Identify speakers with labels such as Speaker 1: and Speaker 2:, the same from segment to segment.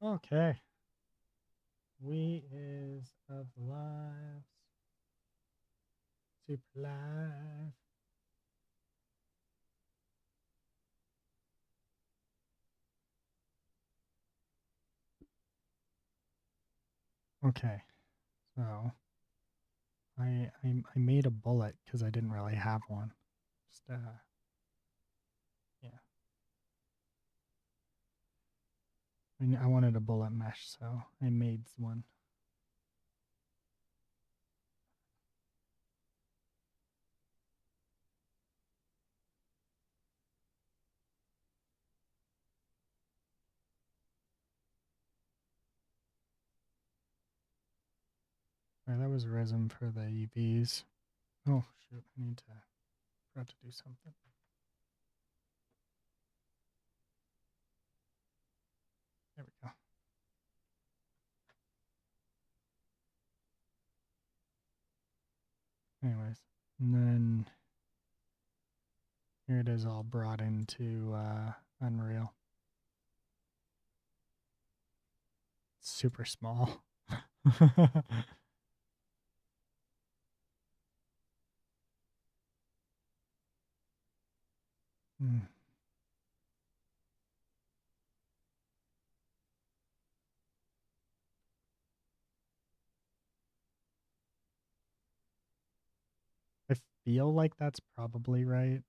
Speaker 1: Okay. We is of lives. Super live. Okay. So I made a bullet because I didn't really have one. Just yeah. I wanted a bullet mesh, so I made one. Right, that was Rhythm for the EVs. Oh shoot, forgot to do something. There we go. Anyways, and then here it is all brought into Unreal. It's super small. Hmm. I feel like that's probably right.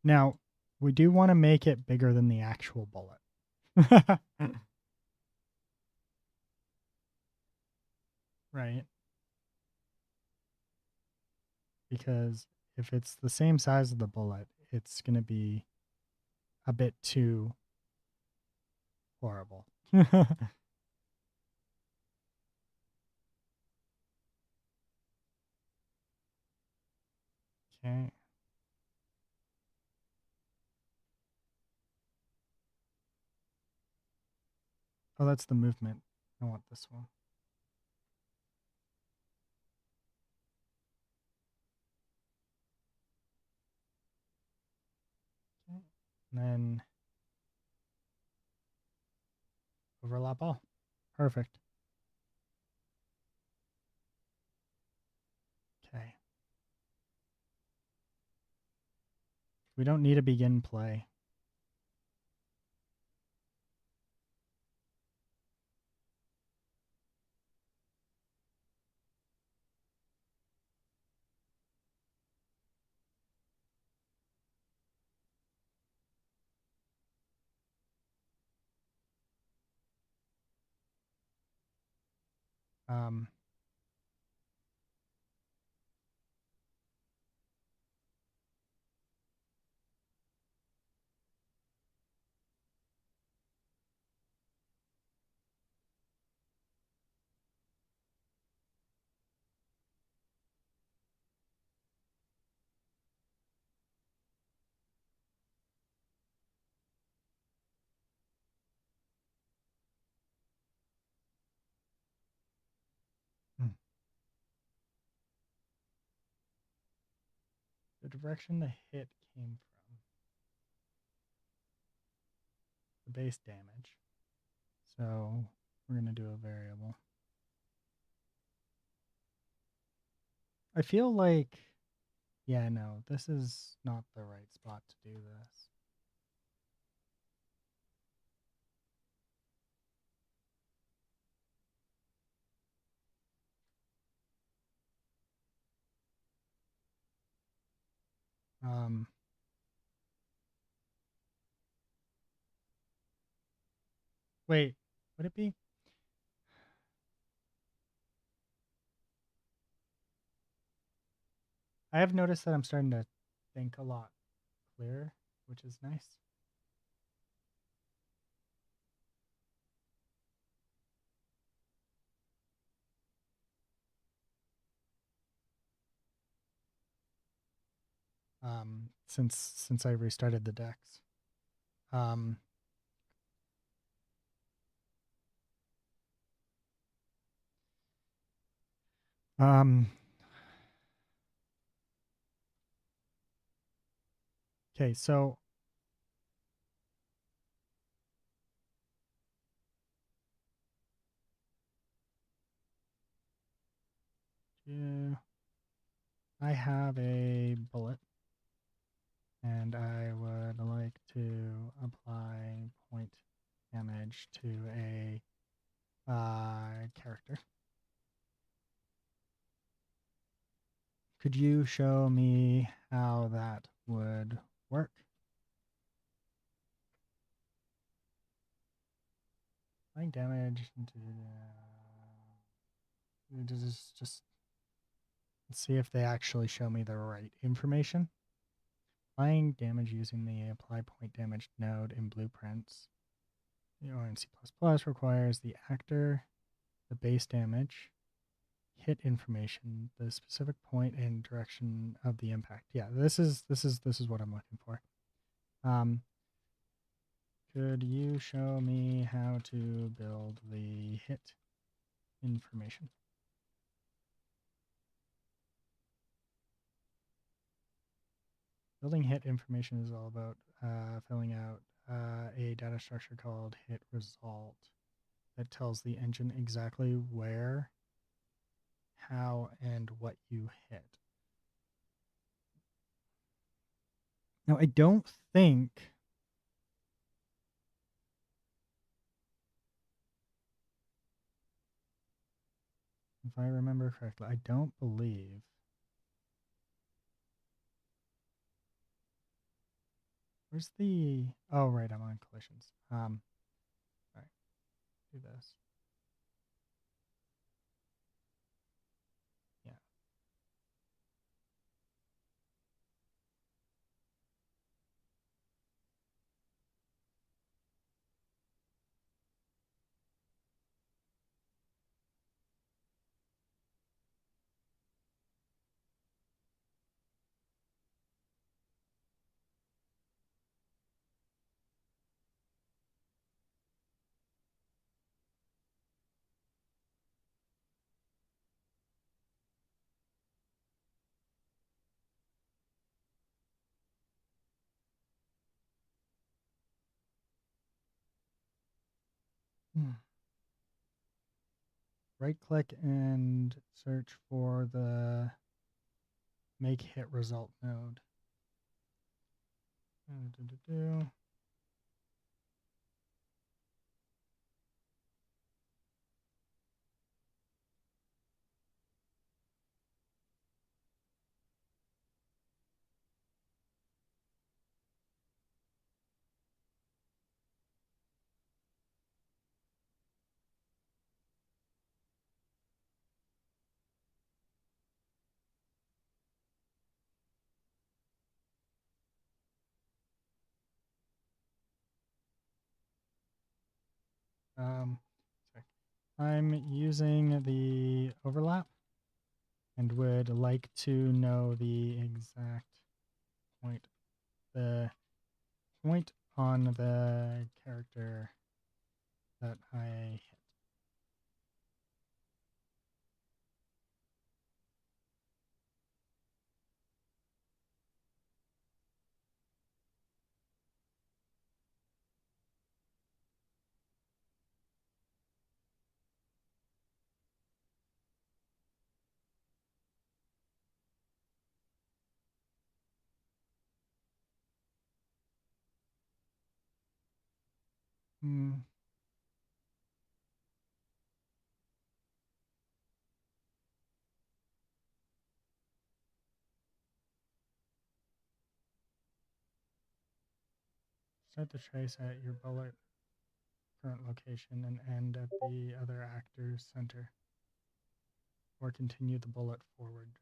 Speaker 1: Now, we do want to make it bigger than the actual bullet. Right? Because if it's the same size of the bullet, it's going to be a bit too horrible. Okay. Oh, that's the movement. I want this one. Okay. And then overlap all. Perfect. Okay. We don't need a begin play. Um, hmm. The direction the hit came from, the base damage. So we're going to do a variable. I feel like, yeah, no, this is not the right spot to do this. Um, wait, would it be? I have noticed that I'm starting to think a lot clearer, which is nice. Since I restarted the decks. Um, um, okay, so yeah, I have a bullet, and I would like to apply point damage to a character. Could you show me how that would work? Applying damage into just let's see if they actually show me the right information. Applying damage using the apply point damage node in blueprints or in C++ requires the actor, the base damage, hit information, the specific point and direction of the impact. Yeah, this is what I'm looking for. Could you show me how to build the hit information? Building hit information is all about filling out a data structure called hit result that tells the engine exactly where, how, and what you hit. Now, I don't think if I remember correctly, I don't believe. Where's the? Oh, right, I'm on collisions. All right, do this. Yeah. Right click and search for the make hit result node. Um, sorry. I'm using the overlap and would like to know the exact point, the point on the character that I hit. Hmm. Start the trace at your bullet current location and end at the other actor's center, or continue the bullet forward.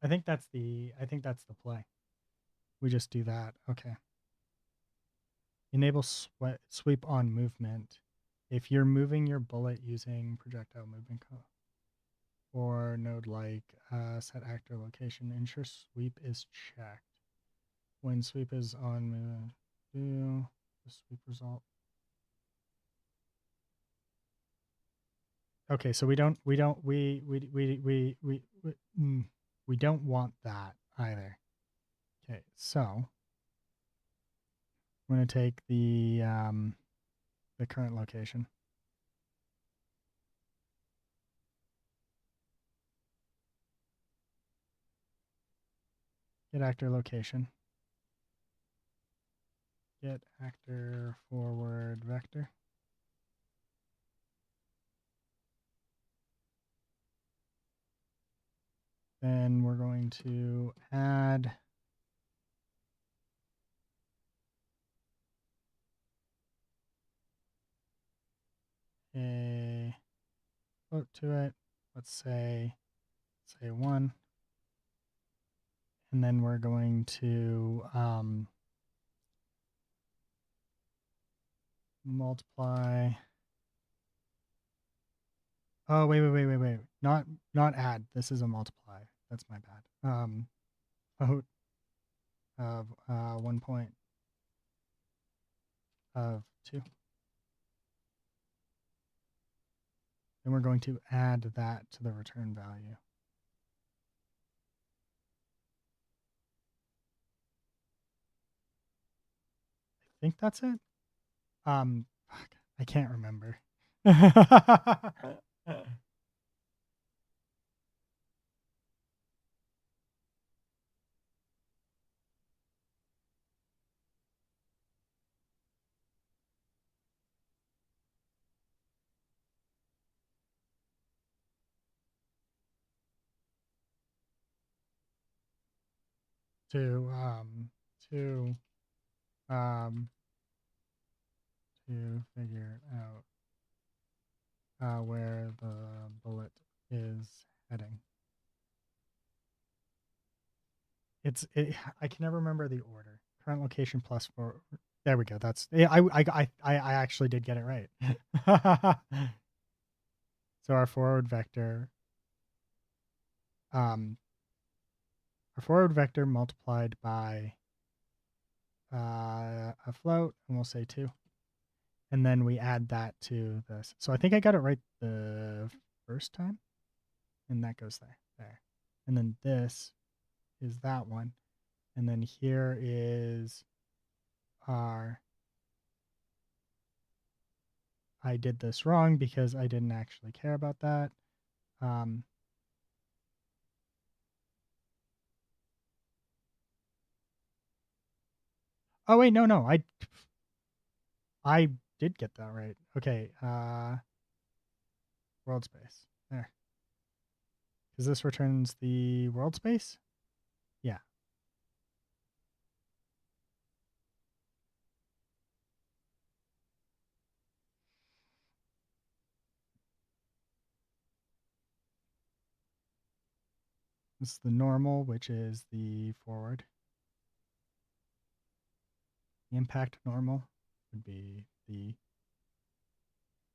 Speaker 1: I think that's the play. We just do that. Okay. Enable sweep on movement. If you're moving your bullet using projectile movement or node like set actor location, ensure sweep is checked. When sweep is on movement, do the sweep result. Okay, so we don't want that either. Okay, so I'm going to take the current location. Get actor location. Get actor forward vector. Then we're going to add a float to it. Let's say 1. And then we're going to multiply. Oh, wait. Not add. This is a multiply. That's my bad. Float of 1 point of 2. Then we're going to add that to the return value. I think that's it. Fuck, I can't remember. To figure out where the bullet is heading. I can never remember the order. Current location plus 4. There we go. That's I actually did get it right. So our forward vector multiplied by a float, and we'll say 2. And then we add that to this. So I think I got it right the first time. And that goes there. And then this is that one. And then here is our, I did this wrong because I didn't actually care about that. Oh wait, no. I did get that right. Okay, world space. There. Because this returns the world space? Yeah. This is the normal, which is the forward. The impact normal would be the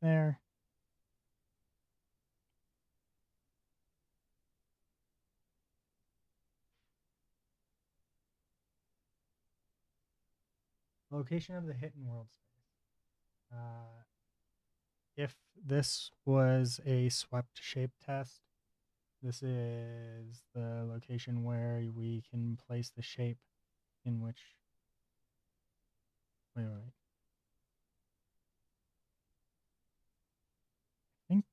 Speaker 1: there. Location of the hit in world space. If this was a swept shape test, this is the location where we can place the shape in which. Wait. I think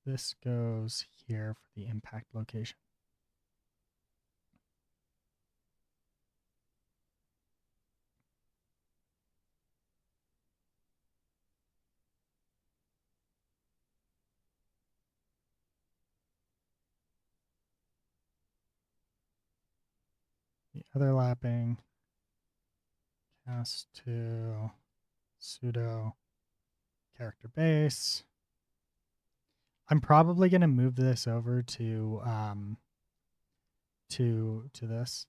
Speaker 1: this goes here for the impact location. The other lapping, cast to pseudo character base. I'm probably going to move this over to to this,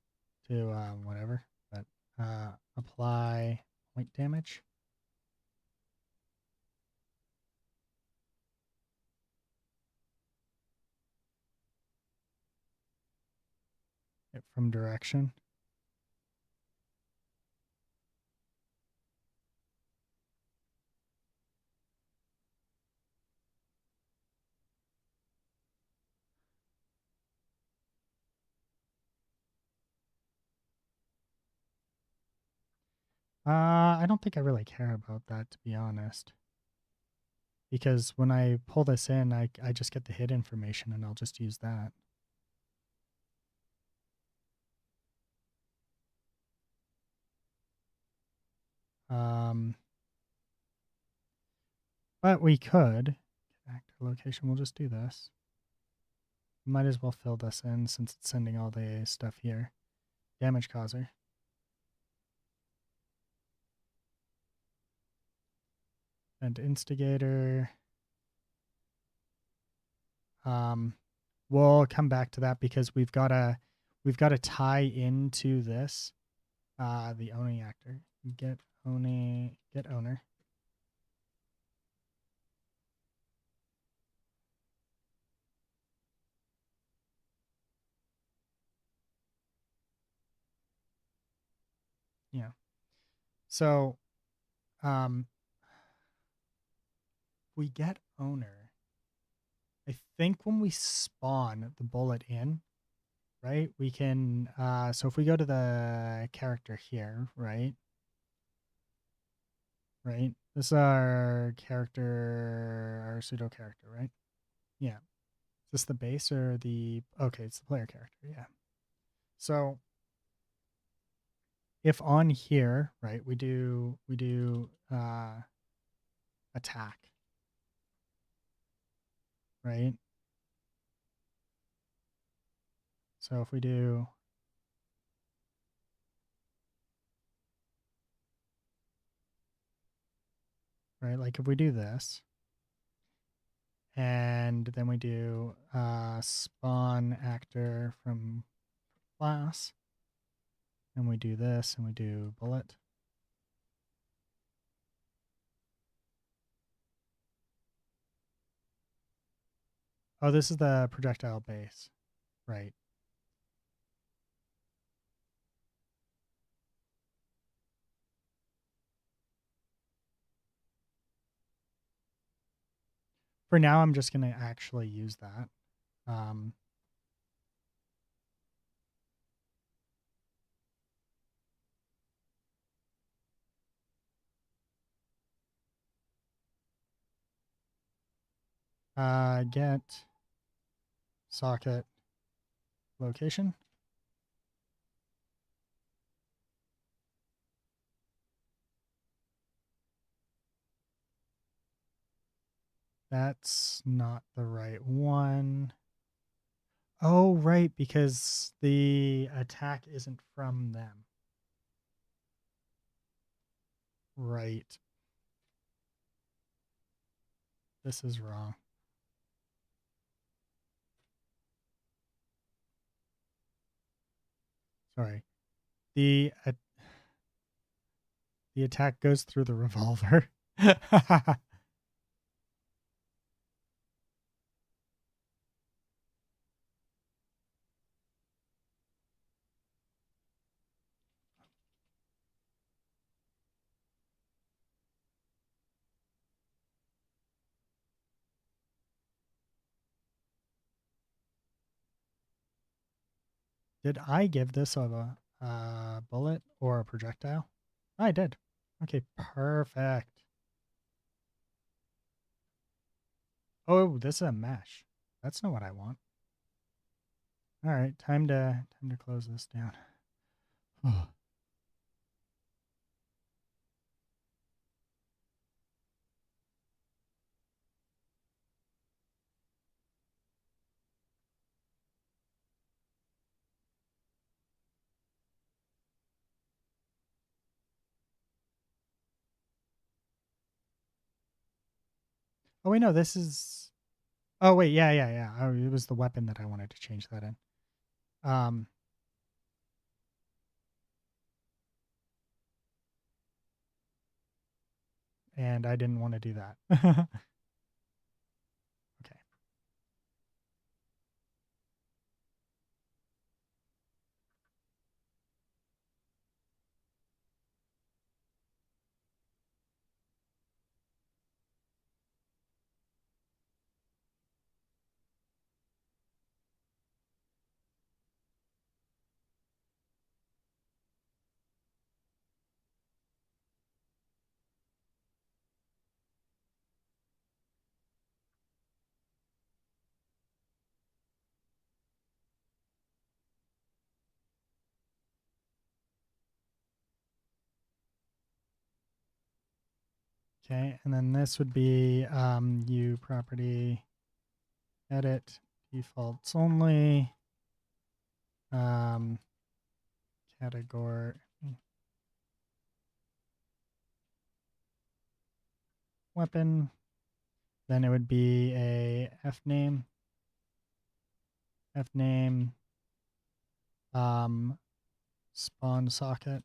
Speaker 1: to whatever, but apply point damage. It from direction. I don't think I really care about that, to be honest. Because when I pull this in, I just get the hit information and I'll just use that. But we could, actor location, we'll just do this. Might as well fill this in since it's sending all the stuff here. Damage causer. And instigator. We'll come back to that because we've got to tie into this the owning actor. Get owner. Yeah. So we get owner. I think when we spawn the bullet in, right, we can so if we go to the character here, right, this is our character, our pseudo character, right? Yeah. Is this the base or the, okay, it's the player character. Yeah. So if on here, right, we do attack, right? So if we do right, like if we do this and then we do spawn actor from class and we do this and we do bullet. Oh, this is the projectile base, right? For now, I'm just going to actually use that. Get socket location. That's not the right one. Oh, right, because the attack isn't from them. Right. This is wrong. Sorry. The attack goes through the revolver. Did I give this a bullet or a projectile? I did. Okay, perfect. Oh, this is a mesh. That's not what I want. All right, time to close this down. Oh wait, no, this is. Oh wait, yeah. Oh, it was the weapon that I wanted to change that in. And I didn't want to do that. Okay. Okay, and then this would be u property edit defaults only category weapon. Then it would be a fname spawn socket.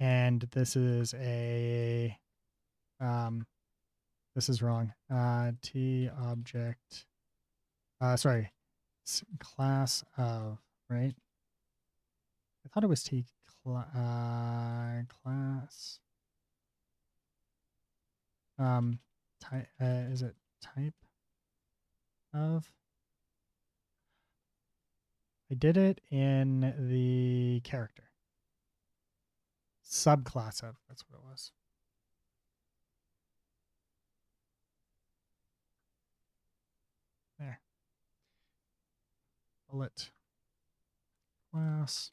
Speaker 1: And this is a this is wrong. T object sorry, class of, right? I thought it was T class. Type is it type of? I did it in the character. Subclass of, that's what it was. There. Bullet class.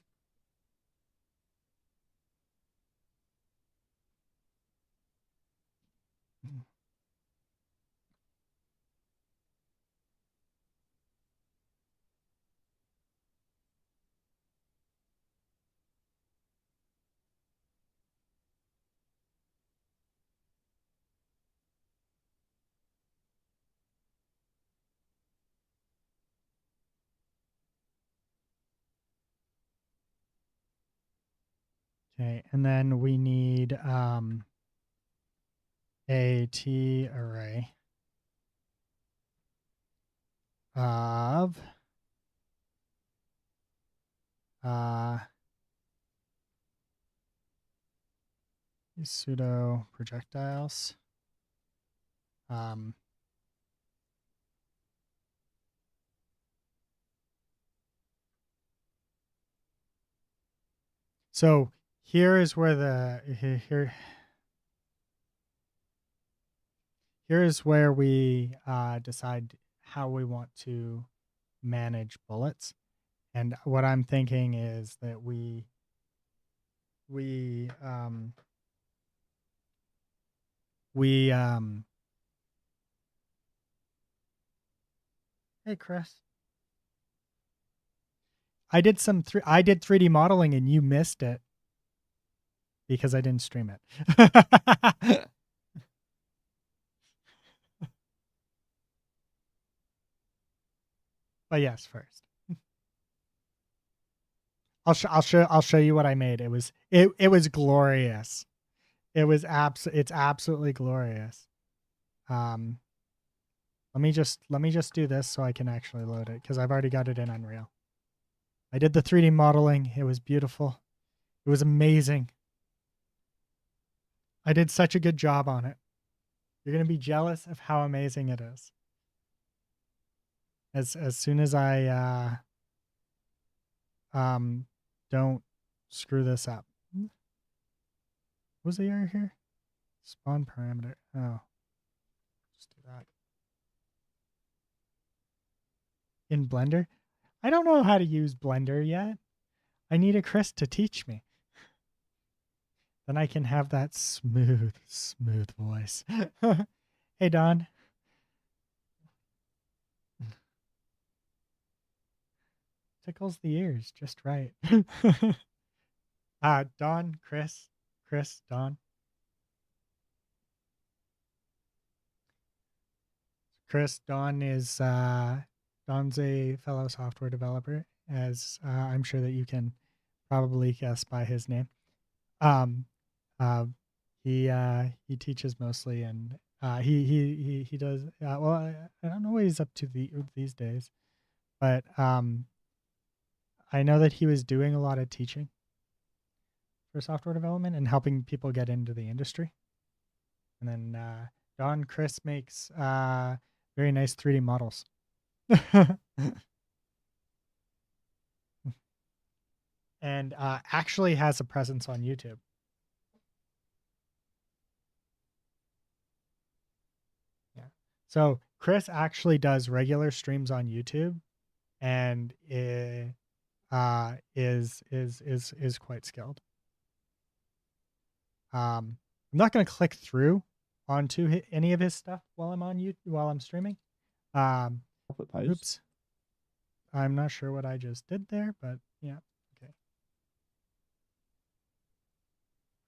Speaker 1: Okay, and then we need a T array of pseudo projectiles. So here is where the here is where we decide how we want to manage bullets. And what I'm thinking is that we hey Chris, I did 3D modeling and you missed it because I didn't stream it. But yes, first I'll show you what I made. It was glorious. It's absolutely glorious. Let me just do this so I can actually load it because I've already got it in Unreal. I did the 3D modeling. It was beautiful. It was amazing. I did such a good job on it. You're going to be jealous of how amazing it is. As soon as I don't screw this up. What was the error here? Spawn parameter. Oh. Just do that. In Blender? I don't know how to use Blender yet. I need a Chris to teach me. Then I can have that smooth voice. Hey, Don. Tickles the ears just right. Don, Chris, Don. Chris, Don's a fellow software developer, as I'm sure that you can probably guess by his name. Um, uh, he teaches mostly, and he does well. I don't know what he's up to these days, but I know that he was doing a lot of teaching for software development and helping people get into the industry. And then Chris makes very nice 3D models. And actually has a presence on YouTube. Yeah. So Chris actually does regular streams on YouTube, and is quite skilled. I'm not going to click through onto any of his stuff while I'm streaming. Oops. I'm not sure what I just did there, but yeah. Okay.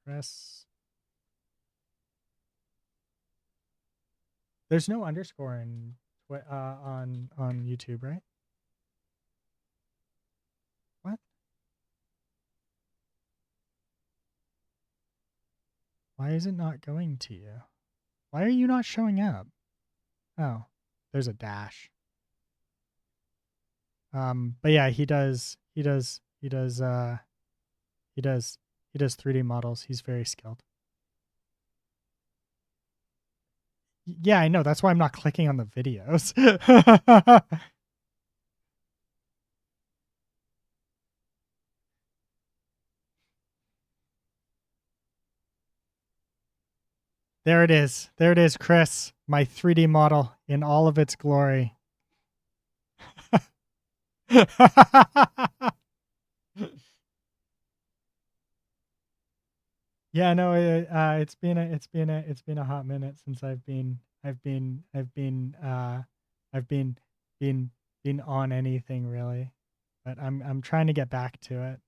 Speaker 1: Press. There's no underscore in on YouTube, right? What? Why is it not going to you? Why are you not showing up? Oh, there's a dash. But yeah, he does 3D models. He's very skilled. Yeah, I know. That's why I'm not clicking on the videos. There it is. There it is, Chris. My 3D model in all of its glory. Yeah, no, it's been a hot minute since I've been on anything really, but I'm trying to get back to it.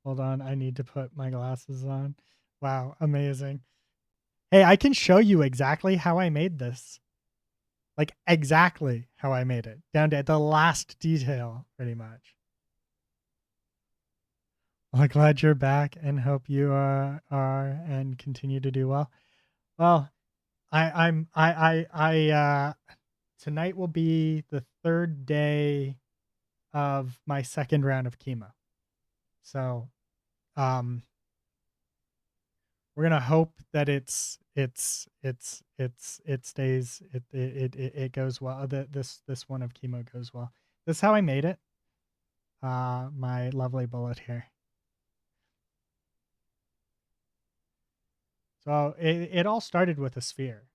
Speaker 1: Hold on, I need to put my glasses on. Wow, amazing. Hey, I can show you exactly how I made this. Like exactly how I made it, down to the last detail, pretty much. Well, glad you're back and hope you are and continue to do well. Well, tonight will be the third day of my second round of chemo. So, we're gonna hope that it stays it goes well. This one of chemo goes well. This is how I made it. My lovely bullet here. So it all started with a sphere.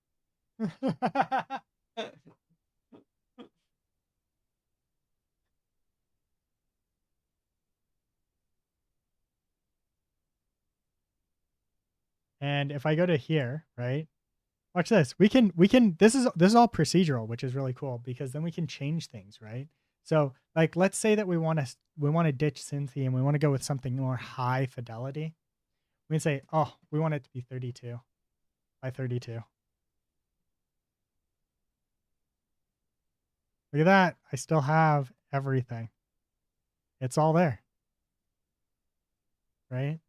Speaker 1: And if I go to here, right? Watch this. We can this is all procedural, which is really cool because then we can change things, right? So like let's say that we want to ditch Cynthia and we want to go with something more high fidelity. We can say, "Oh, we want it to be 32 by 32." Look at that. I still have everything. It's all there. Right?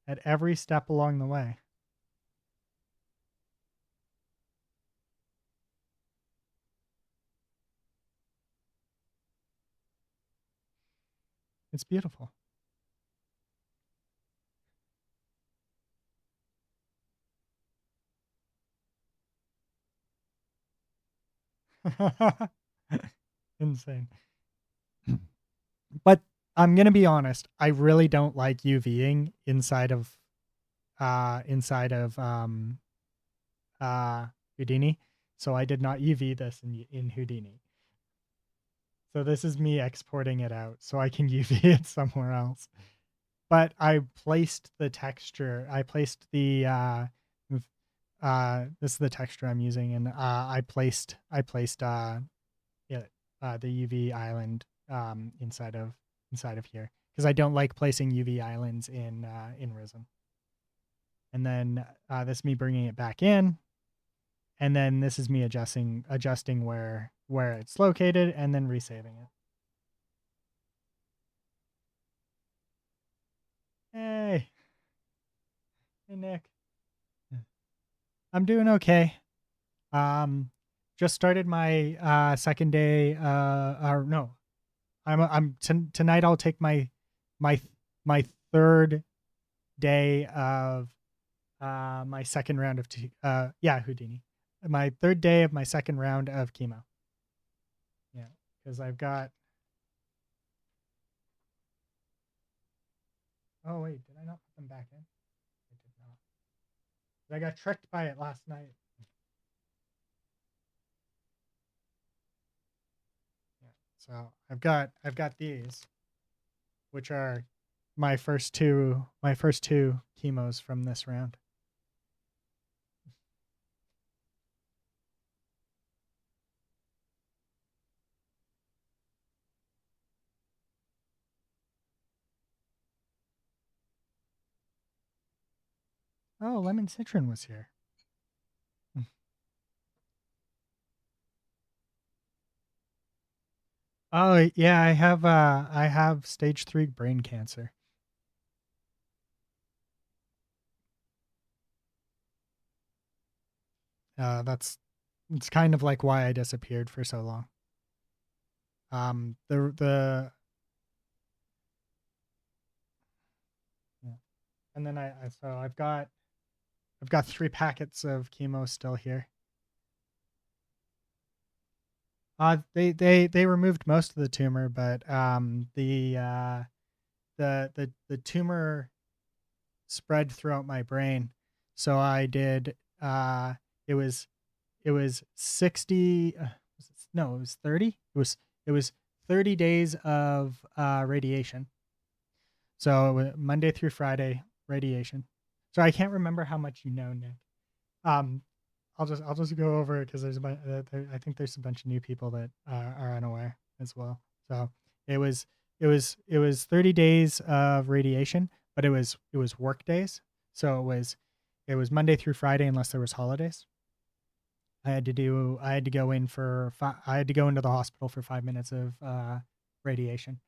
Speaker 1: At every step along the way. It's beautiful. Insane. But I'm going to be honest, I really don't like UVing inside of Houdini. So I did not UV this in Houdini. So this is me exporting it out so I can UV it somewhere else. But I placed the texture. I placed the this is the texture I'm using, and I placed the UV island inside of here, because I don't like placing UV islands in Risen. And then this is me bringing it back in, and then this is me adjusting where it's located, and then resaving it. Hey, Nick. I'm doing okay. Just started my second day. Or no, tonight. I'll take my third day of my second round of Houdini. My third day of my second round of chemo. Yeah, because I've got. Oh wait, did I not put them back in? I did not. I got tricked by it last night. Yeah, so I've got these, which are my first two chemos from this round. Oh, Lemon Citron was here. Oh yeah, I have stage 3 brain cancer. It's kind of like why I disappeared for so long. The yeah. And then I've got 3 packets of chemo still here. They removed most of the tumor, but the tumor spread throughout my brain. So I did it was 60 no, it was 30. It was 30 days of radiation. So it was Monday through Friday radiation. So I can't remember how much you know, Nick. I'll just go over it because I think there's a bunch of new people that are unaware as well. So it was 30 days of radiation, but it was work days. So it was Monday through Friday unless there was holidays. I had to go into the hospital for 5 minutes of radiation.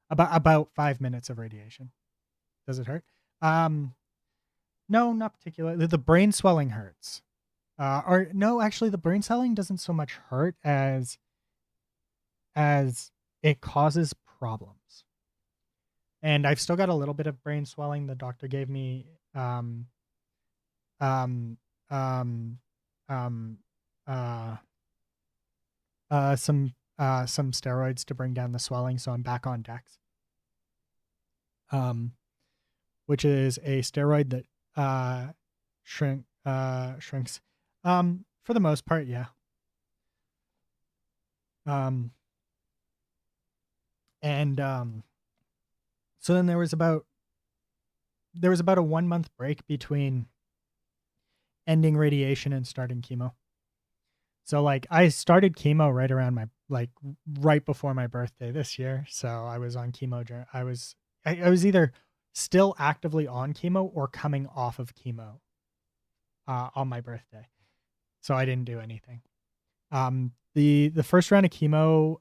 Speaker 1: About 5 minutes of radiation. Does it hurt? No, not particularly. The brain swelling hurts. Or no, actually, the brain swelling doesn't so much hurt as it causes problems. And I've still got a little bit of brain swelling. The doctor gave me some steroids to bring down the swelling, so I'm back on Dex. Which is a steroid that shrinks. For the most part, yeah. So then there was about a 1 month break between ending radiation and starting chemo. So like I started chemo right before my birthday this year. So I was on chemo. I was either still actively on chemo or coming off of chemo on my birthday. So I didn't do anything. The first round of chemo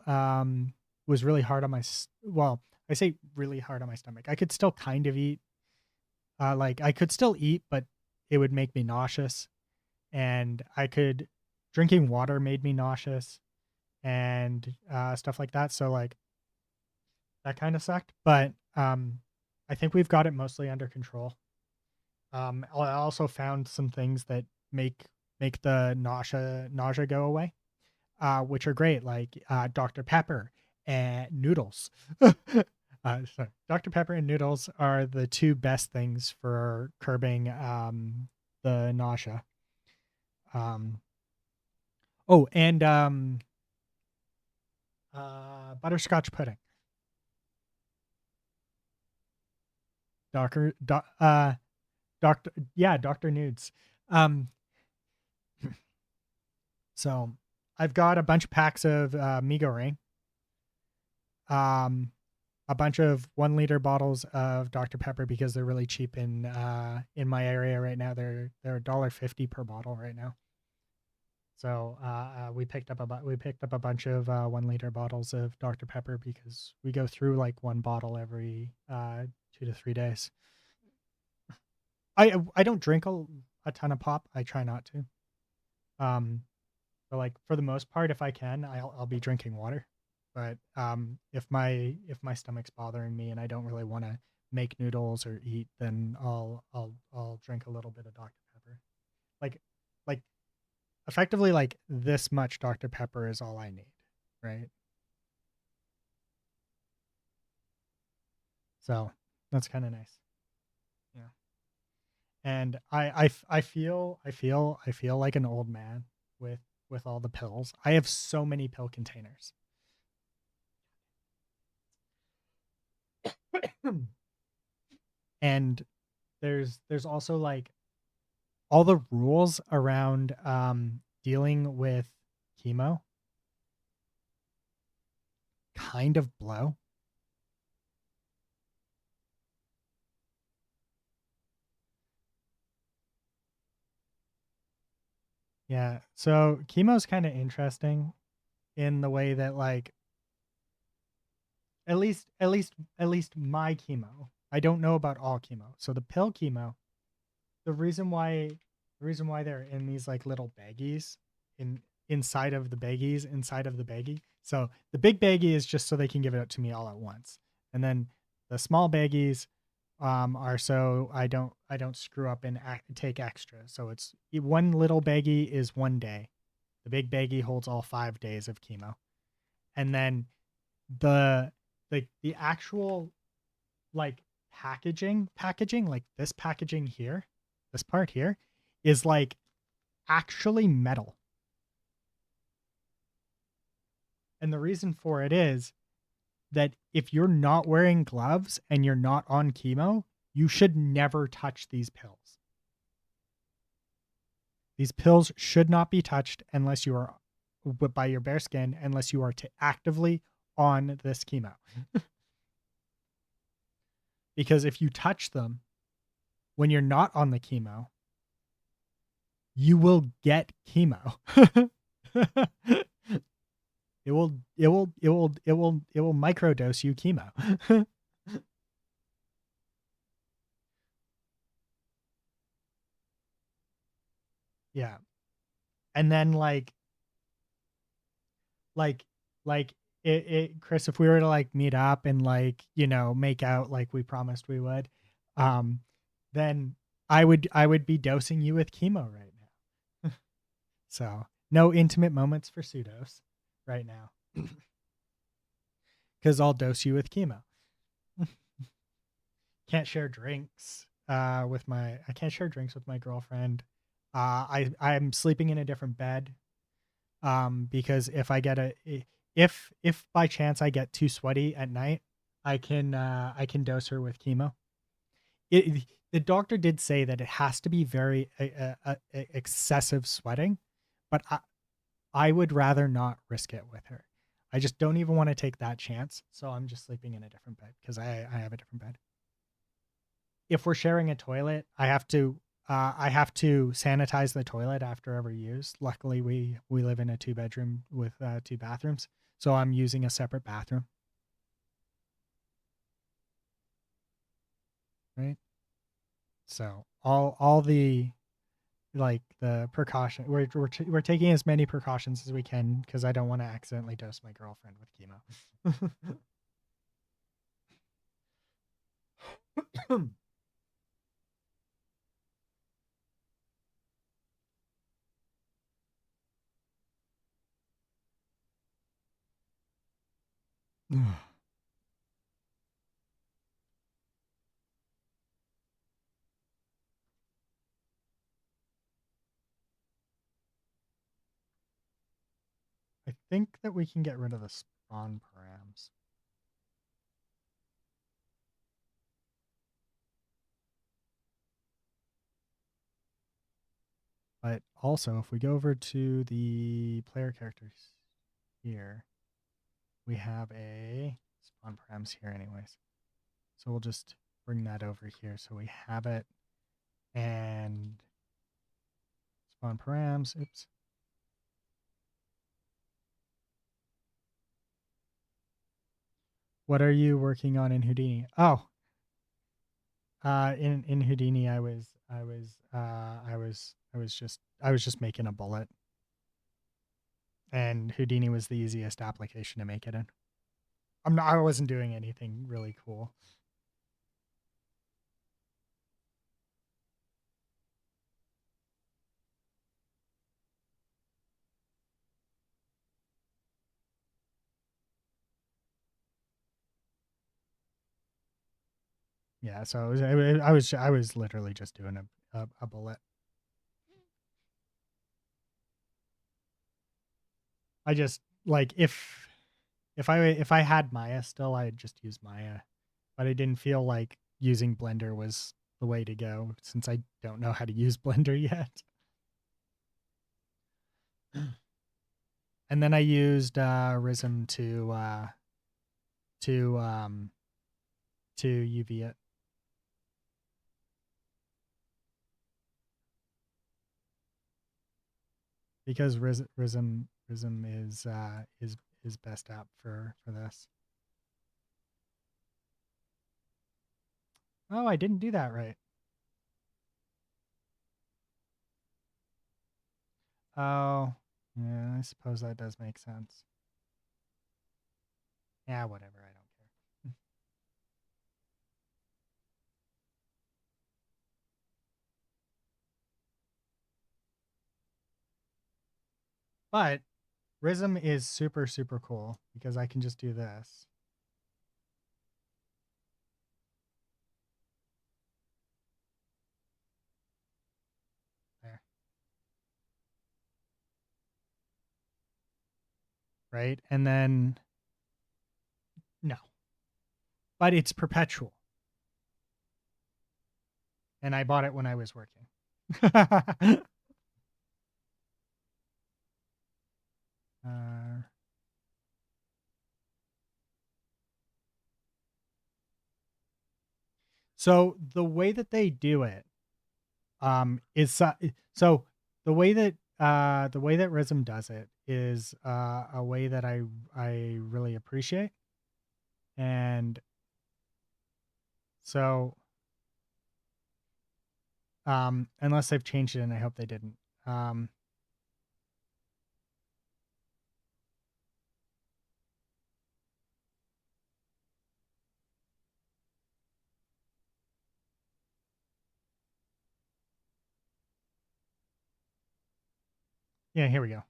Speaker 1: was really hard on my I say really hard on my stomach. I could still kind of eat. I could still eat, but it would make me nauseous, and drinking water made me nauseous, and stuff like that. So like that kind of sucked. But I think we've got it mostly under control. I also found some things that make the nausea go away, which are great, like Dr. Pepper and noodles. So Dr. Pepper and noodles are the two best things for curbing the nausea. And butterscotch pudding. Dr. Nudes. So I've got a bunch of packs of Migo Ring. a bunch of 1 liter bottles of Dr. Pepper because they're really cheap in my area right now. They're $1.50 per bottle right now. So we picked up a bunch of 1 liter bottles of Dr. Pepper because we go through like one bottle every 2 to 3 days. I don't drink a ton of pop. I try not to. But like for the most part, if I can, I'll be drinking water. But if my stomach's bothering me and I don't really want to make noodles or eat, then I'll drink a little bit of Dr. Pepper. Like effectively like this much Dr. Pepper is all I need, right? So that's kind of nice. Yeah. And I feel like an old man with all the pills. I have so many pill containers. And there's also like all the rules around dealing with chemo kind of blow. Yeah. So chemo is kind of interesting in the way that like at least my chemo. I don't know about all chemo. So the pill chemo, the reason why they're in these like little baggies inside of the baggie. So the big baggie is just so they can give it up to me all at once. And then the small baggies are so I don't screw up and take extra. So it's one little baggie is 1 day. The big baggie holds all 5 days of chemo. And then the the actual like packaging like this packaging here, this part here is like actually metal. And the reason for it is that if you're not wearing gloves and you're not on chemo, you should never touch these pills. These pills should not be touched unless you are by your bare skin, unless you are to actively on this chemo. Because if you touch them when you're not on the chemo, you will get chemo. it will microdose you chemo. Yeah. And then like Chris, if we were to like meet up and like, make out like we promised we would, um, then I would be dosing you with chemo right now. So no intimate moments for pseudos right now. Because I'll dose you with chemo. Can't share drinks I can't share drinks with my girlfriend. I'm sleeping in a different bed because if by chance I get too sweaty at night, I can dose her with chemo. The doctor did say that it has to be very excessive sweating, but I would rather not risk it with her. I just don't even want to take that chance, so I'm just sleeping in a different bed because I have a different bed. If we're sharing a toilet, I have to sanitize the toilet after every use. Luckily, we live in a 2-bedroom with 2 bathrooms, so I'm using a separate bathroom. Right. So all the like the precaution we're taking as many precautions as we can because I don't want to accidentally dose my girlfriend with chemo. I think that we can get rid of the spawn params. But also, if we go over to the player characters here, we have a spawn params here anyways. So we'll just bring that over here so we have it. And spawn params, oops. What are you working on in Houdini? Oh, in Houdini, I was just making a bullet, and Houdini was the easiest application to make it in. I wasn't doing anything really cool. Yeah, so I was literally just doing a bullet. I just like if I had Maya still, I'd just use Maya, but I didn't feel like using Blender was the way to go since I don't know how to use Blender yet. And then I used Rism to UV it. Because Rism is best app for this. Oh, I didn't do that right. Oh, yeah, I suppose that does make sense. Yeah, whatever, I don't care. But Rism is super, super cool because I can just do this. There. Right? And then, no. But it's perpetual. And I bought it when I was working. So the way that they do it is so the way that Rism does it is a way that I really appreciate. And so unless they've changed it, and I hope they didn't. Yeah, here we go.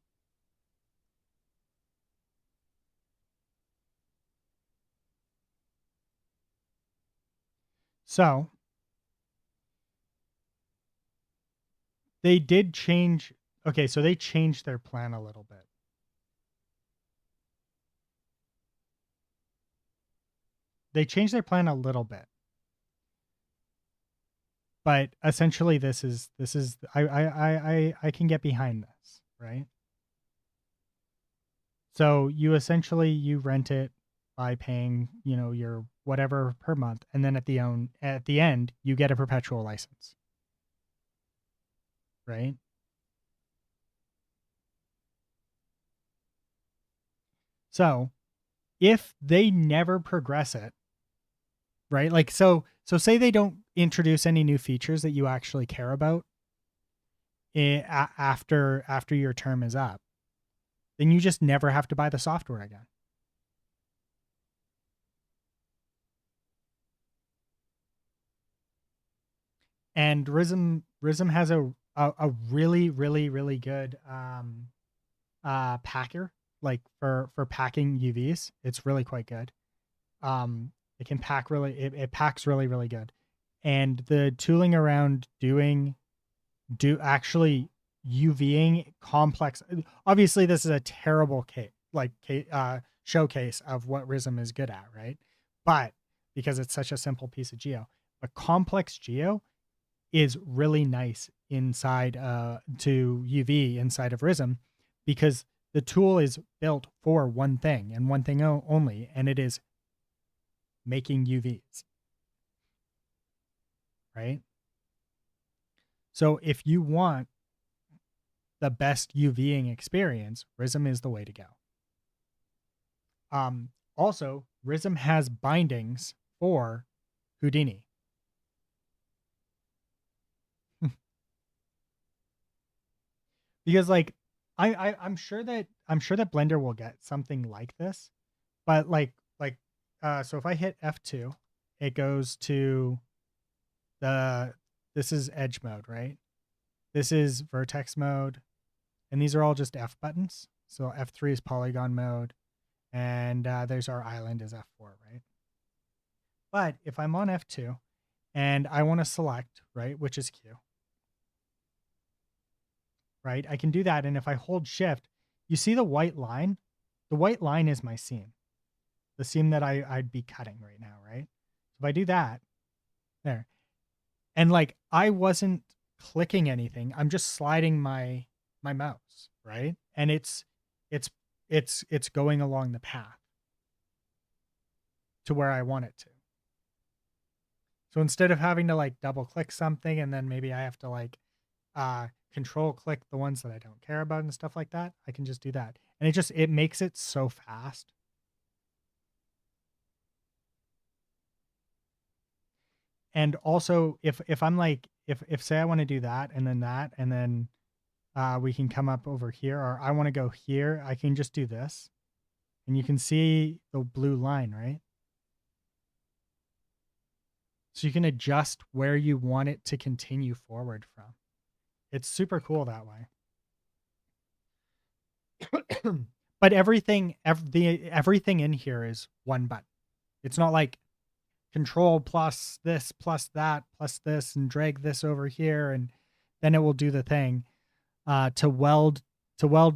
Speaker 1: So they did change. Okay, so they changed their plan a little bit. They changed their plan a little bit. But essentially this is I can get behind this, right? So you essentially you rent it by paying, you know, your whatever per month, and then at the end you get a perpetual license. Right? So if they never progress it, right? Like so say they don't introduce any new features that you actually care about after your term is up, then you just never have to buy the software again. And Rism has a really really good packer, like for packing UVs. It's really quite good. It can pack it packs really good. And the tooling around actually UVing complex, obviously this is a terrible showcase of what Rism is good at, right? But because it's such a simple piece of geo, but complex geo is really nice inside to UV inside of Rism, because the tool is built for one thing and one thing only, and it is making UVs, right? So if you want the best UVing experience, RISM is the way to go. Also, RISM has bindings for Houdini. Because like I'm sure that Blender will get something like this, but so if I hit F2, it goes to this is edge mode, right? This is vertex mode, and these are all just F buttons. So F3 is polygon mode, and there's our island is F4, right? But if I'm on F2 and I want to select, right, which is Q, right? I can do that. And if I hold shift, you see the white line? The white line is my seam, the seam that I'd be cutting right now, right? So if I do that, there, and like I wasn't clicking anything, I'm just sliding my mouse, right? And it's going along the path to where I want it to. So instead of having to like double click something and then maybe I have to like control click the ones that I don't care about and stuff like that, I can just do that. And it makes it so fast. And also if I'm like if say I want to do that and then we can come up over here, or I want to go here, I can just do this. And you can see the blue line, right? So you can adjust where you want it to continue forward from. It's super cool that way. But everything in here is one button. It's not like control plus this plus that plus this and drag this over here and then it will do the thing. To weld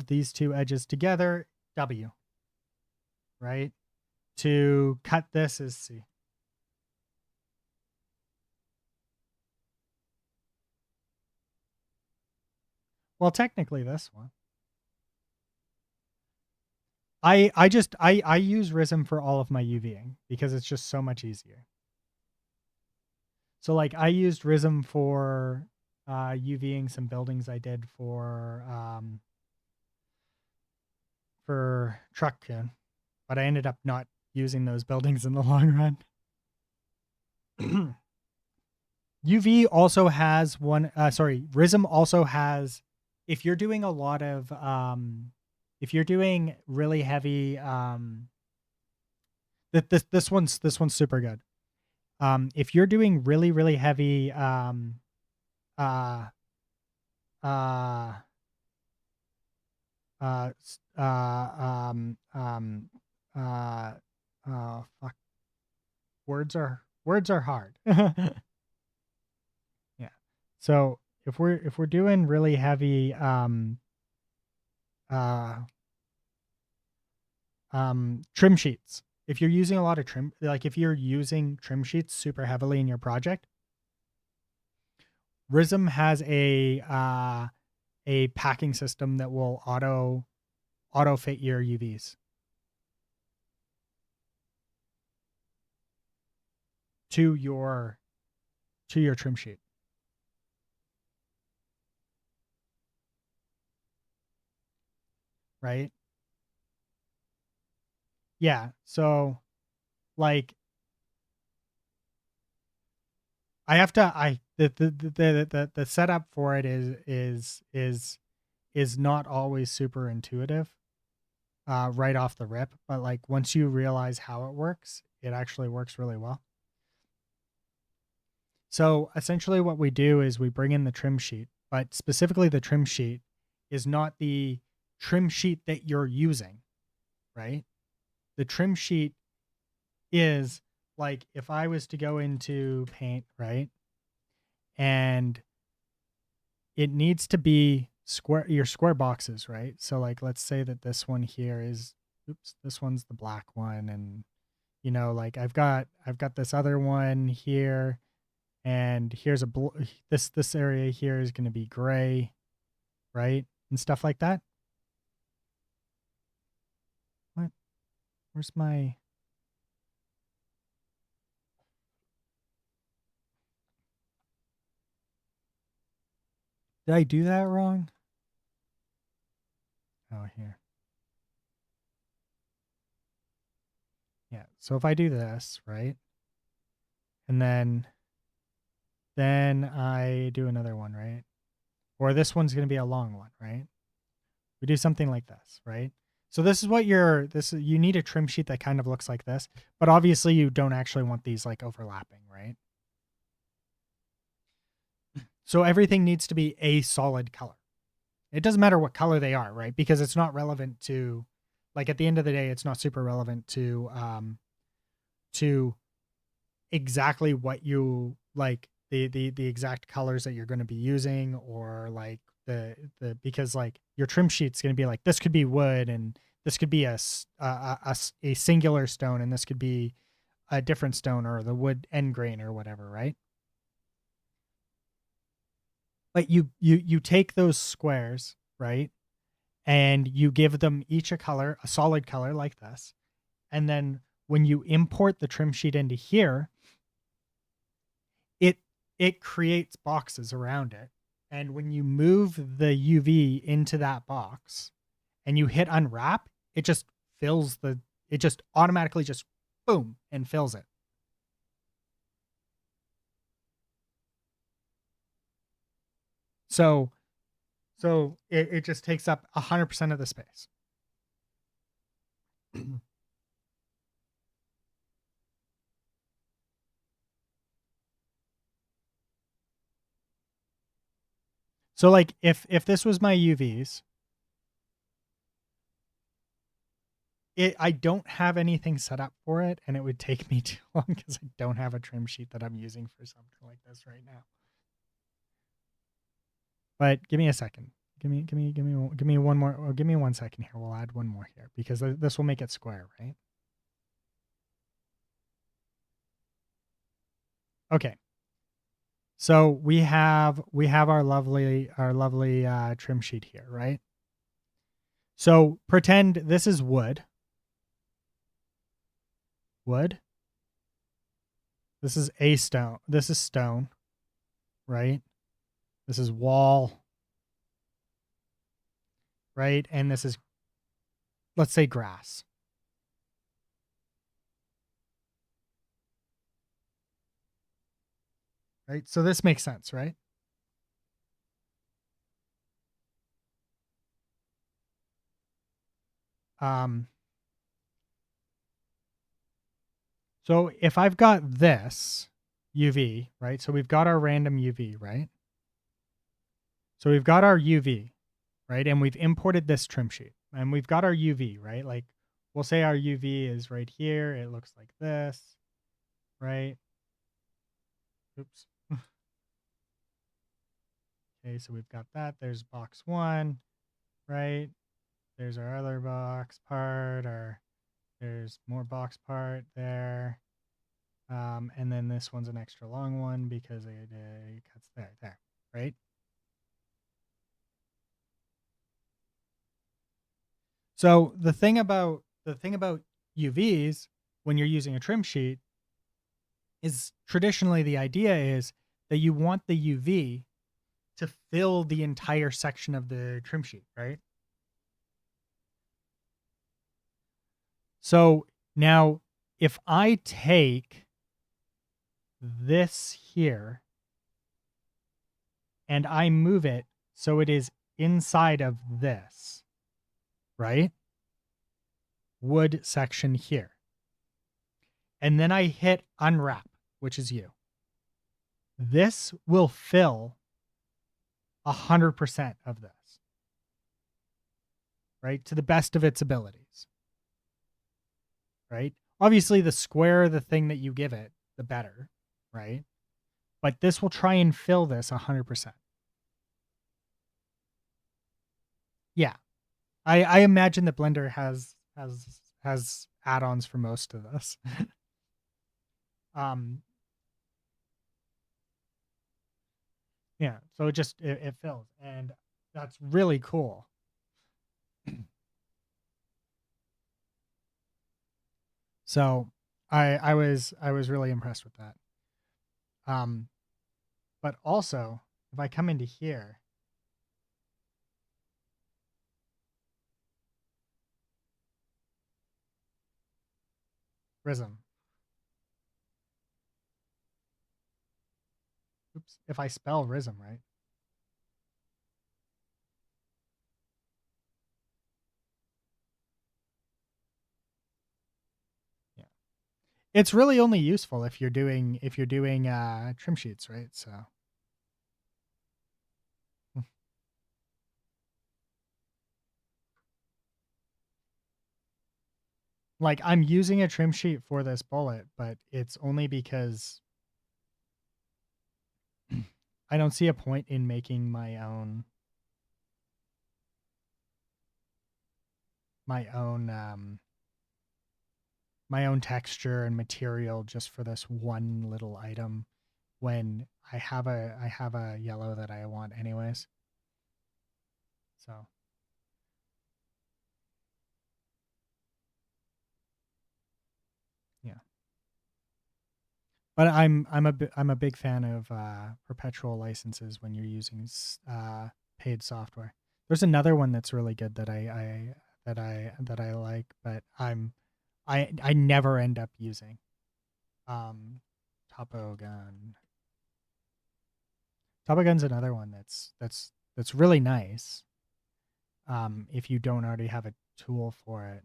Speaker 1: these two edges together, W. Right? To cut this is C. Well, technically this one. I use RISM for all of my UVing because it's just so much easier. So like I used RISM for UVing some buildings I did for TruckCon, but I ended up not using those buildings in the long run. UV also has one RISM also has, if you're doing a lot of if you're doing really heavy this one's super good. If you're doing really heavy fuck, words are hard. Yeah. So if we're doing really heavy trim sheets, if you're using a lot of trim, like if you're using trim sheets super heavily in your project, RISM has a packing system that will auto fit your UVs to your trim sheet. Right? Yeah. So like I have to the setup for it is not always super intuitive right off the rip, but like once you realize how it works, it actually works really well. So essentially what we do is we bring in the trim sheet, but specifically the trim sheet is not the trim sheet that you're using, right? The trim sheet is like if I was to go into Paint, right? And it needs to be your square boxes, right? So like let's say that this one here is this one's the black one, and you know, like I've got this other one here, and here's a this area here is going to be gray, right? And stuff like that. What? Where's my Did I do that wrong? Oh, here. Yeah. So if I do this, right? And then I do another one, right? Or this one's going to be a long one, right? We do something like this, right? So this is what you need a trim sheet that kind of looks like this, but obviously you don't actually want these like overlapping, right? So everything needs to be a solid color. It doesn't matter what color they are, right? Because it's not relevant to, like, at the end of the day, it's not super relevant to exactly what you like, the exact colors that you're going to be using, or like because like your trim sheet's going to be like, this could be wood, and this could be a singular stone, and this could be a different stone, or the wood end grain or whatever, right? But you take those squares, right? And you give them each a color, a solid color like this. And then when you import the trim sheet into here, it it creates boxes around it. And when you move the UV into that box and you hit unwrap, it just it just automatically just boom and fills it. So it just takes up 100% of the space. So like if this was my UVs, I don't have anything set up for it, and it would take me too long because I don't have a trim sheet that I'm using for something like this right now. But give me a second. Give me one more. Or give me 1 second here. We'll add one more here because this will make it square, right? Okay. So we have our lovely trim sheet here, right? So pretend this is wood. Wood. This is a stone. This is stone, right? This is wall, right? And this is, let's say, grass. Right? So this makes sense, right? Um, so if I've got this UV, right? So we've got our random UV, right? So we've got our UV, right? And we've imported this trim sheet, and we've got our UV, right? Like we'll say our UV is right here. It looks like this, right? Oops. Okay, so we've got that. There's box one, right? There's our other box part, or there's more box part there. And then this one's an extra long one because it cuts there, right? So the thing about UVs when you're using a trim sheet is traditionally the idea is that you want the UV to fill the entire section of the trim sheet, right? So now if I take this here and I move it so it is inside of this, right? Wood section here. And then I hit unwrap, which is you. This will fill 100% of this, right? To the best of its abilities, right? Obviously, the squarer the thing that you give it, the better, right? But this will try and fill this 100%. Yeah. I imagine that Blender has add-ons for most of this. um yeah, so it fills, and that's really cool. So I was really impressed with that. But also if I come into here, Rism. Oops. If I spell Rism right. Yeah. It's really only useful if you're doing trim sheets, right? So like I'm using a trim sheet for this bullet, but it's only because I don't see a point in making my own my own texture and material just for this one little item when I have a yellow that I want anyways. So yeah. But I'm a big fan of perpetual licenses when you're using paid software. There's another one that's really good that I like, but I never end up using. Topo Gun. Topo Gun's another one that's really nice. If you don't already have a tool for it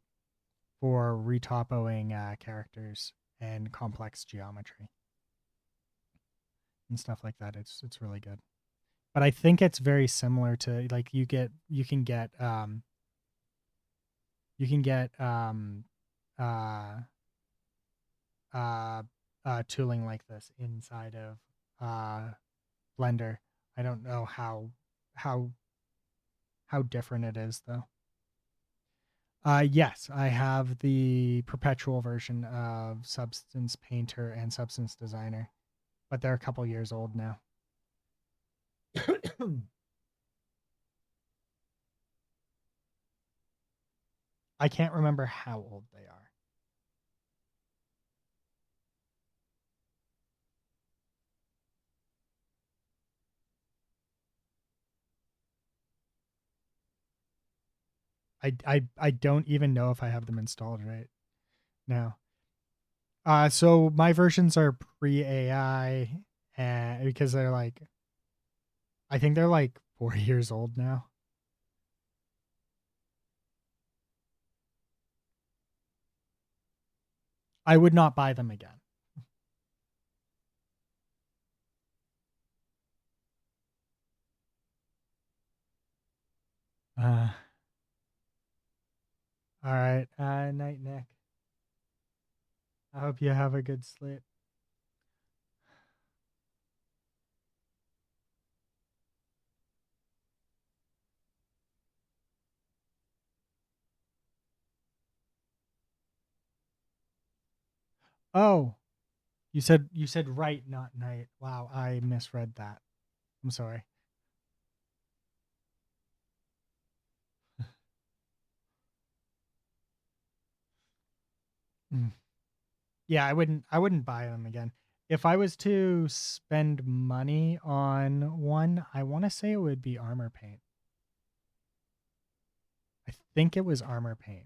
Speaker 1: for retopoing characters and complex geometry and stuff like that, it's really good. But I think it's very similar to like you can get uh uh tooling like this inside of Blender. I don't know how how different it is though. Yes, I have the perpetual version of Substance Painter and Substance Designer, but they're a couple years old now. I can't remember how old they are. I don't even know if I have them installed right now. So my versions are pre AI, because they're like, I think they're like 4 years old now. I would not buy them again. Uh, all right. Night, Nick. I hope you have a good sleep. Oh, you said right, not night. Wow, I misread that. I'm sorry. Mm. Yeah, I wouldn't buy them again. If I was to spend money on one, I want to say it would be Armor Paint. I think it was Armor Paint.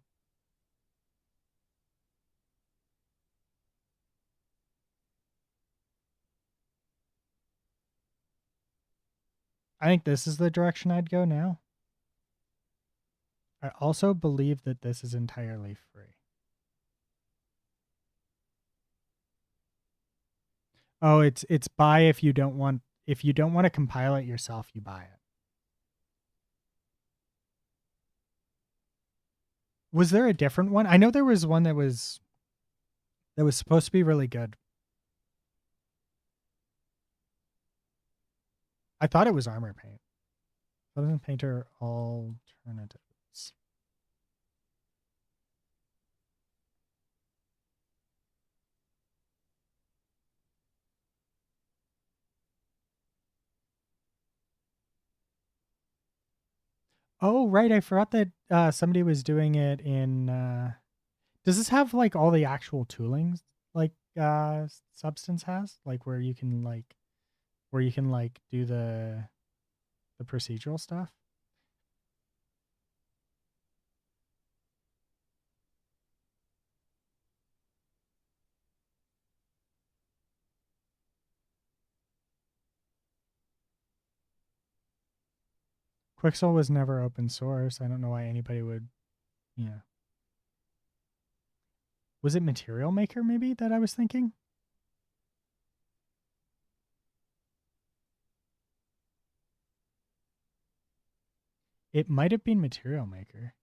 Speaker 1: I think this is the direction I'd go now. I also believe that this is entirely free. Oh, it's buy if you don't want to compile it yourself, you buy it. Was there a different one? I know there was one that was supposed to be really good. I thought it was Armor Paint. Substance Painter alternatives. Oh, right. I forgot that somebody was doing it in. Does this have like all the actual toolings like Substance has, like where you can do the procedural stuff? Quixel was never open source. I don't know why anybody would, yeah. Was it Material Maker maybe that I was thinking? It might have been Material Maker.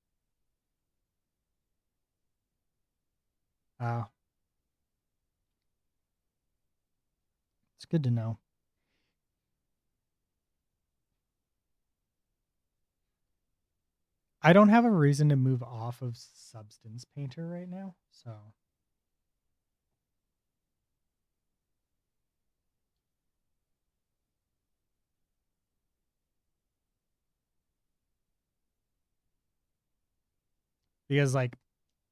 Speaker 1: Oh. It's good to know. I don't have a reason to move off of Substance Painter right now, so. Because like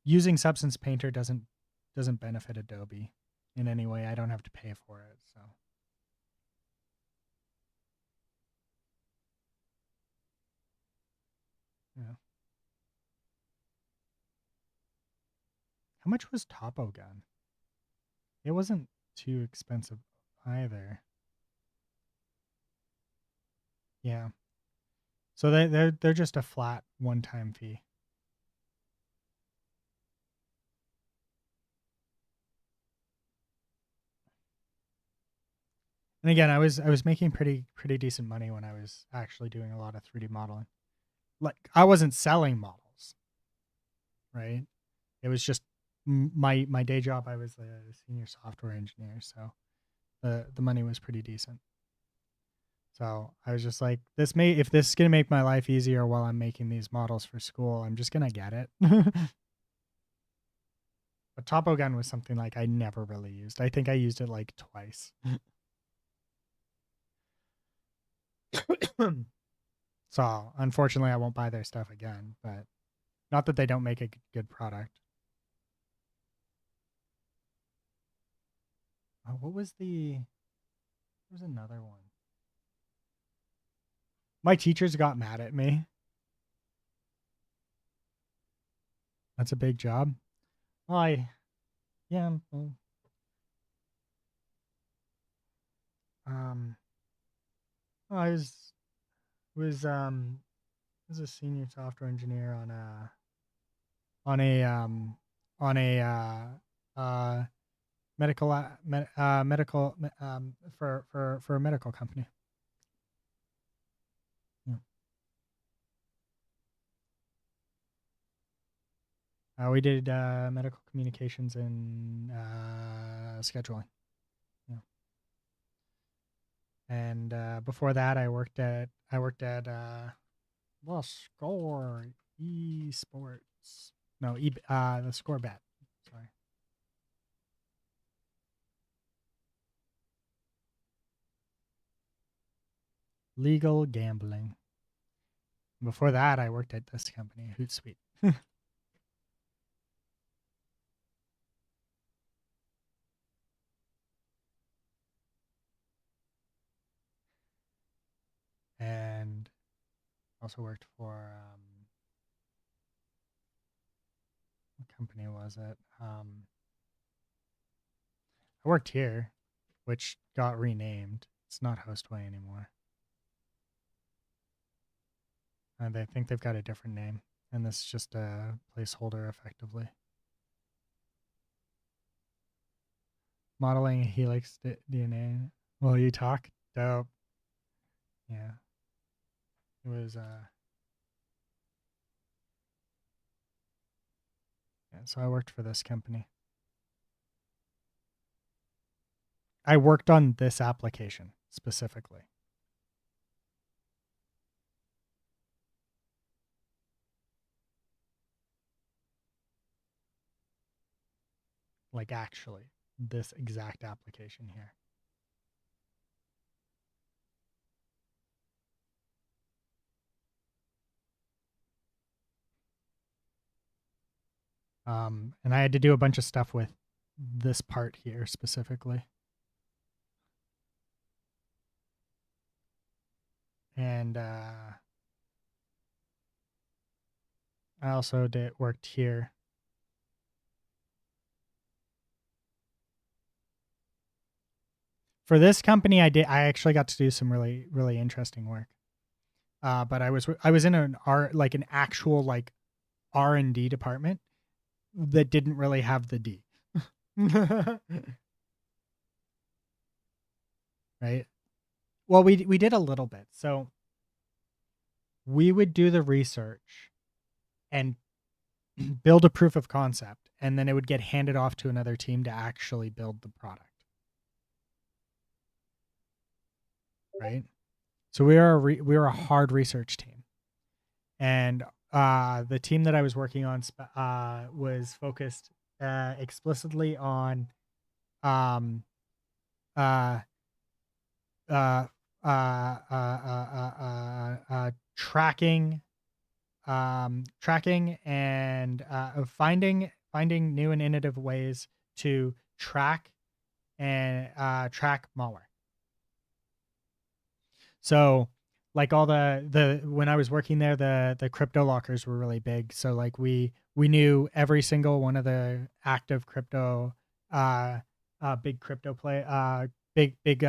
Speaker 1: using Substance Painter doesn't benefit Adobe in any way. I don't have to pay for it, so. Yeah. How much was Topo Gun? It wasn't too expensive either. Yeah. So they're just a flat one-time fee. And again, I was making pretty decent money when I was actually doing a lot of 3D modeling. Like I wasn't selling models, right? It was just my day job. I was a senior software engineer, so the money was pretty decent. So I was just like, if this is gonna make my life easier while I'm making these models for school, I'm just gonna get it. But Topo Gun was something like I never really used. I think I used it like twice. So unfortunately, I won't buy their stuff again. But not that they don't make a good product. Oh, what was the? There was another one. My teachers got mad at me. That's a big job. Well, yeah. Um, I was a senior software engineer on a um on a medical medical for a medical company. Yeah. We did medical communications and scheduling. Yeah. And before that, I worked at well, Score Esports. No, the Score Bet. Sorry. Legal gambling. Before that, I worked at this company, Hootsuite. And also worked for what company was it? I worked here, which got renamed. It's not Hostway anymore. They think they've got a different name, and this is just a placeholder, effectively. Modeling helix DNA. Will you talk? Dope. Yeah. It was yeah, so I worked for this company. I worked on this application specifically. Like actually, this exact application here. And I had to do a bunch of stuff with this part here specifically. And I also worked here. For this company, I actually got to do some really interesting work. but I was in an actual like R&D department that didn't really have the D. Right? Well, we did a little bit. So we would do the research and build a proof of concept, and then it would get handed off to another team to actually build the product. Right? So we were a hard research team, and the team that I was working on was focused explicitly on um, uh, uh, tracking, tracking and finding new and innovative ways to track and track malware. So like all the when I was working there, the crypto lockers were really big. So like we knew every single one of the active crypto big crypto big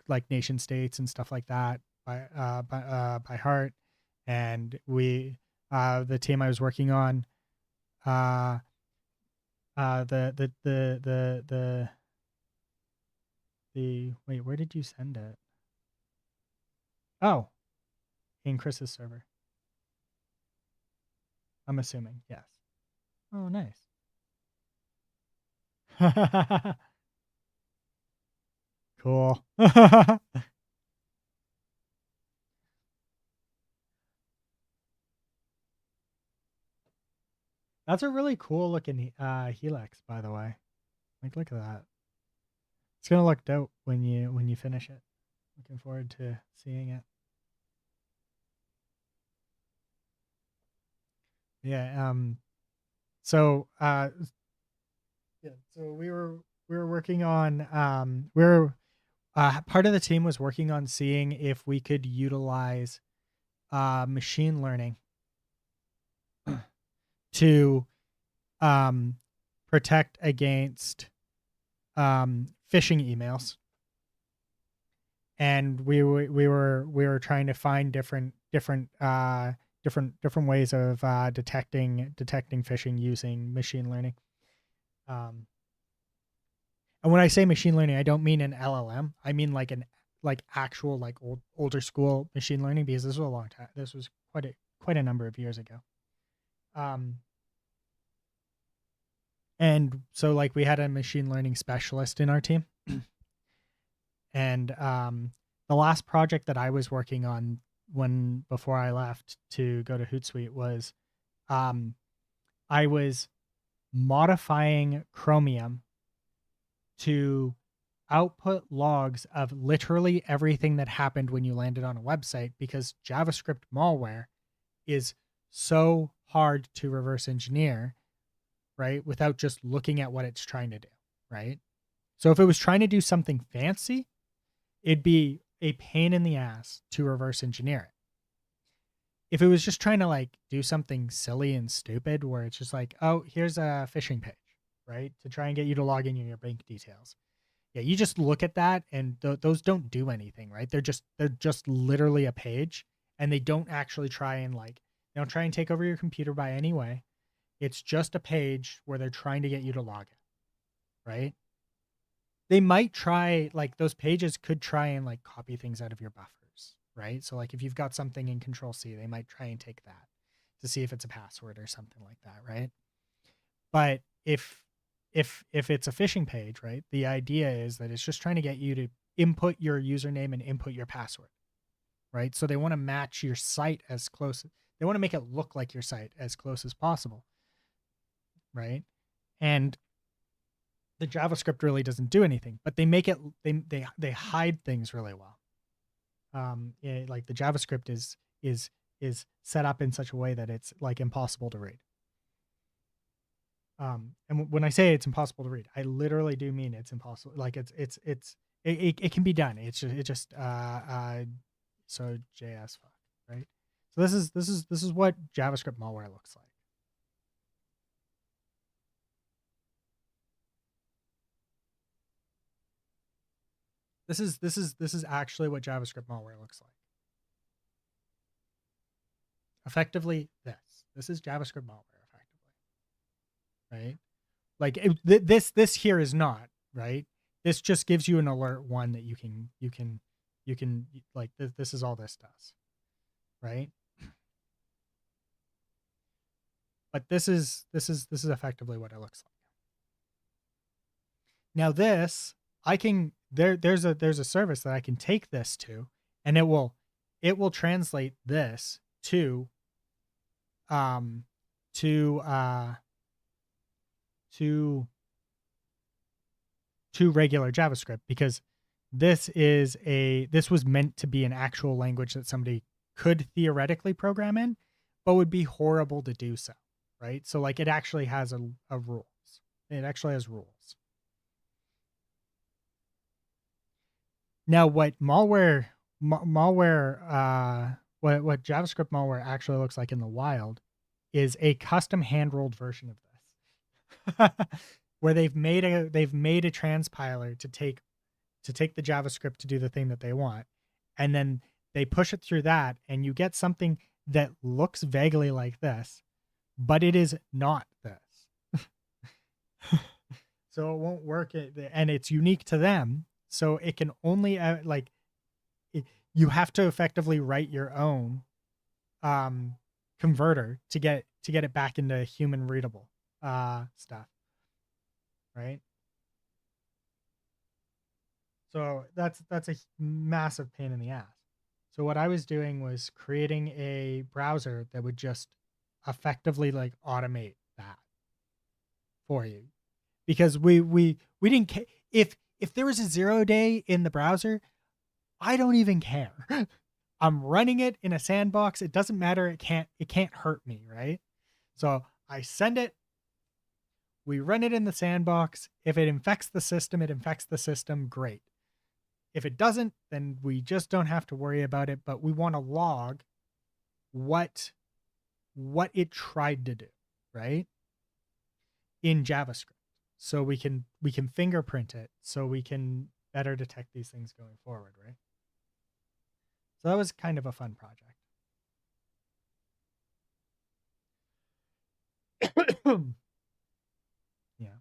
Speaker 1: like nation states and stuff like that by heart. And we the team I was working on uh the wait, where did you send it? Oh, in Chris's server. I'm assuming, yes. Oh, nice. Cool. That's a really cool looking Helix, by the way. Like, look at that. It's gonna look dope when you finish it. Looking forward to seeing it. Yeah. So yeah. So we were working on part of the team was working on seeing if we could utilize machine learning to um, protect against phishing emails, and we were trying to find different ways of detecting phishing using machine learning. And when I say machine learning, I don't mean an LLM. I mean like actual like older school machine learning, because this was a long time. This was quite a number of years ago. And so like we had a machine learning specialist in our team. And the last project that I was working on before I left to go to Hootsuite was I was modifying Chromium to output logs of literally everything that happened when you landed on a website, because JavaScript malware is so hard to reverse engineer, right? Without just looking at what it's trying to do, right? So if it was trying to do something fancy, it'd be a pain in the ass to reverse engineer it. If it was just trying to like do something silly and stupid where it's just like, oh, here's a phishing page, right? To try and get you to log in your bank details. Yeah, you just look at that and those don't do anything, right? They're just literally a page, and they don't actually try and they don't try and take over your computer by any way. It's just a page where they're trying to get you to log in, right? They might try, like those pages could try and like copy things out of your buffers, right? So like if you've got something in Control C, they might try and take that to see if it's a password or something like that, right? But if it's a phishing page, right? The idea is that it's just trying to get you to input your username and input your password, right? So they want to match your site as close. They want to make it look like your site as close as possible, right? And the JavaScript really doesn't do anything, but they make it they hide things really well. Like the JavaScript is set up in such a way that it's like impossible to read. And when I say it's impossible to read, I literally do mean it's impossible. Like it can be done. It's just so JS fuck, right? So this is what JavaScript malware looks like. This is actually what JavaScript malware looks like. effectively this is JavaScript malware, effectively, right? Like this here is not, right? This just gives you an alert one that you can like this is all this does, right? But this is effectively what it looks like. Now this, I can there's a service that I can take this to, and it will translate this to um to regular JavaScript, because this was meant to be an actual language that somebody could theoretically program in, but would be horrible to do so, right? So like it actually has a rules. It actually has rules. Now, what what JavaScript malware actually looks like in the wild is a custom hand-rolled version of this, where they've made a transpiler to take the JavaScript to do the thing that they want, and then they push it through that, and you get something that looks vaguely like this, but it is not this. So it won't work, and it's unique to them. So it can only you have to effectively write your own converter to get it back into human readable stuff, right? So that's a massive pain in the ass. So what I was doing was creating a browser that would just effectively like automate that for you, because we didn't care if there was a 0 day in the browser. I don't even care. I'm running it in a sandbox. It doesn't matter. It can't hurt me, right? So I send it. We run it in the sandbox. If it infects the system, it infects the system. Great. If it doesn't, then we just don't have to worry about it. But we want to log what it tried to do, right? In JavaScript. So we can fingerprint it, so we can better detect these things going forward, right? So that was kind of a fun project. Yeah.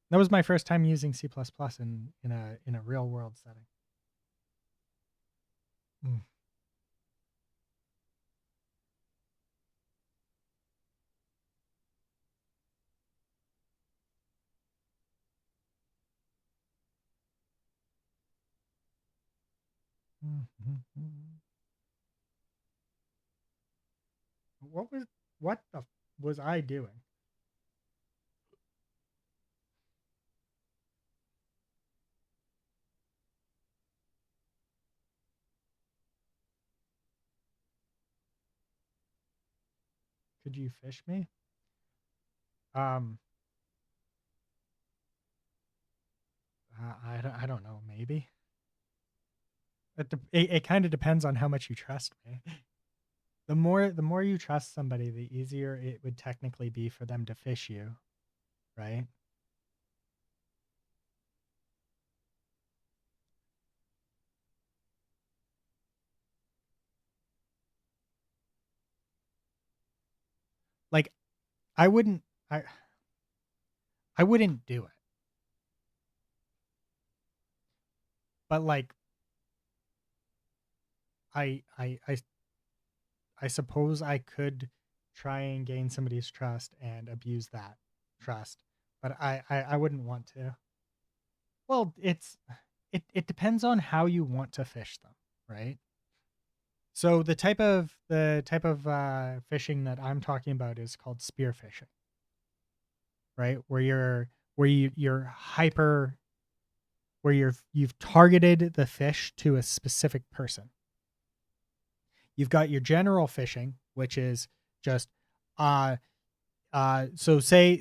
Speaker 1: That was my first time using C++ in a real world setting. Mm. What the was I doing? Could you fish me? Um, I don't know. Maybe it kind of depends on how much you trust me. The more you trust somebody, the easier it would technically be for them to fish you, right? Like I wouldn't I wouldn't do it. But like I suppose I could try and gain somebody's trust and abuse that trust, but I wouldn't want to. Well, it depends on how you want to fish them, right? So the type of fishing that I'm talking about is called spear fishing, right? You're hyper, where you've targeted the fish to a specific person. You've got your general fishing, which is just so say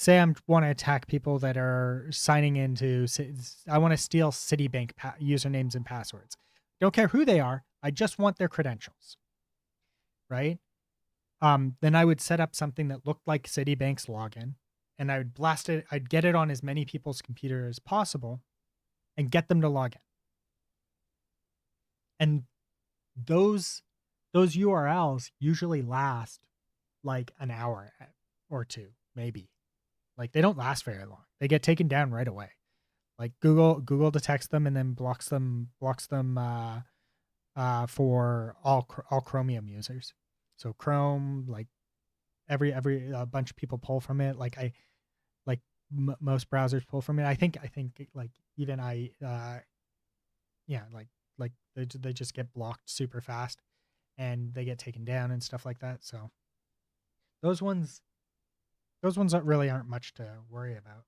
Speaker 1: I want to attack people that are signing into, I want to steal Citibank usernames and passwords. Don't care who they are. I just want their credentials, right? Then I would set up something that looked like Citibank's login, and I would blast it. I'd get it on as many people's computer as possible and get them to log in. And those those URLs usually last like an hour or two, maybe. Like they don't last very long. They get taken down right away. Like Google detects them and then blocks them for all Chromium users. So Chrome, like every bunch of people pull from it. Like most browsers pull from it. I think like even yeah, like they just get blocked super fast and they get taken down and stuff like that. So those ones really aren't much to worry about.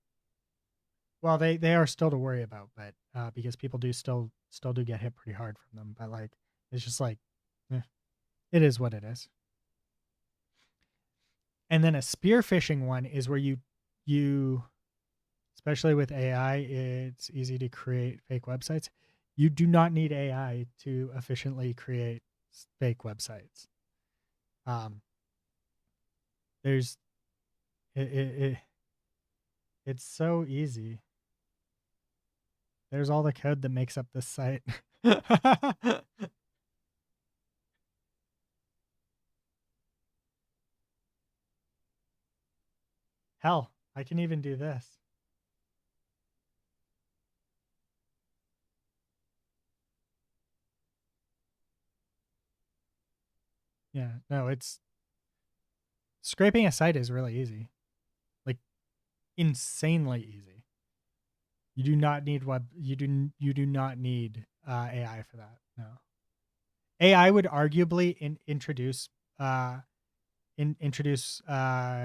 Speaker 1: Well, they are still to worry about, but because people do still do get hit pretty hard from them. But like it's just like it is what it is. And then a spear phishing one is where you especially with AI, it's easy to create fake websites. You do not need AI to efficiently create fake websites. There's it's so easy. There's all the code that makes up this site. Hell, I can even do this. Yeah, no, it's scraping a site is really easy. Like insanely easy. You do not need you do not need AI for that. No. AI would arguably introduce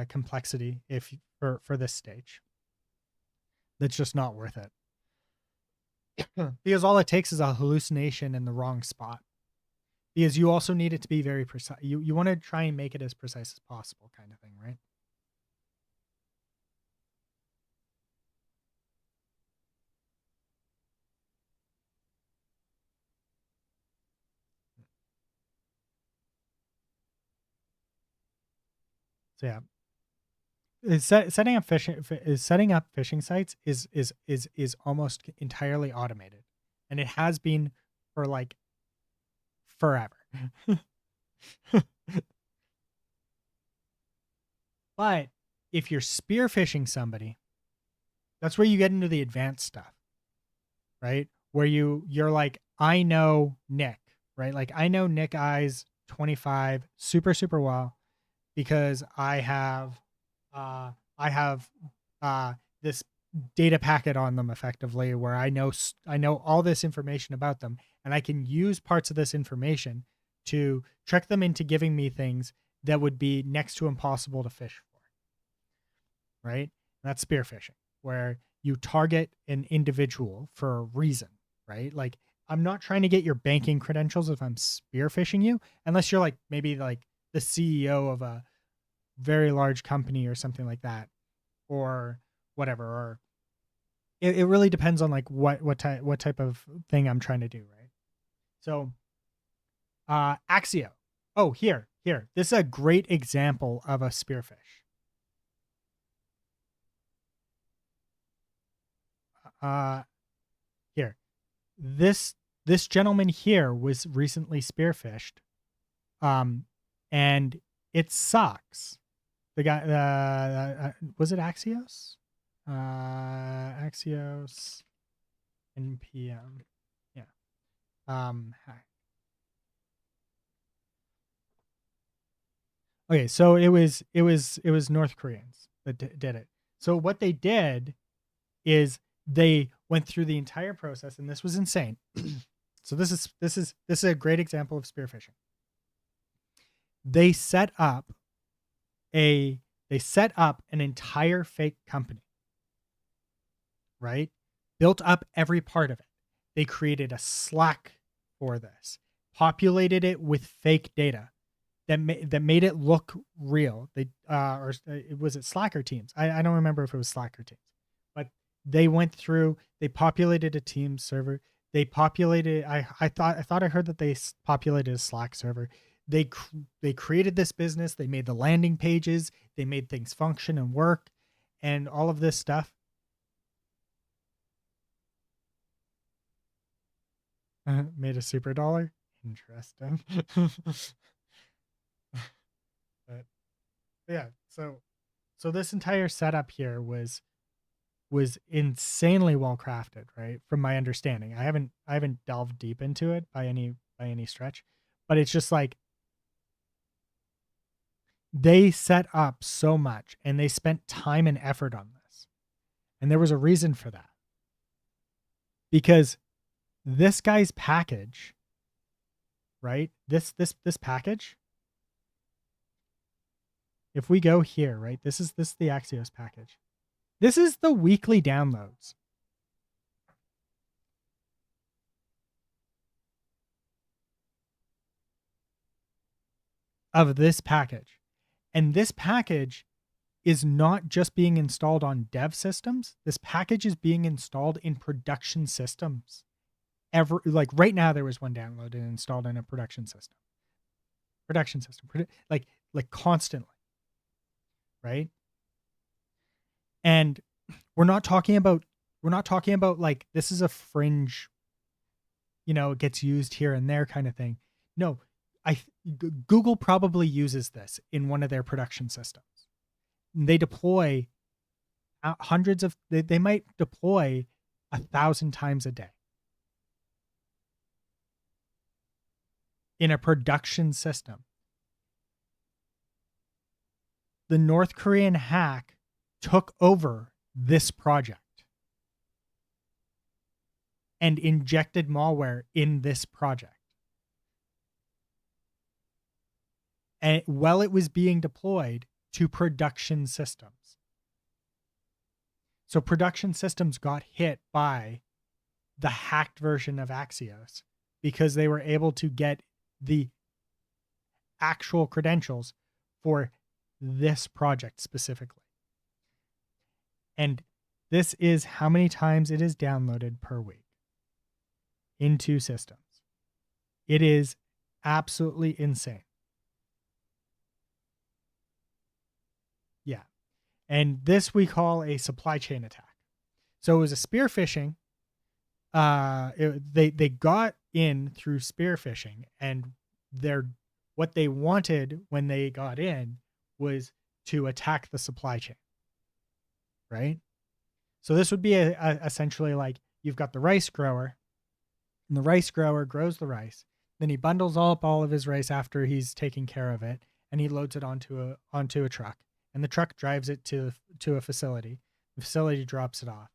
Speaker 1: complexity if for this stage. That's just not worth it. Because all it takes is a hallucination in the wrong spot. Because you also need it to be very precise. You want to try and make it as precise as possible, kind of thing, right? So yeah, setting up phishing sites is almost entirely automated, and it has been for like forever. But if you're spear phishing somebody, that's where you get into the advanced stuff, right? Where you're like, I know Nick, right? Like I know Nick Eyes 25 super well because I have this data packet on them effectively where I know all this information about them, and I can use parts of this information to trick them into giving me things that would be next to impossible to fish for, right? And that's spear phishing, where you target an individual for a reason, right? Like I'm not trying to get your banking credentials if I'm spear phishing you, unless you're like maybe like the CEO of a very large company or something like that, or whatever. Or it really depends on like what type of thing I'm trying to do, right? So Axio. Oh, here. This is a great example of a spearfish. Here. This gentleman here was recently spearfished. And it sucks. The guy was it Axios? Axios NPM. Yeah. Okay, so it was North Koreans that did it. So what they did is they went through the entire process, and this was insane. So this is a great example of spearfishing. They set up an entire fake company, right? Built up every part of it. They created a Slack for this, populated it with fake data that made it look real. They or was it Slack or Teams? I don't remember if it was Slack or Teams, but they went through. They populated a Teams server. They populated. I thought I heard that they populated a Slack server. They created this business. They made the landing pages. They made things function and work, and all of this stuff. Made a super dollar. Interesting. But yeah, so this entire setup here was insanely well crafted, right? From my understanding. I haven't delved deep into it by any stretch, but it's just like they set up so much and they spent time and effort on this. And there was a reason for that. Because this guy's package, right? This package, if we go here, right? This is the Axios package. This is the weekly downloads. Of this package. And this package is not just being installed on dev systems. This package is being installed in production systems. Like right now there was one downloaded and installed in a production system. Like constantly, right? And we're not talking about like this is a fringe, it gets used here and there kind of thing. No, Google probably uses this in one of their production systems. They deploy hundreds of they might deploy 1,000 times a day in a production system. The North Korean hack took over this project and injected malware in this project. And while it was being deployed to production systems. So production systems got hit by the hacked version of Axios because they were able to get the actual credentials for this project specifically. And this is how many times it is downloaded per week into systems. It is absolutely insane. Yeah. And this we call a supply chain attack. So it was a spear phishing. They got in through spear phishing, and what they wanted when they got in was to attack the supply chain, right? So this would be essentially like you've got the rice grower, and the rice grower grows the rice. Then he bundles up all of his rice after he's taking care of it, and he loads it onto a truck, and the truck drives it to a facility. The facility drops it off.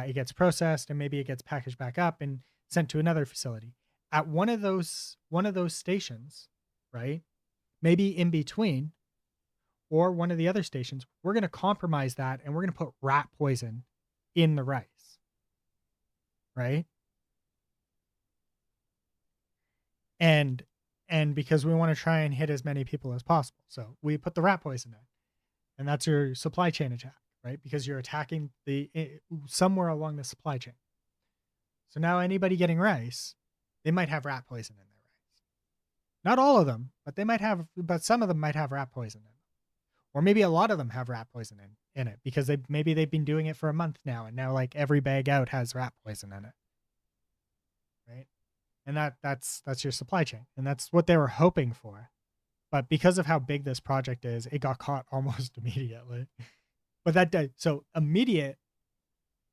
Speaker 1: It gets processed, and maybe it gets packaged back up and sent to another facility. At one of those stations, right? Maybe in between, or one of the other stations, we're going to compromise that, and we're going to put rat poison in the rice, right? And because we want to try and hit as many people as possible, so we put the rat poison in, and that's your supply chain attack, right? Because you're attacking somewhere along the supply chain. So now anybody getting rice, they might have rat poison in their rice. Not all of them, but some of them might have rat poison in them. Or maybe a lot of them have rat poison in it because maybe they've been doing it for a month now, and now like every bag out has rat poison in it. Right? And that's your supply chain. And that's what they were hoping for. But because of how big this project is, it got caught almost immediately. But so immediate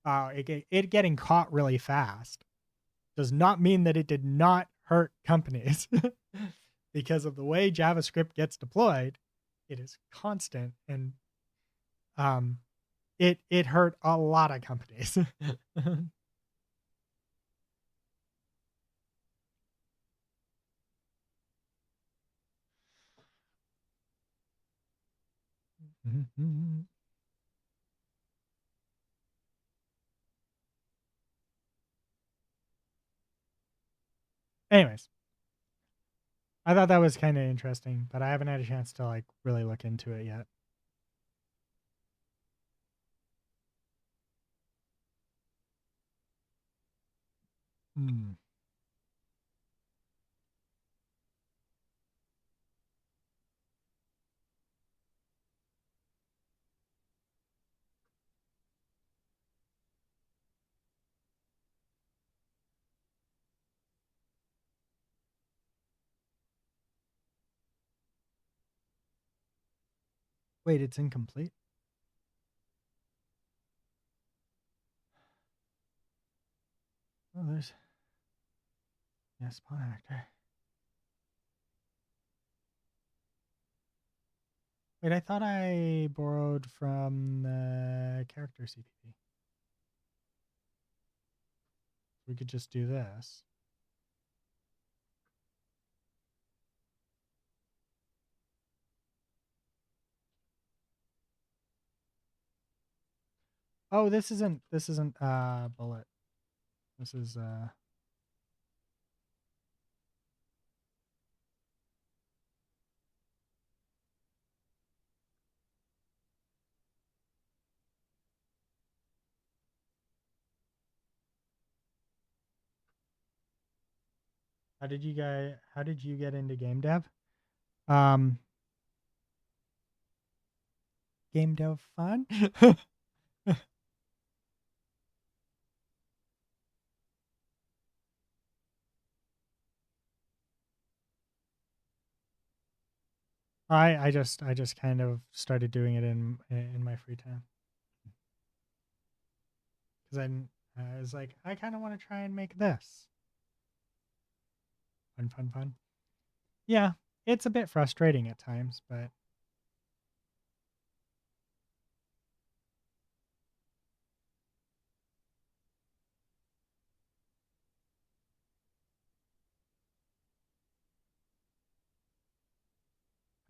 Speaker 1: it getting caught really fast does not mean that it did not hurt companies. Because of the way JavaScript gets deployed, it is constant, and it hurt a lot of companies. Anyways, I thought that was kind of interesting, but I haven't had a chance to like really look into it yet. Hmm. Wait, it's incomplete? Oh, there's... Yeah, spawn actor. Wait, I thought I borrowed from the character CPP. We could just do this. Oh, this isn't bullet. This is how did you get into game dev? Game dev fun? I just kind of started doing it in my free time. Cuz I was like I kind of want to try and make this. Fun. Yeah, it's a bit frustrating at times, but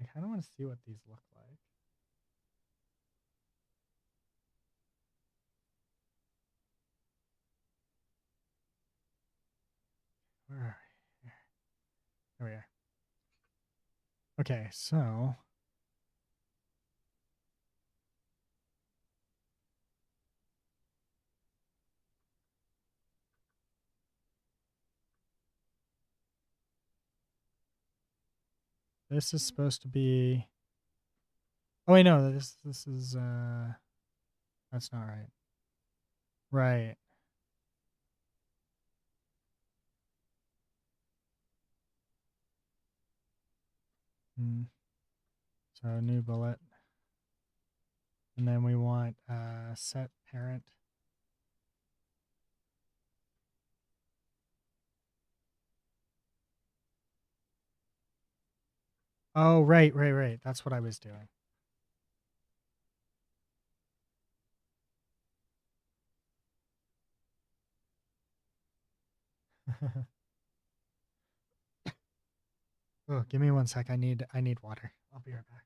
Speaker 1: I kind of want to see what these look like. Where are we? There we are. Okay, so this is supposed to be. Oh wait, no, this is that's not right. Right. Mm. So new bullet. And then we want set parent. Oh, right. That's what I was doing. Oh, give me 1 sec. I need water. I'll be right back.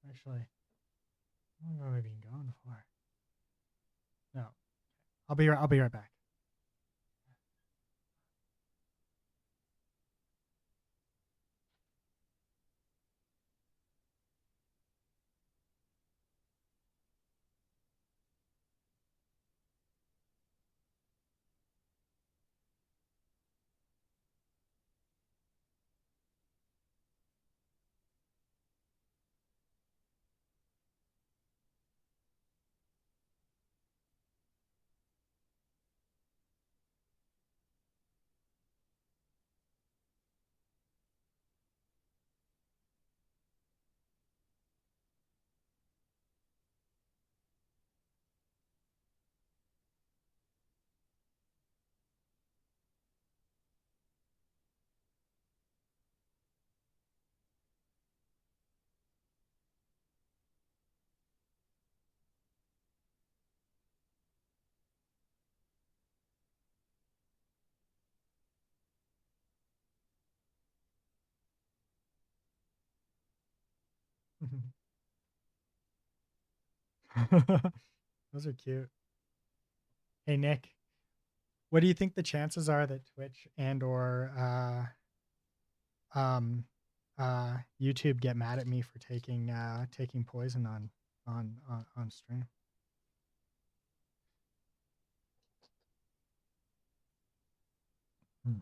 Speaker 1: Actually, how long have I been going for? No. I'll be right back. Those are cute. Hey Nick, what do you think the chances are that Twitch and or um YouTube get mad at me for taking poison on stream? Hmm.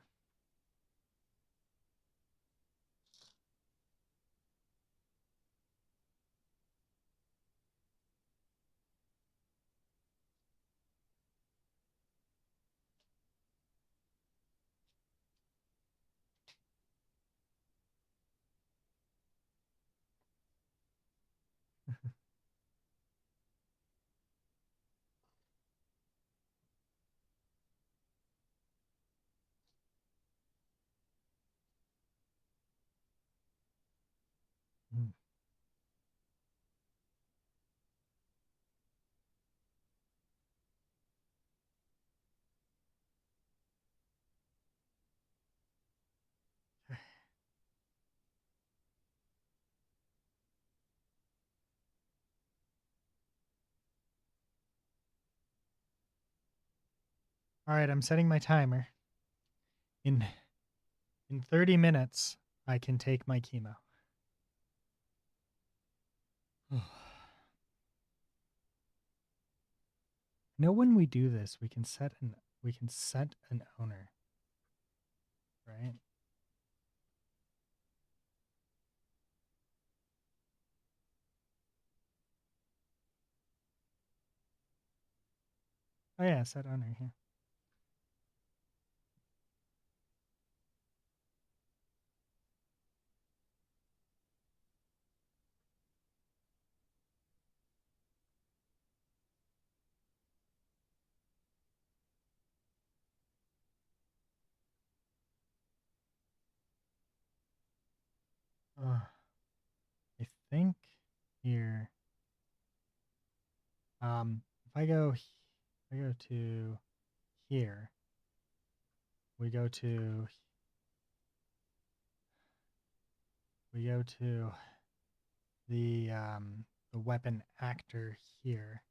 Speaker 1: All right, I'm setting my timer. In 30 minutes, I can take my chemo. Know when we do this, we can set an owner, right? Oh yeah, set owner here. I think here, if I go to here, we go to the weapon actor here,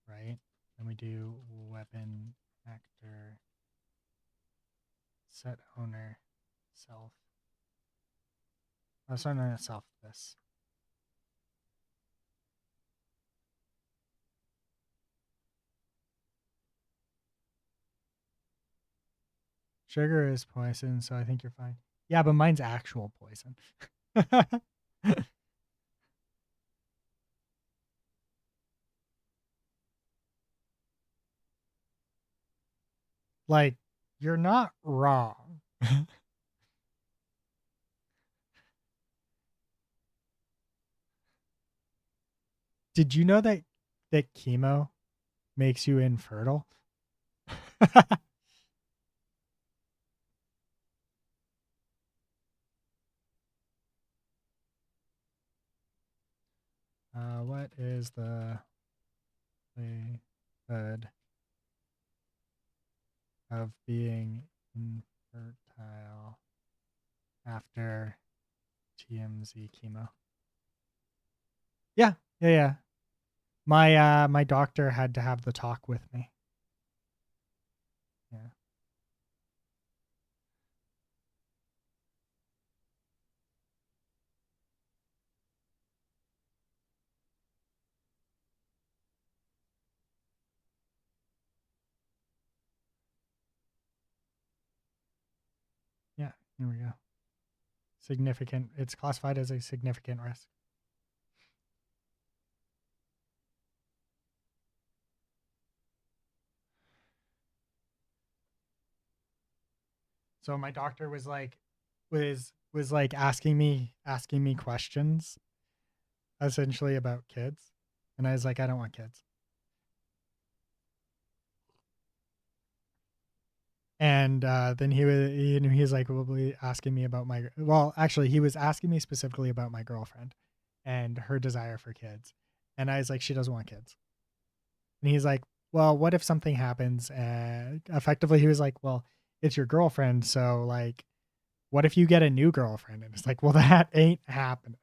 Speaker 1: right? And we do weapon actor set owner self. Oh, sorry, not self. This. Sugar is poison, so I think you're fine. Yeah, but mine's actual poison. Like, you're not wrong. Did you know that chemo makes you infertile? What is the likelihood of being infertile after TMZ chemo? Yeah. My doctor had to have the talk with me. Yeah. Yeah, here we go. Significant. It's classified as a significant risk. So my doctor was like asking me questions essentially about kids, and I was like, I don't want kids. And then he was like probably asking me about actually he was asking me specifically about my girlfriend and her desire for kids, and I was like, she doesn't want kids. And he's like, well, what if something happens? And effectively he was like, well, it's your girlfriend, so like, what if you get a new girlfriend? And it's like, well, that ain't happening.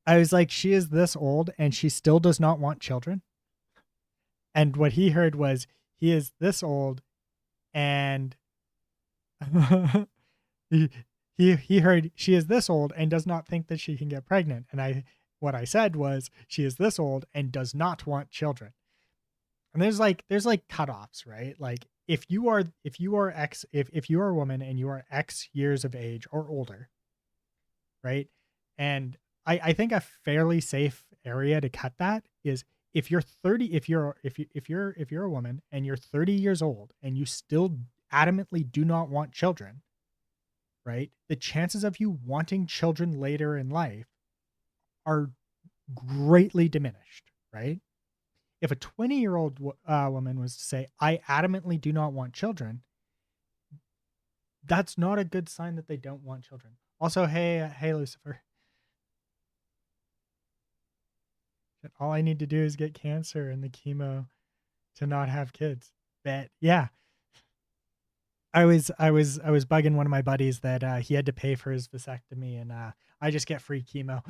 Speaker 1: I was like, she is this old and she still does not want children. And what he heard was, he is this old and he heard she is this old and does not think that she can get pregnant. And what I said was, she is this old and does not want children. And there's like cutoffs, right? Like if you are a woman and you are X years of age or older, right? And I think a fairly safe area to cut that is if you're 30, if you're a woman and you're 30 years old and you still adamantly do not want children, right? The chances of you wanting children later in life are greatly diminished, right? If a 20-year-old woman was to say, I adamantly do not want children, that's not a good sign that they don't want children. Also, hey, Lucifer. All I need to do is get cancer and the chemo to not have kids. Bet. Yeah. I was bugging one of my buddies that he had to pay for his vasectomy, and I just get free chemo.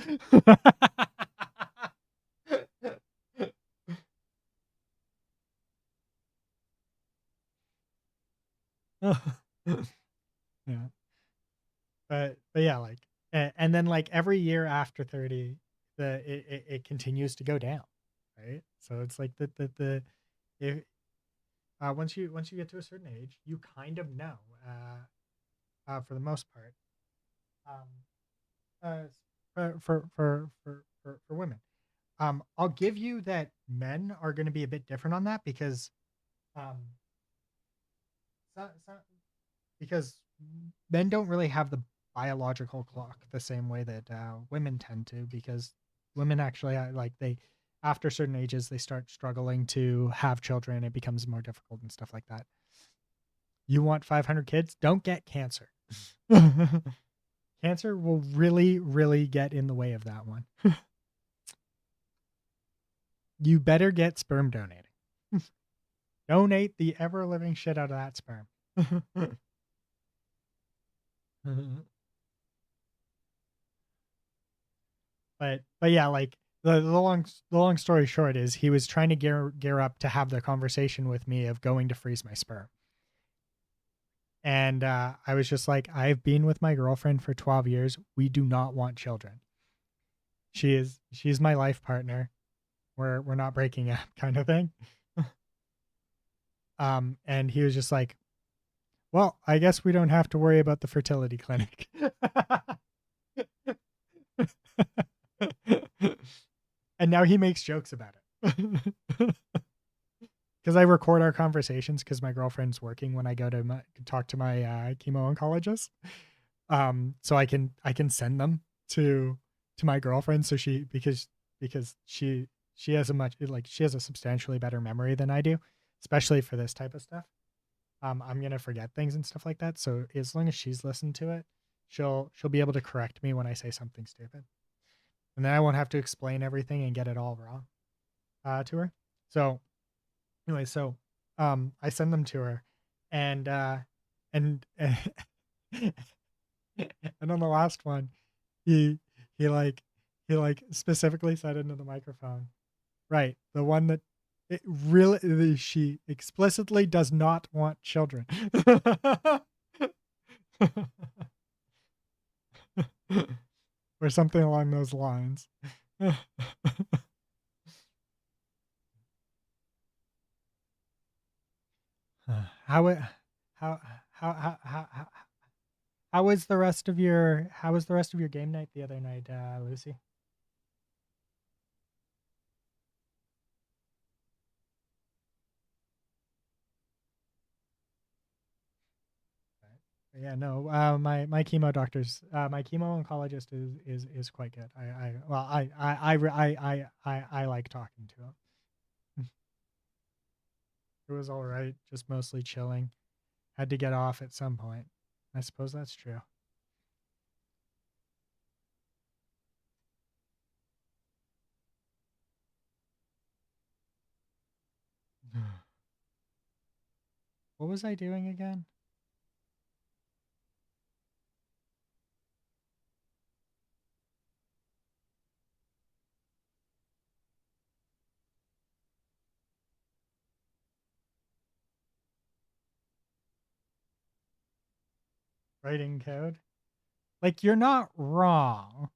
Speaker 1: Yeah. But yeah, like and then like every year after 30, it continues to go down, right? So it's like the if once you get to a certain age, you kind of know for the most part um for women. I'll give you that men are going to be a bit different on that because um so, because men don't really have the biological clock the same way that women tend to, because women actually like they after certain ages they start struggling to have children. It becomes more difficult and stuff like that. You want 500 kids? Don't get cancer. Cancer will really get in the way of that one. You better get sperm donating. Donate the ever living shit out of that sperm. But yeah, like the long story short is he was trying to gear up to have the conversation with me of going to freeze my sperm. And I was just like, I've been with my girlfriend for 12 years. We do not want children. She's my life partner. We're not breaking up, kind of thing. And he was just like, well, I guess we don't have to worry about the fertility clinic. And now he makes jokes about it. Because I record our conversations because my girlfriend's working when I go to talk to my chemo oncologist. So I can send them to my girlfriend, so because she has she has a substantially better memory than I do, especially for this type of stuff. I'm gonna forget things and stuff like that. So as long as she's listened to it, she'll be able to correct me when I say something stupid, and then I won't have to explain everything and get it all wrong to her. So anyway, so I send them to her, and and and on the last one, he he like he like specifically said into the microphone, right, the one that it really she explicitly does not want children. Or something along those lines. how it how how was the rest of your game night the other night, Lucy? Yeah, no, my chemo oncologist is quite good. I like talking to him. It was all right, just mostly chilling. Had to get off at some point. I suppose that's true. What was I doing again? Writing code? Like, you're not wrong.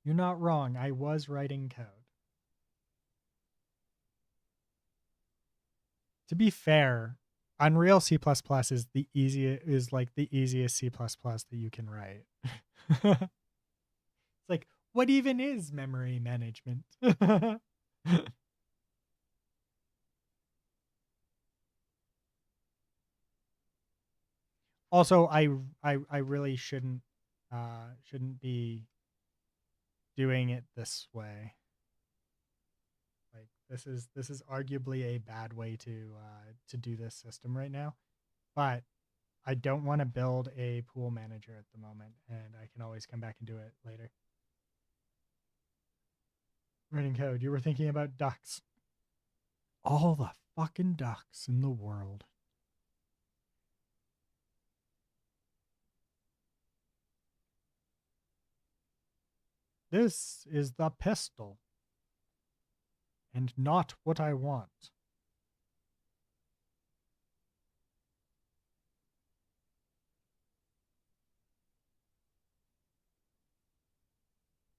Speaker 1: You're not wrong. I was writing code. To be fair, Unreal C++ is like the easiest C++ that you can write. It's like, what even is memory management? Also, I really shouldn't be doing it this way. Like, this is arguably a bad way to do this system right now, but I don't want to build a pool manager at the moment, and I can always come back and do it later. Writing code. You were thinking about ducks. All the fucking ducks in the world. This is the pistol, and not what I want.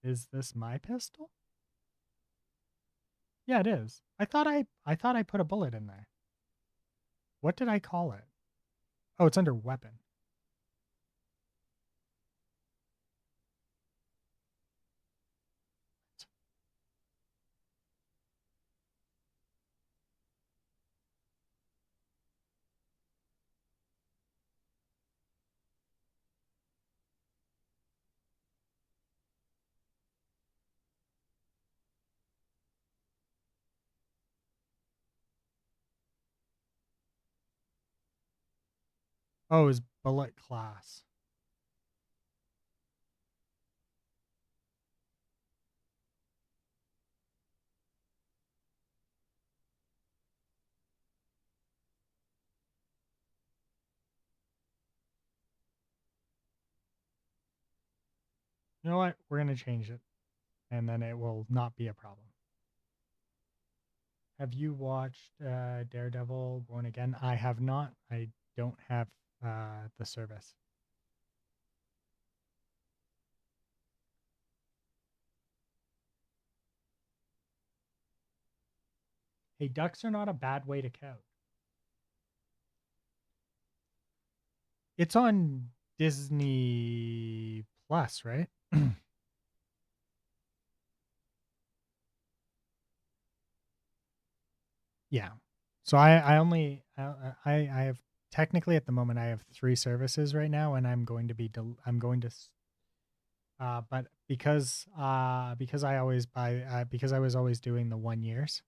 Speaker 1: Is this my pistol? Yeah, it is. I thought I put a bullet in there. What did I call it? Oh, it's under weapon. Oh, is bullet class. You know what? We're gonna change it, and then it will not be a problem. Have you watched Daredevil Born Again? I have not. I don't have the service. Hey, ducks are not a bad way to count. It's on Disney Plus, right? Yeah. So I only I have technically at the moment I have 3 services right now, and I'm going to be I'm going to but because I always buy because I was always doing the 1 years,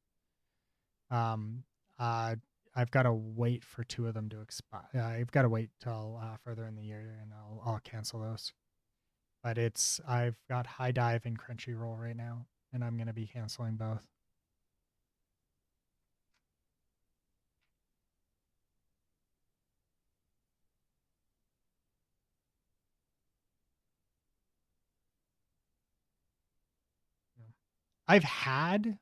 Speaker 1: um uh I've got to wait for 2 of them to expire. I've got to wait till further in the year, and I'll cancel those. But I've got High Dive and Crunchyroll right now, and I'm going to be canceling both. Yeah. I've had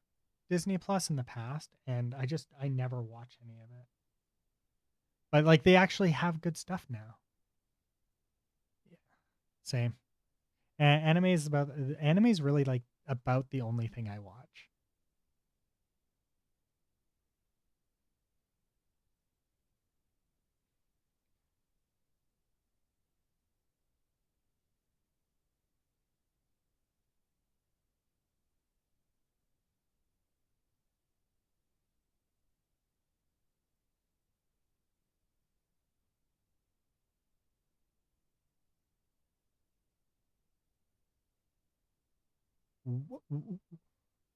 Speaker 1: Disney Plus in the past, and I never watch any of it. But like they actually have good stuff now. Yeah. Same. Anime is really like about the only thing I watch.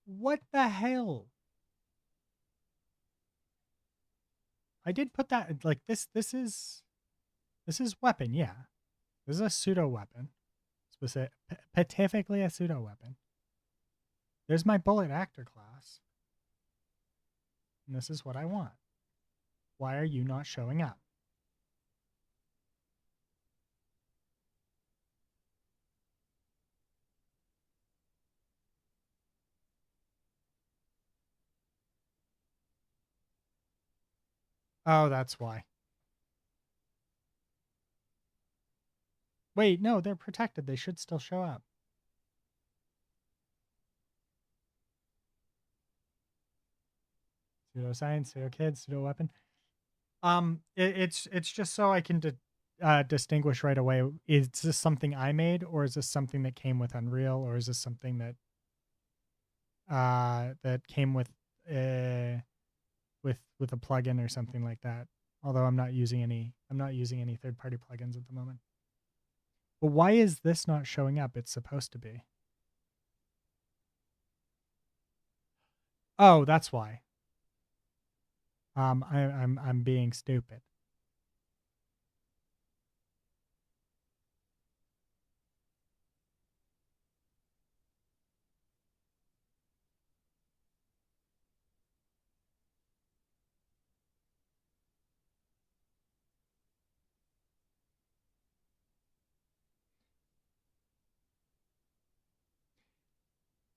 Speaker 1: What the hell? I did put that like this is weapon, yeah. This is a pseudo weapon. Specifically a pseudo weapon. There's my bullet actor class. And this is what I want. Why are you not showing up? Oh, that's why. Wait, no, they're protected. They should still show up. Pseudo science, pseudo kids, pseudo weapon. It's just so I can distinguish right away. Is this something I made, or is this something that came with Unreal, or is this something that came with a plugin or something like that? Although I'm not using any third party plugins at the moment. But why is this not showing up? It's supposed to be. Oh, that's why. I'm being stupid.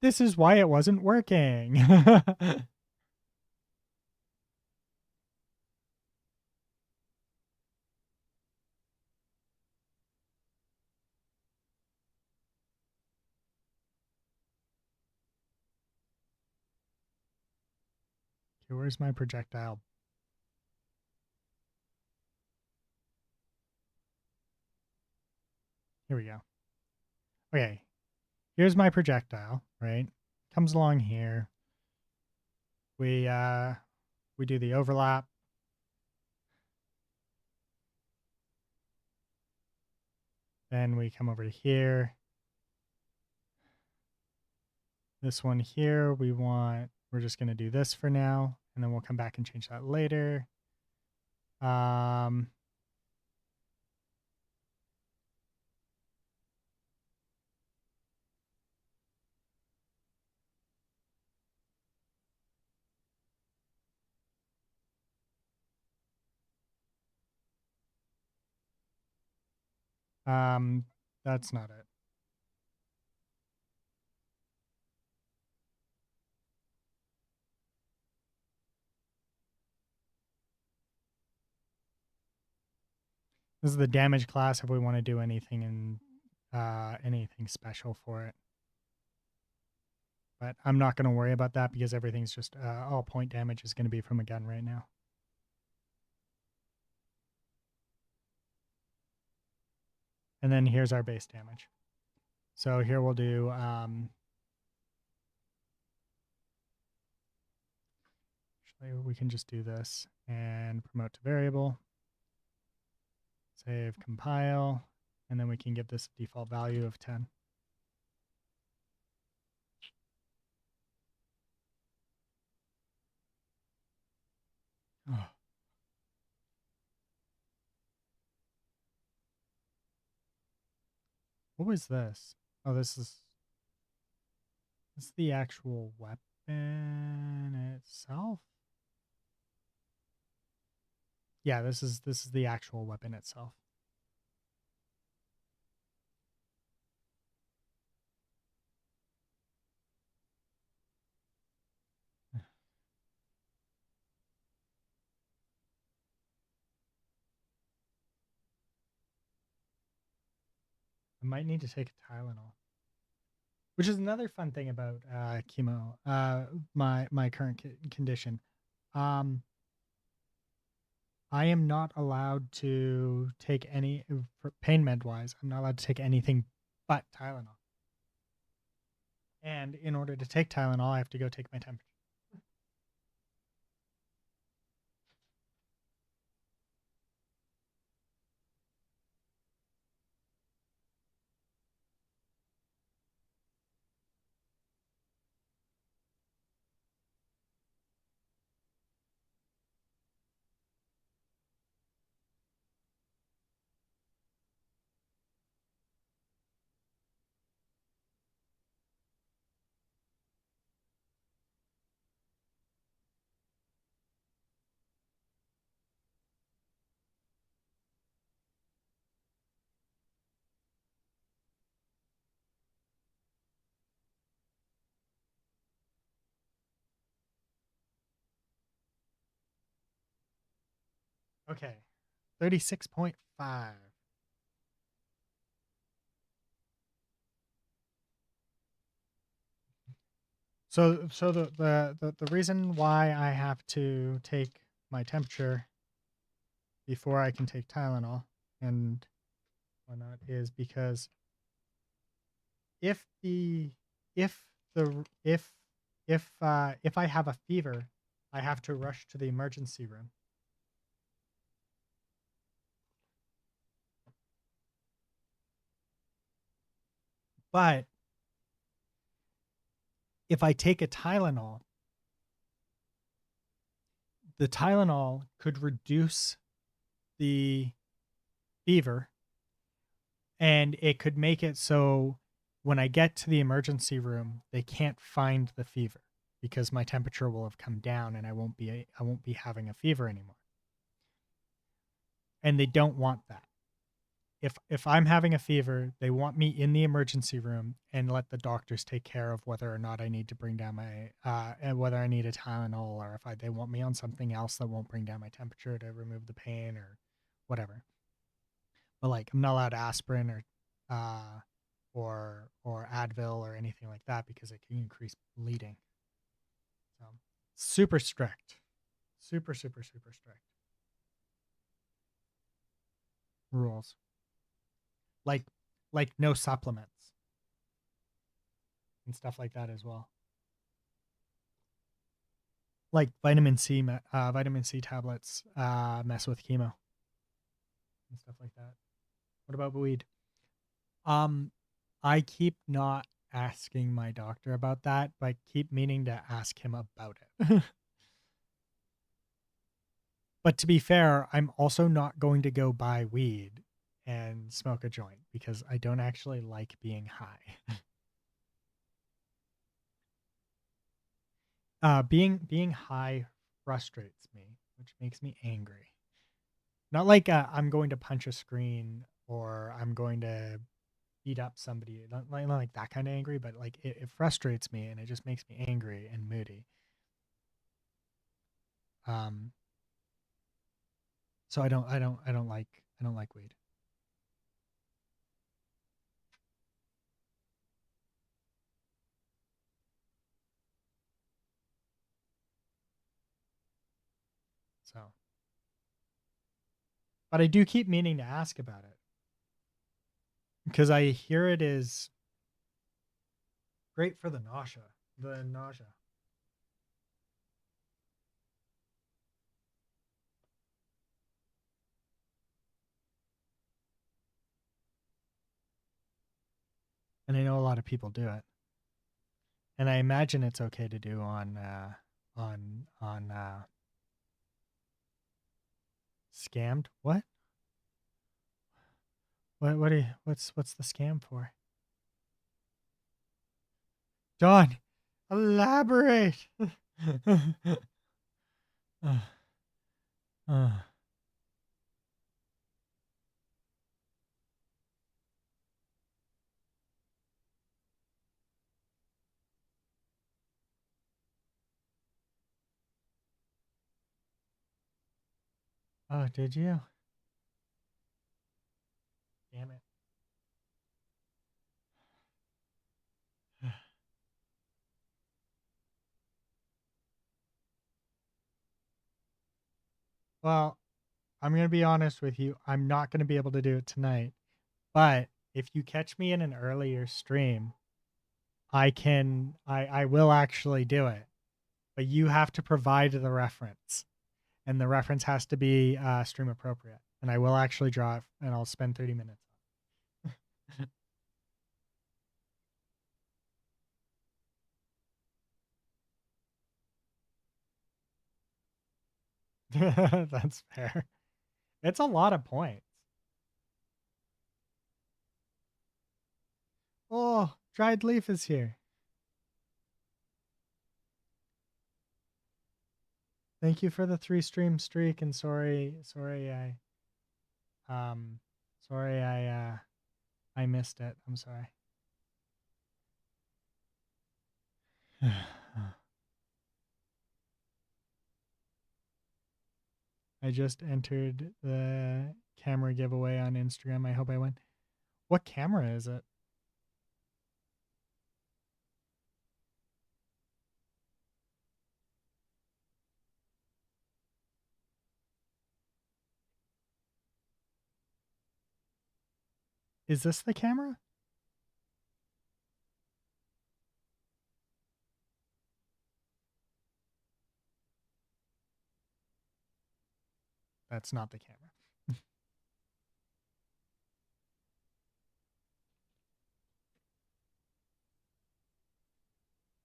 Speaker 1: This is why it wasn't working. Okay, where's my projectile? Here we go. Okay, here's my projectile, right? Comes along here. We do the overlap. Then we come over to here. This one here, we're just going to do this for now, and then we'll come back and change that later. That's not it. This is the damage class if we want to do anything in anything special for it. But I'm not going to worry about that because everything's just all point damage is going to be from a gun right now. And then here's our base damage. So here we'll do actually we can just do this and promote to variable. Save, compile, and then we can give this a default value of 10. Oh. What was this? Oh, this is the actual weapon itself. Yeah, this is the actual weapon itself. I might need to take a Tylenol. Which is another fun thing about chemo, my current condition. I am not allowed to take any, for pain med wise, I'm not allowed to take anything but Tylenol. And in order to take Tylenol, I have to go take my temperature. Okay, 36.5. So the reason why I have to take my temperature before I can take Tylenol and whatnot is because if the if the if I have a fever, I have to rush to the emergency room. But if I take a Tylenol, the Tylenol could reduce the fever and it could make it so when I get to the emergency room, they can't find the fever because my temperature will have come down and I won't be having a fever anymore. And they don't want that. If I'm having a fever, they want me in the emergency room and let the doctors take care of whether or not I need to bring down my whether I need a Tylenol or if they want me on something else that won't bring down my temperature to remove the pain or whatever. But like I'm not allowed aspirin or Advil or anything like that because it can increase bleeding. So super strict. Super strict rules. Like no supplements and stuff like that as well. Like vitamin C tablets mess with chemo and stuff like that. What about weed? I keep not asking my doctor about that, but I keep meaning to ask him about it. But to be fair, I'm also not going to go buy weed and smoke a joint because I don't actually like being high. Being high frustrates me, which makes me angry. Not like I'm going to punch a screen or I'm going to beat up somebody. Not like that kind of angry, but like it frustrates me and it just makes me angry and moody. Um, so I don't like weed. So, but I do keep meaning to ask about it because I hear it is great for the nausea. The nausea. And I know a lot of people do it. And I imagine it's okay to do on Scammed. What? What are you, what's the scam for? John, elaborate. uh, uh. Oh, did you? Damn it. Well, I'm going to be honest with you. I'm not going to be able to do it tonight. But if you catch me in an earlier stream, I will actually do it. But you have to provide the reference. And the reference has to be stream appropriate. And I will actually draw it and I'll spend 30 minutes. That's fair. It's a lot of points. Oh, Dried Leaf is here. Thank you for the 3 stream streak and sorry I missed it. I'm sorry. I just entered the camera giveaway on Instagram. I hope I win. What camera is it? Is this the camera? That's not the camera.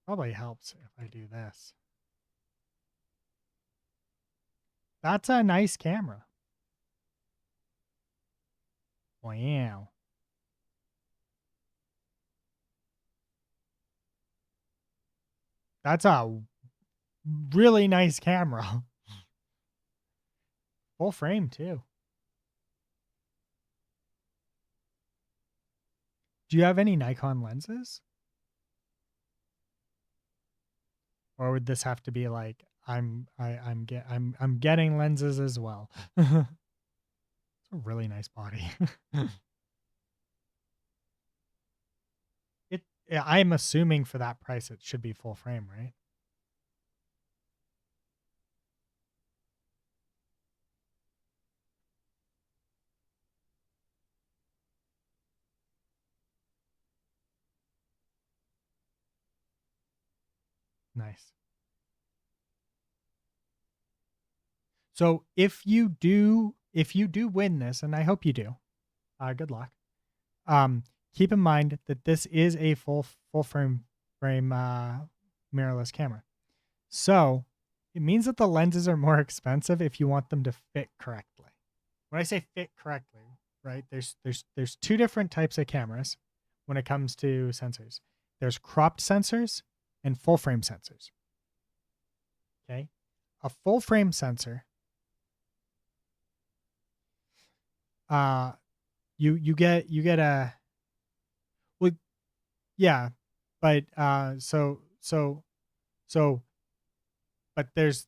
Speaker 1: Probably helps if I do this. That's a nice camera. Wow. That's a really nice camera. Full frame too. Do you have any Nikon lenses? Or would this have to be like I'm getting lenses as well. It's a really nice body. I'm assuming for that price it should be full frame, right? Nice. So if you do win this, and I hope you do, good luck. Keep in mind that this is a full frame mirrorless camera. So it means that the lenses are more expensive if you want them to fit correctly. When I say fit correctly, right? There's two different types of cameras when it comes to sensors. There's cropped sensors and full frame sensors. Okay? A full frame sensor, you get a, well, yeah, but so but there's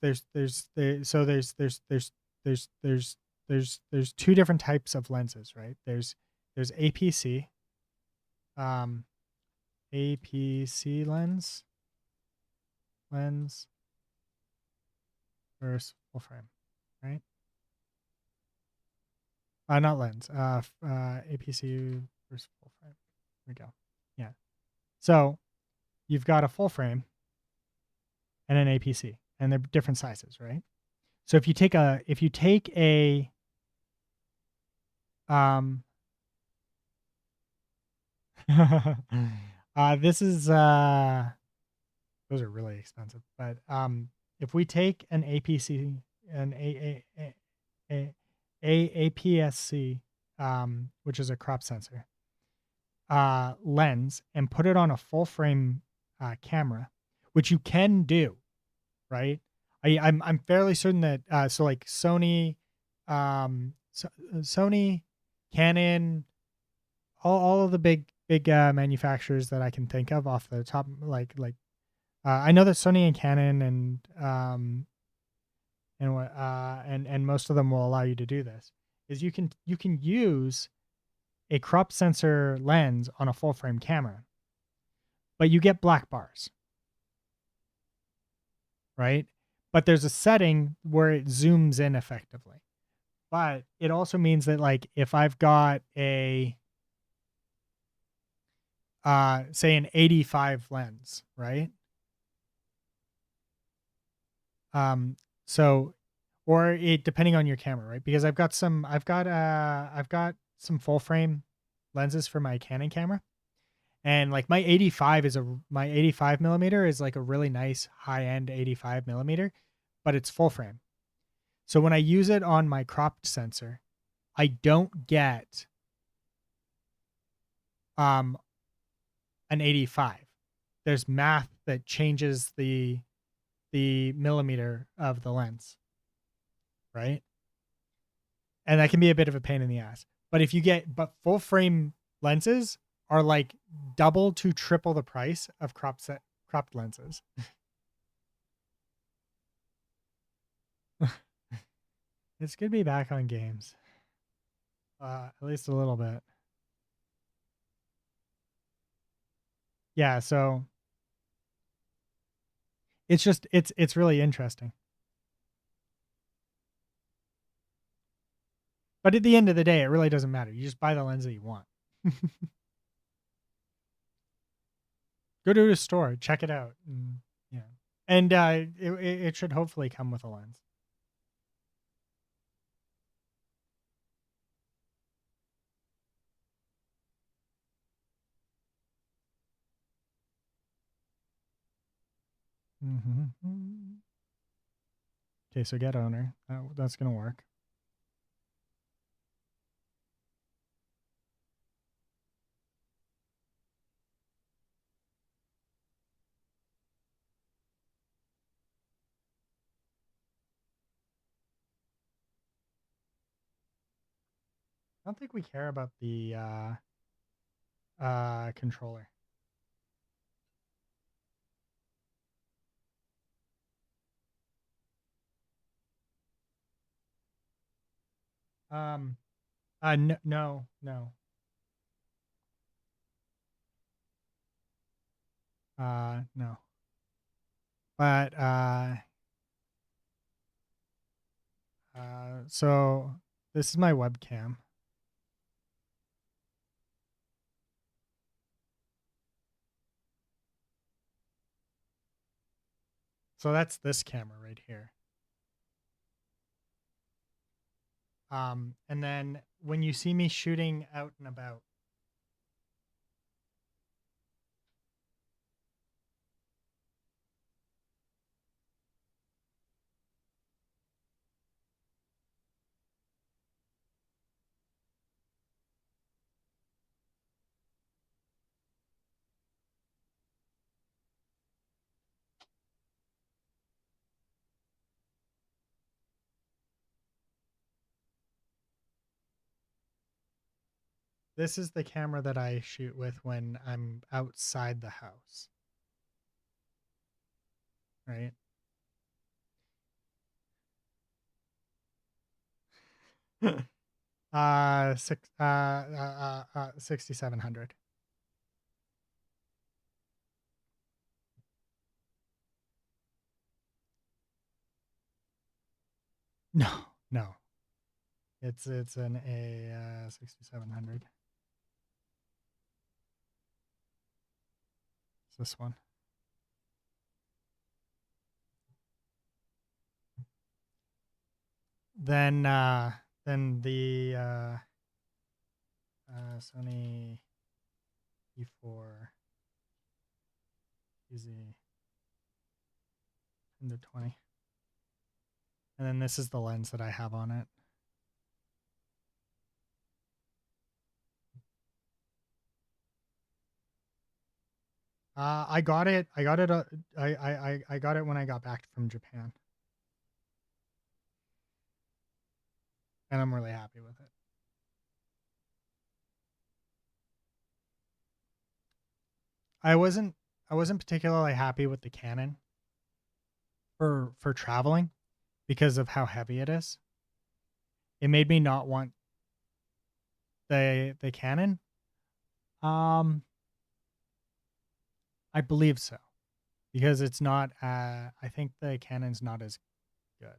Speaker 1: two different types of lenses, right? There's APC, um APC lens versus full frame, right? Not lens, APC versus full frame. Here we go. Yeah. So you've got a full frame and an APC, and they're different sizes, right? So if you take a this is those are really expensive, but if we take an APC, an APS-C, which is a crop sensor lens, and put it on a full frame camera, which you can do, right? I'm fairly certain that so like Sony, Sony, Canon, all of the big manufacturers that I can think of off the top, like I know that Sony and Canon and most of them will allow you to do this. Is you can use a crop sensor lens on a full frame camera, but you get black bars, right? But there's a setting where it zooms in effectively. But it also means that like if I've got a say an 85 lens, right? So or it depending on your camera, right? Because I've got some full frame lenses for my Canon camera. And like my 85 millimeter is like a really nice high end 85 millimeter, but it's full frame. So when I use it on my cropped sensor, I don't get an 85. There's math that changes the millimeter of the lens, right? And that can be a bit of a pain in the ass. But full frame lenses are like double to triple the price of cropped lenses. It's good to be back on games. At least a little bit. Yeah, so it's really interesting. But at the end of the day, it really doesn't matter. You just buy the lens that you want. Go to a store, check it out. And, yeah. And it should hopefully come with a lens. Mm-hmm. Okay, so get owner. That's going to work. I don't think we care about the controller. No. No. But so this is my webcam. So that's this camera right here. And then when you see me shooting out and about, this is the camera that I shoot with when I'm outside the house. Right? 6700. No, no. It's an a 6700. It's this one. Then the Sony E4 easy 10-20. And then this is the lens that I have on it. I got it. I got it when I got back from Japan. And I'm really happy with it. I wasn't particularly happy with the Canon for traveling because of how heavy it is. It made me not want the Canon. I believe so. Because it's not I think the Canon's not as good.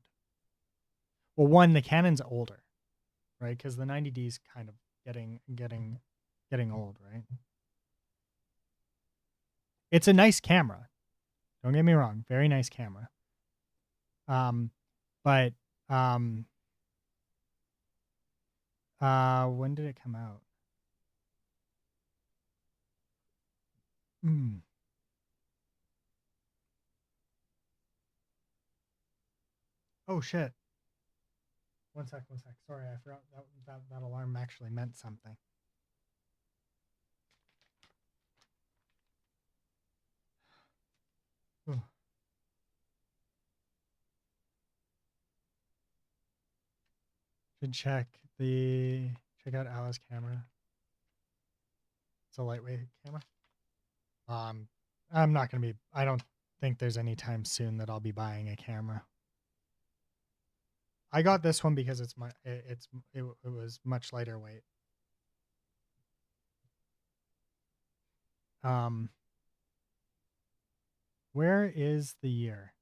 Speaker 1: Well, one, the Canon's older, right? Because the 90D's kind of getting old, right? It's a nice camera. Don't get me wrong, very nice camera. But when did it come out? Oh shit. One sec. Sorry, I forgot that alarm actually meant something. Ooh. Should check out Alice camera. It's a lightweight camera. I'm not gonna be. I don't think there's any time soon that I'll be buying a camera. I got this one because it was much lighter weight. Where is the year?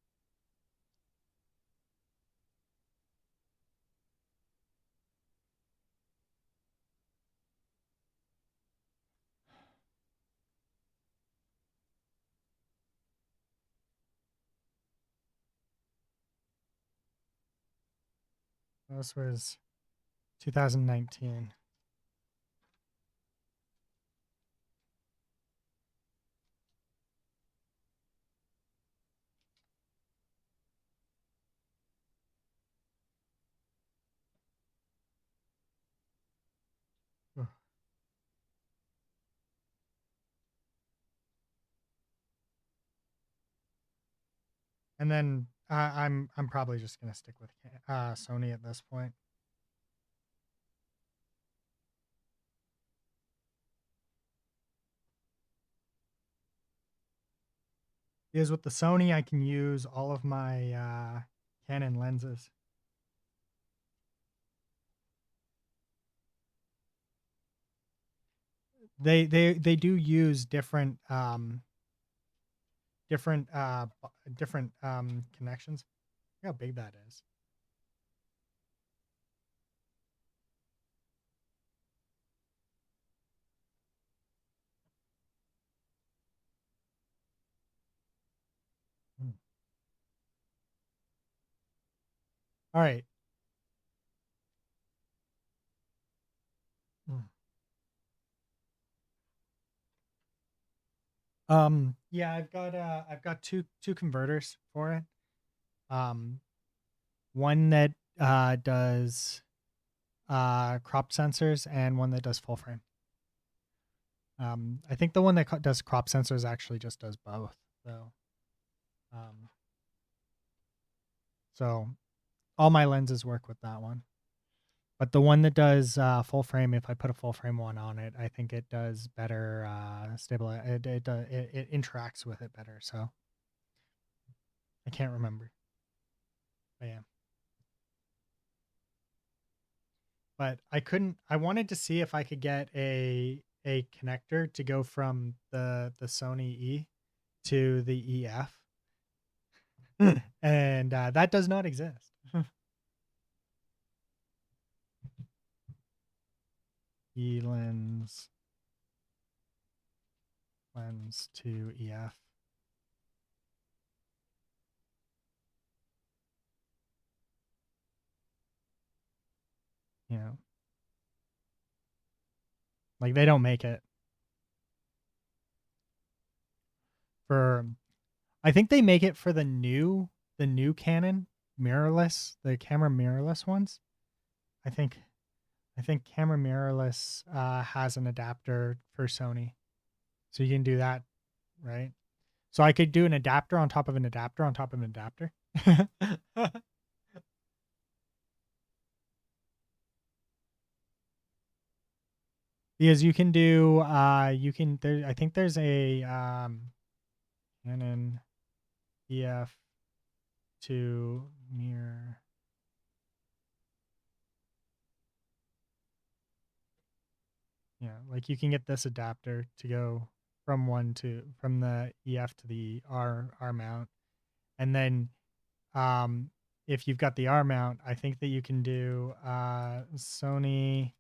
Speaker 1: This was 2019. And then I'm probably just gonna stick with Sony at this point. Because with the Sony, I can use all of my Canon lenses. They do use different connections. Look how big that is. All right. Yeah, I've got two converters for it. One that does crop sensors and one that does full frame. I think the one that does crop sensors actually just does both, though. So all my lenses work with that one. But the one that does full frame, if I put a full frame one on it, I think it does better stabilize. It interacts with it better. So I can't remember. But yeah. But I couldn't. I wanted to see if I could get a connector to go from the Sony E to the EF, and that does not exist. E lens to EF. You know, like they don't make it for. I think they make it for the new Canon mirrorless, the camera mirrorless ones. I think camera mirrorless has an adapter for Sony, so you can do that, right? So I could do an adapter on top of an adapter on top of an adapter. Because you can do you can there I think there's a Canon EF to mirror. Yeah, like you can get this adapter to go from the EF to the R mount. And then if you've got the R mount, I think that you can do Sony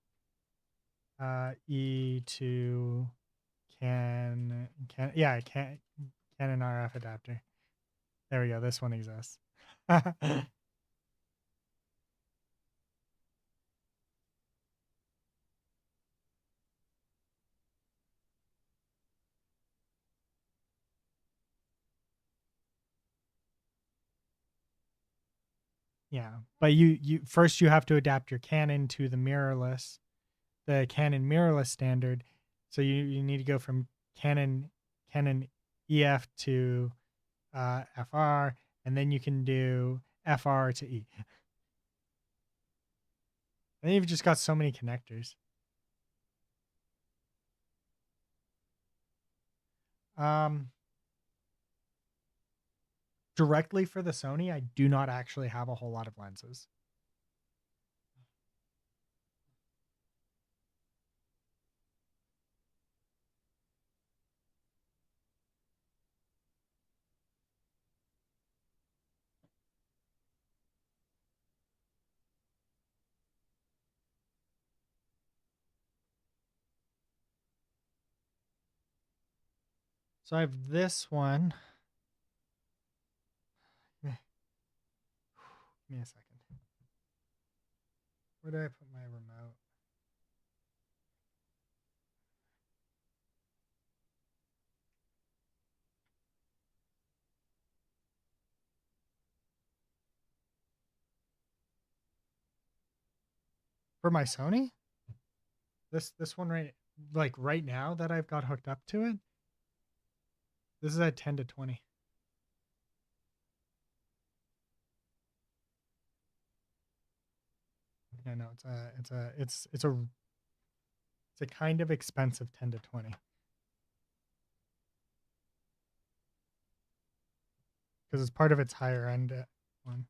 Speaker 1: E to Canon RF adapter. There we go. This one exists. Yeah, but you first you have to adapt your Canon to the Canon mirrorless standard. So you need to go from Canon EF to FR, and then you can do FR to E. And then you've just got so many connectors. Directly for the Sony, I do not actually have a whole lot of lenses. So I have this one. Give me a second. Where did I put my remote? For my Sony? This one right now that I've got hooked up to it. This is at 10 to 20. Yeah, no, it's a kind of expensive 10 to 20. Because it's part of its higher end one.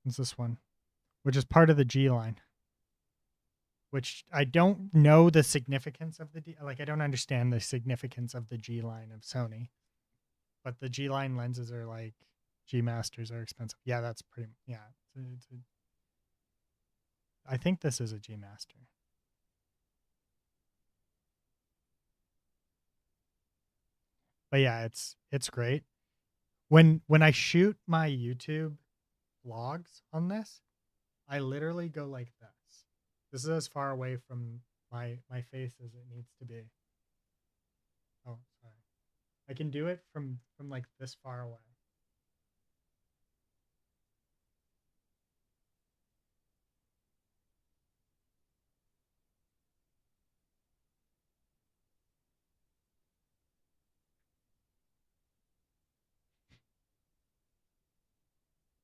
Speaker 1: It's this one, which is part of the G line. Which I don't know the significance of I don't understand the significance of the G line of Sony. But the G line lenses are like G Masters are expensive. Yeah, that's pretty. Yeah, I think this is a G Master. But yeah, it's great. When I shoot my YouTube vlogs on this, I literally go like this. This is as far away from my face as it needs to be. Oh, sorry. I can do it from like this far away.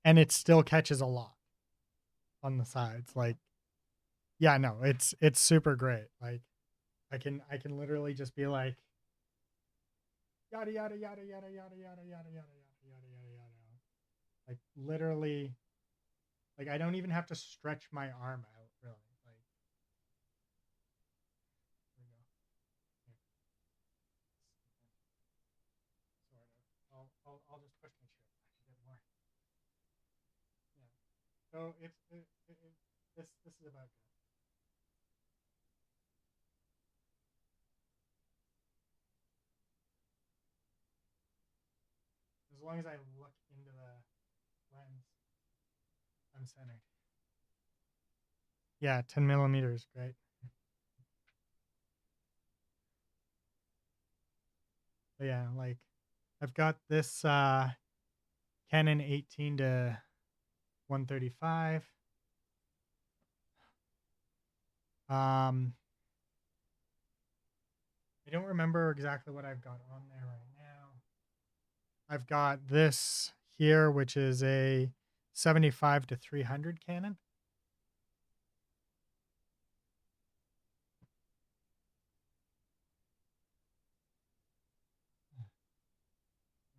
Speaker 1: And it still catches a lot on the sides. Like, yeah, no, it's super great. Like I can literally just be like yada yada yada yada yada yada yada yada yada yada yada yada. Like literally, like I don't even have to stretch my arm out really. Like there we go. Here, sort of. I'll just push my chair back a bit more. Yeah. So this is about good. As long as I look into the lens, I'm centered. Yeah, 10 millimeters, great. But yeah, like I've got this Canon 18 to 135. Um, I don't remember exactly what I've got on there right now. I've got this here, which is a 75 to 300 Canon.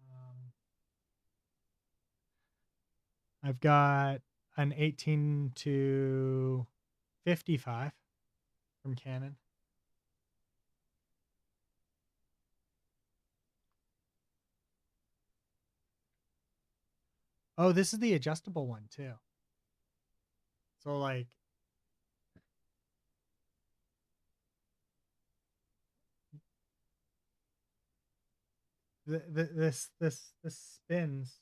Speaker 1: Um, I've got an 18 to 55 from Canon. Oh, this is the adjustable one too. So like this spins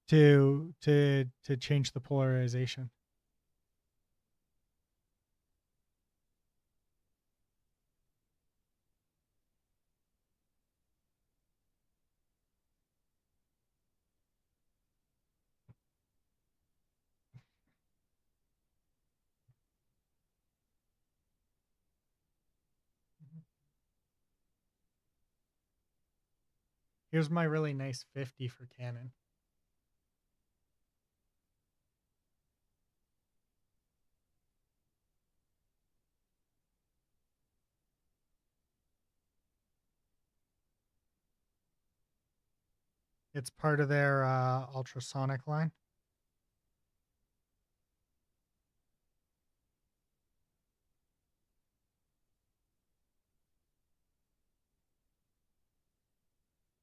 Speaker 1: to change the polarization. Here's my really nice 50 for Canon. It's part of their ultrasonic line.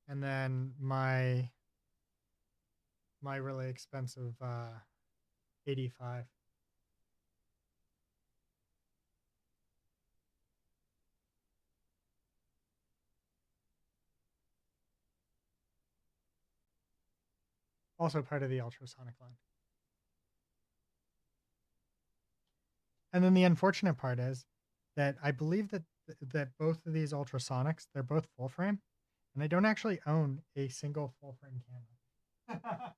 Speaker 1: And then my really expensive 85. Also part of the ultrasonic line. And then the unfortunate part is that I believe that both of these ultrasonics, they're both full frame, and I don't actually own a single full frame camera.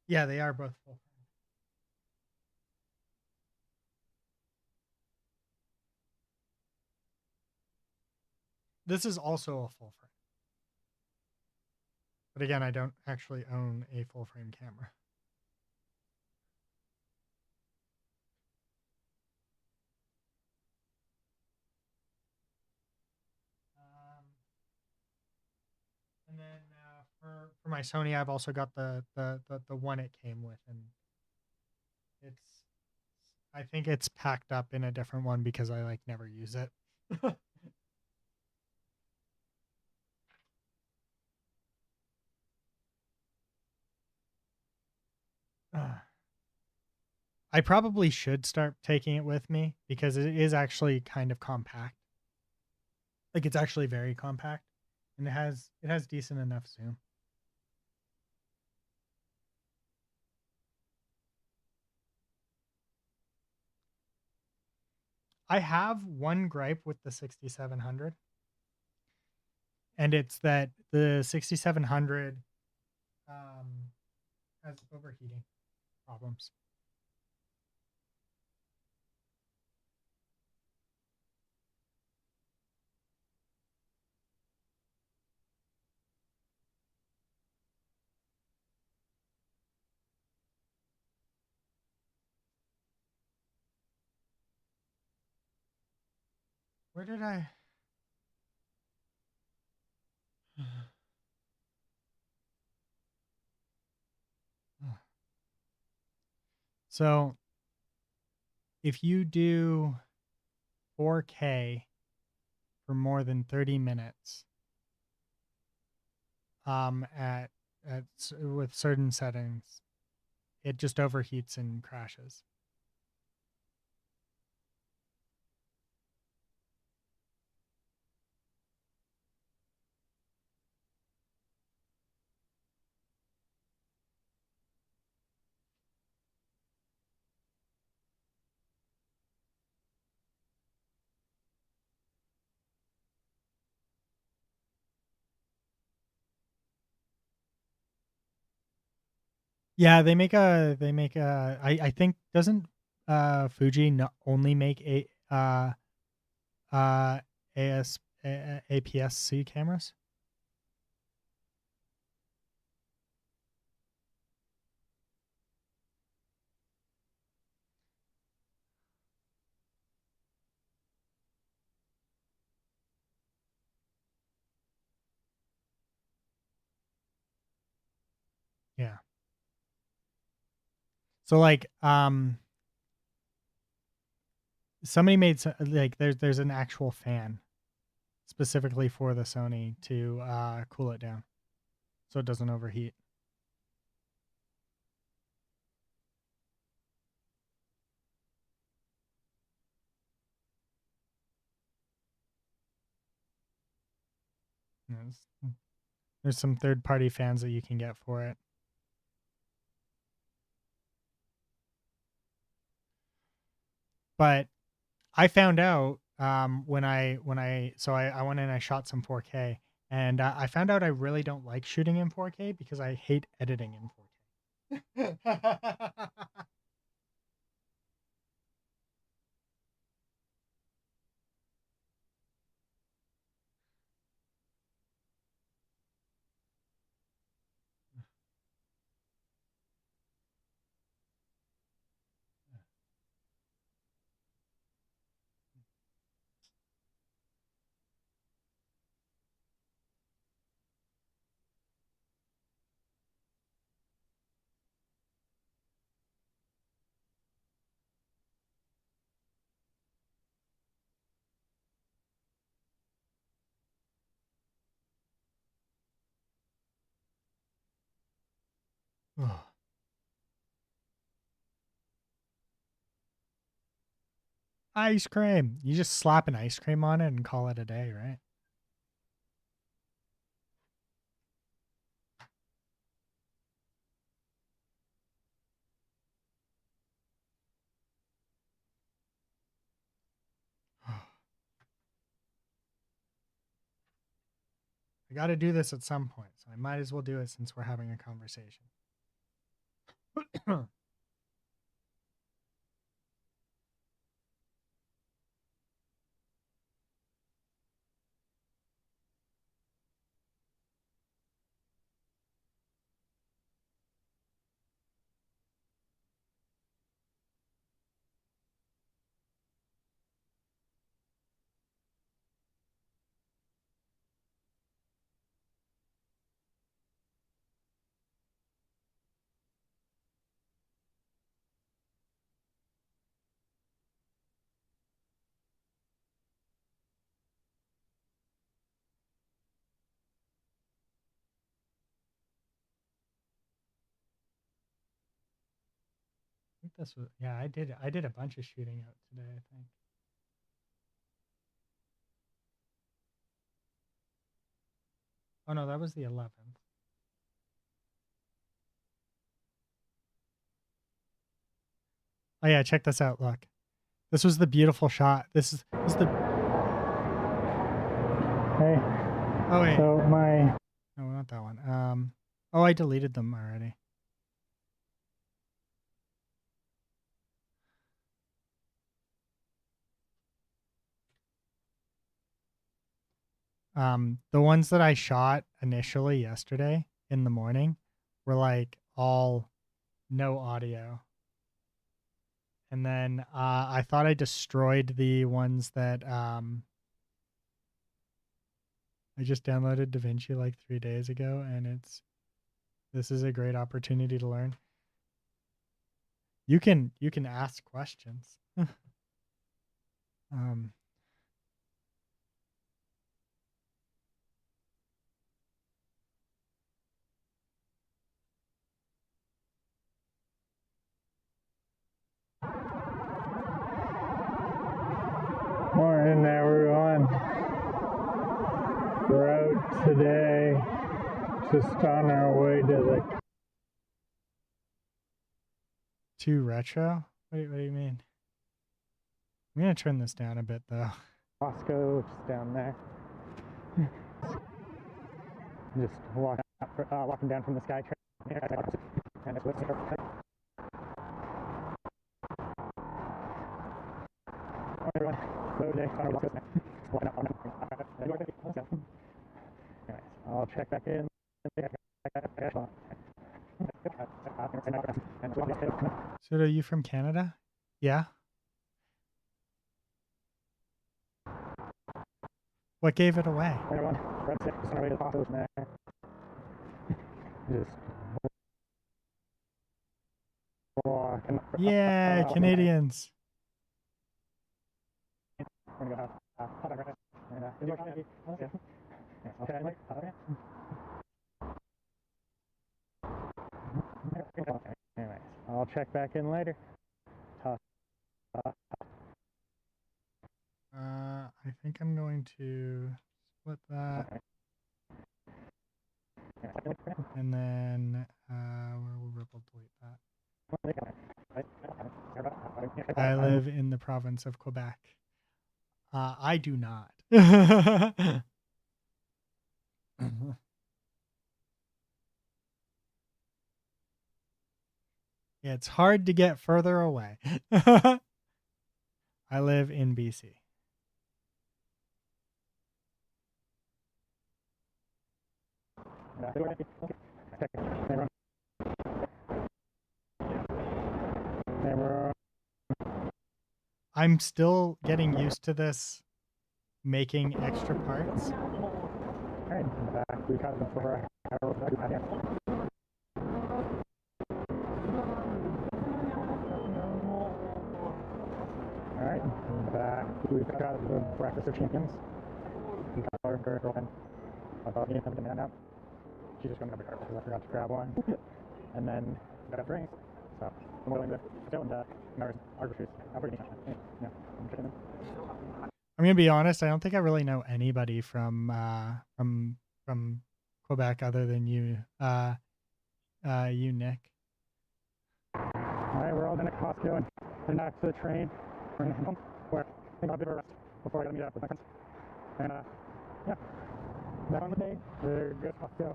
Speaker 1: Yeah, they are both full frame. This is also a full frame. But again, I don't actually own a full frame camera. And then for my Sony, I've also got the one it came with, and it's I think it's packed up in a different one because I like never use it. I probably should start taking it with me because it is actually kind of compact. Like it's actually very compact, and it has decent enough zoom. I have one gripe with the 6700, and it's that the 6700 um, has overheating problems. Where did I? So if you do 4K for more than 30 minutes, at with certain settings, it just overheats and crashes. Yeah, they make a I think doesn't Fuji not only make a uh AS APS-C cameras? Yeah. So like somebody made like there's an actual fan specifically for the Sony to cool it down so it doesn't overheat. There's some third party fans that you can get for it. But I found out I went and I shot some 4K, and I found out I really don't like shooting in 4K because I hate editing in 4K. Ice cream. You just slap an ice cream on it and call it a day, right? I got to do this at some point, so I might as well do it since we're having a conversation. this was. Yeah, I did a bunch of shooting out today, I think. Oh no, that was the 11th. Oh yeah, check this out. Look, this was the beautiful shot. This is the. Hey. Oh wait. So my. No, not that one. Oh, I deleted them already. The ones that I shot initially yesterday in the morning were like all no audio. And then I thought I destroyed the ones that I just downloaded DaVinci like 3 days ago, and this is a great opportunity to learn. You can ask questions. Morning, everyone. We're out today, just on our way to retro. What do you mean? I'm gonna turn this down a bit though. Costco, which is down there. Just walking down from the SkyTrain. And it's everyone. I'll check back in. So are you from Canada? Yeah. What gave it away? Yeah, Canadians. Anyways, I'll check back in later. I think I'm going to split that. And then we'll ripple delete that. I live in the province of Quebec. I do not. It's hard to get further away. I live in BC. I'm still getting used to this, making extra parts. Alright, we got the floor. Alright, back. We've got the Breakfast of Champions. We got our girlfriend. I thought me and him to now. She's just coming up because I forgot to grab one. And then we got drinks. So I'm willing to go and our shoes. I'm gonna be honest, I don't think I really know anybody from Quebec other than you Nick. Alright, we're all done at Costco and heading back to the train. We're gonna head home where I think I'll have a bit of a rest before I gotta meet up with my friends. And yeah. Back on the day, we're good at Costco.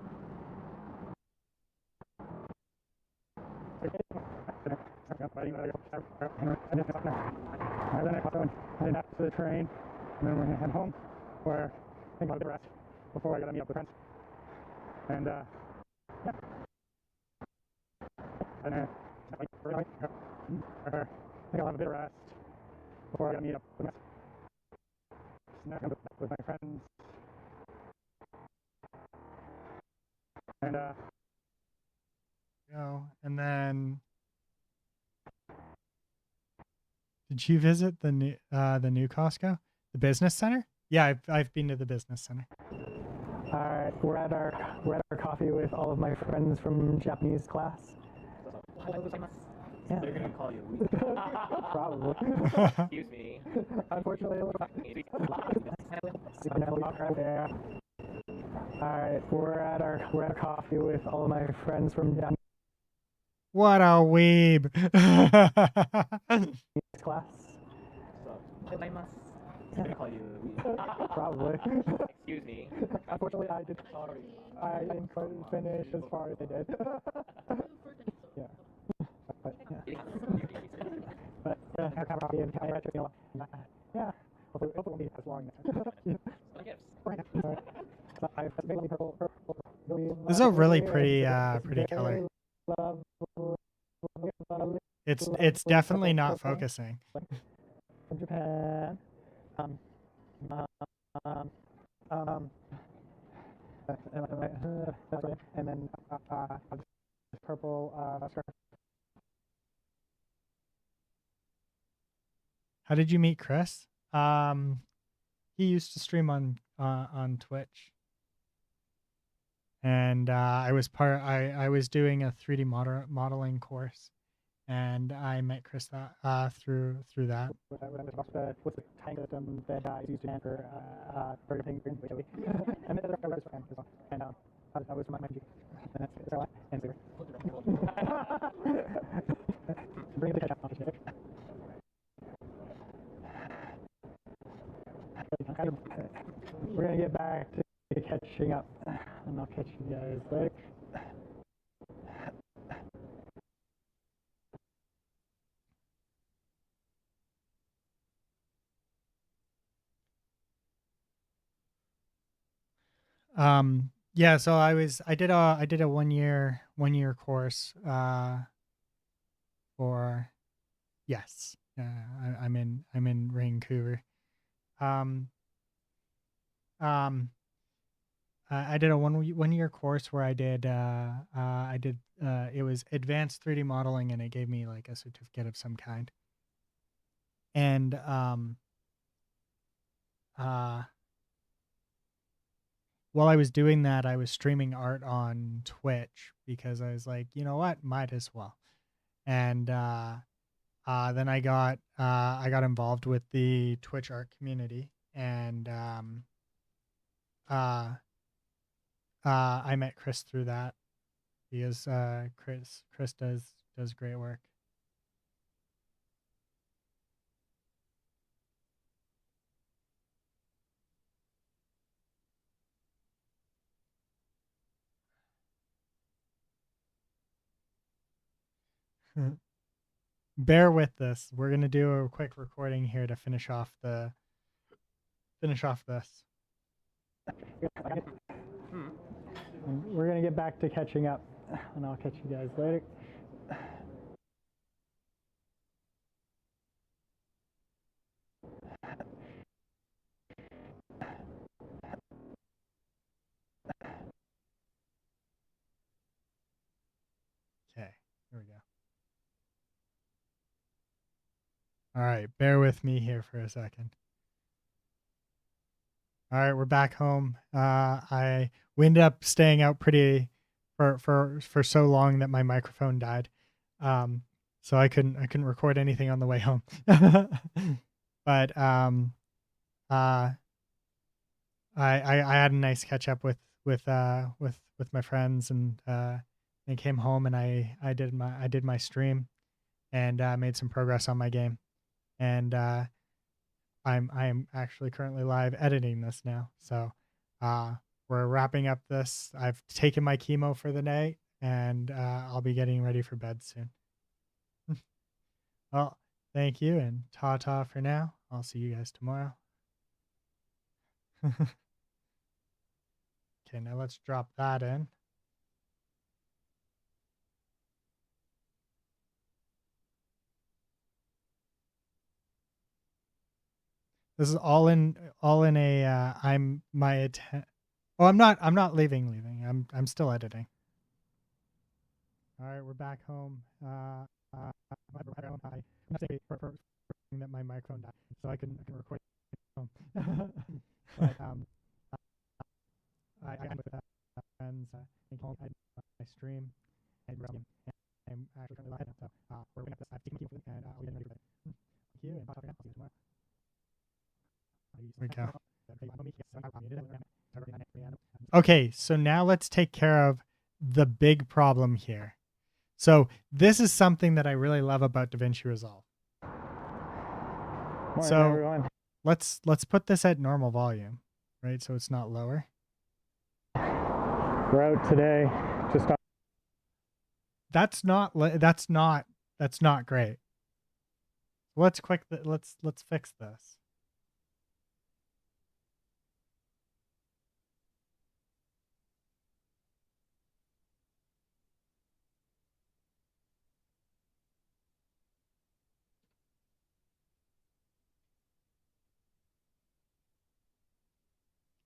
Speaker 1: And then I Costco and heading back to the train. And then we're gonna head home where I think I'll have a bit of rest before I gotta meet up with friends. And yeah. And I think I'll have a bit of rest before I gotta meet up with my friends. And and then did you visit the new Costco, the business center? Yeah, I've been to the business center. All right, we're at our coffee with all of my friends from Japanese class.
Speaker 2: Yeah.
Speaker 3: They're gonna call you.
Speaker 2: Probably.
Speaker 3: Excuse me.
Speaker 2: Unfortunately, yeah. Alright, we're at our coffee with all of my friends from down
Speaker 1: What a weeb.
Speaker 2: class.
Speaker 3: They're gonna call you.
Speaker 2: Probably.
Speaker 3: Excuse me.
Speaker 2: Unfortunately, I didn't quite finish as far as I did. Yeah. But yeah. But yeah, have coffee and I read you know, yeah. Hopefully it won't be as long. So I've mainly purple.
Speaker 1: This is a really pretty color. It's definitely not focusing.
Speaker 2: From Japan. And then purple.
Speaker 1: How did you meet Chris? He used to stream on Twitch, and I was doing a 3D modeling course, and I met Chris through that.
Speaker 2: What's the time system that is used in for everything? And then I was fan as well, and I was my G, and that's a lot. And bring the ketchup on. We're gonna get back to catching up, and I'll catch you guys later.
Speaker 1: Yeah, so I did a 1 year course for yes. I'm in Vancouver. Um I did a 1 year course where I did it was advanced 3D modeling, and it gave me like a certificate of some kind. And while I was doing that, I was streaming art on Twitch because I was like, you know what, might as well. And then I got involved with the Twitch art community, and I met Chris through that because Chris does great work. Bear with this. We're gonna do a quick recording here to finish off this.
Speaker 2: We're gonna get back to catching up, and I'll catch you guys later.
Speaker 1: Okay, here we go. All right, bear with me here for a second. All right, we're back home. We ended up staying out pretty for so long that my microphone died, so I couldn't record anything on the way home. But I had a nice catch up with my friends, and came home, and I did my stream, and made some progress on my game, and I am actually currently live editing this now. So we're wrapping up this. I've taken my chemo for the night, and I'll be getting ready for bed soon. Well, thank you, and ta-ta for now. I'll see you guys tomorrow. Okay, now let's drop that in. This is all in a I'm not leaving. I'm still editing. All right, we're back home. I for that my microphone died, so I can record home. But I with friends. I stream, and I'm actually currently live now, so
Speaker 2: we're going to have to keep moving, and I'll be getting ready for bed. Thank you, and I'll talk to you tomorrow.
Speaker 1: Okay, so now let's take care of the big problem here. So this is something that I really love about DaVinci Resolve.
Speaker 2: Morning,
Speaker 1: So
Speaker 2: everyone.
Speaker 1: let's put this at normal volume, right? So it's not lower.
Speaker 2: We're out today. Just on
Speaker 1: That's not great. Let's fix this.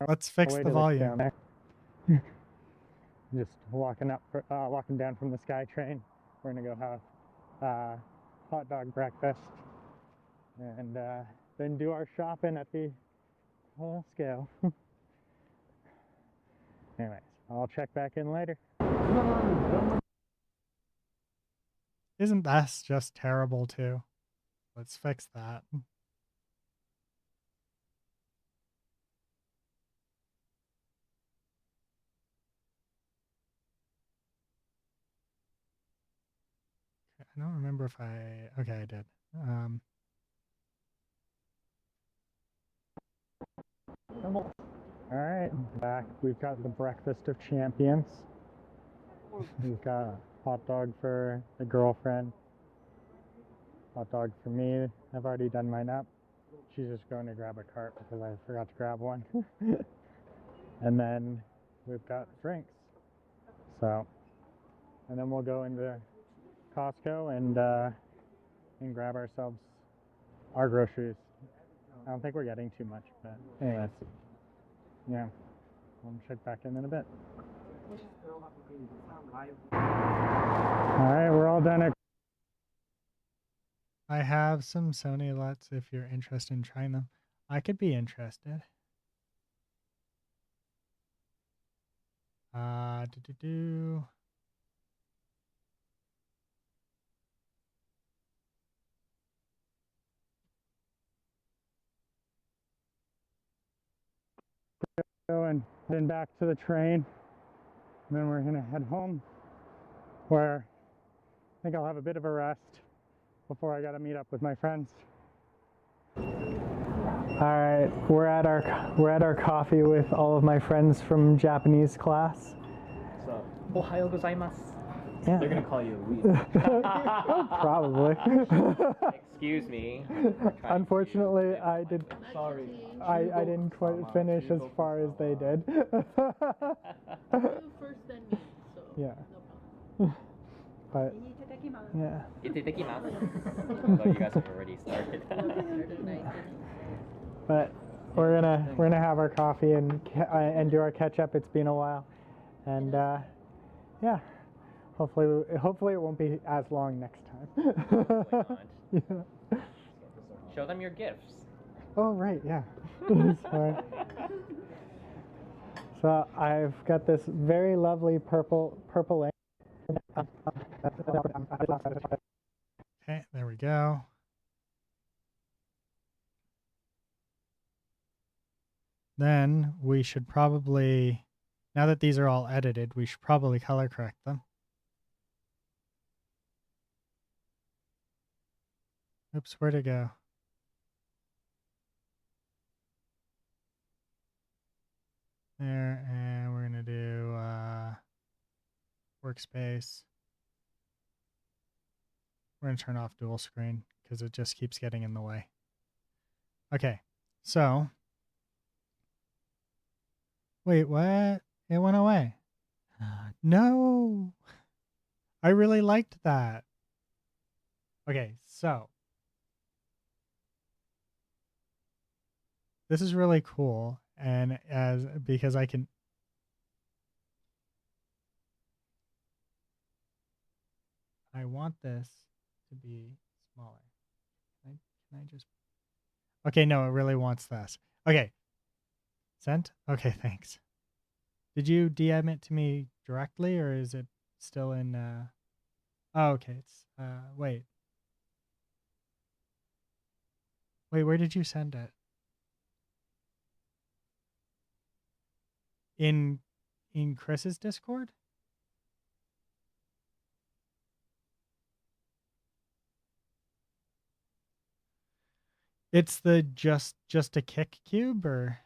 Speaker 1: Let's fix the volume.
Speaker 2: Just walking down from the SkyTrain. We're gonna go have hot dog breakfast, and then do our shopping at the whole scale. Anyways, I'll check back in later.
Speaker 1: Isn't that just terrible too? Let's fix that. I don't remember if okay, I did.
Speaker 2: All right, back. We've got the breakfast of champions. We've got a hot dog for the girlfriend. Hot dog for me. I've already done mine up. She's just going to grab a cart because I forgot to grab one. And then we've got drinks. So, and then we'll go into Costco and grab ourselves our groceries. I don't think we're getting too much, but anyways, yeah, I'll check back in a bit. All right, we're all done.
Speaker 1: I have some Sony LUTs if you're interested in trying them. I could be interested.
Speaker 2: And then back to the train, and then we're gonna head home, where I think I'll have a bit of a rest before I gotta meet up with my friends. All right, we're at our coffee with all of my friends from Japanese class.
Speaker 3: So, Ohayo gozaimasu.
Speaker 2: Yeah.
Speaker 3: They're gonna call you Louise.
Speaker 2: Probably.
Speaker 3: Excuse me.
Speaker 2: Unfortunately, I did.
Speaker 3: Sorry.
Speaker 2: I didn't quite finish as far as they did.
Speaker 4: You first, then me. So
Speaker 2: Yeah.
Speaker 4: no
Speaker 2: But yeah.
Speaker 3: Itadakimasu. Oh, you guys have already started.
Speaker 4: problem.
Speaker 2: But we're gonna have our coffee and do our catch up. It's been a while, and yeah. Hopefully it won't be as long next time.
Speaker 3: Hopefully not.
Speaker 2: Yeah.
Speaker 3: Show them your gifts.
Speaker 2: Oh right, yeah. Sorry. So I've got this very lovely purple ink.
Speaker 1: Okay, there we go. Then we should probably, now that these are all edited, we should probably color correct them. Oops, where'd it go? There, and we're gonna do workspace. We're gonna turn off dual screen because it just keeps getting in the way. Okay, so wait, what? It went away. No, I really liked that. Okay, so this is really cool, and because I want this to be smaller. Can I just? Okay, no, it really wants this. Okay, sent. Okay, thanks. Did you DM it to me directly, or is it still in? Oh, okay. It's wait. Wait, where did you send it? In Chris's Discord? It's the just a kick cube, or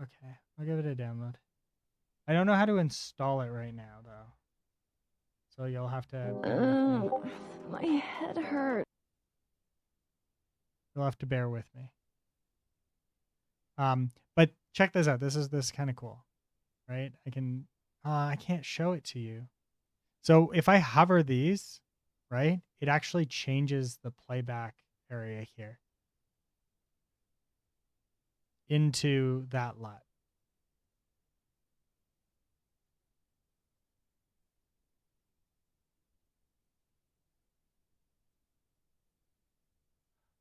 Speaker 1: okay, I'll give it a download. I don't know how to install it right now though. So you'll have to bear with me.
Speaker 5: My head hurts.
Speaker 1: You'll have to bear with me. But check this out. This is kind of cool. Right? I can't show it to you. So if I hover these, right, it actually changes the playback area here into that LUT.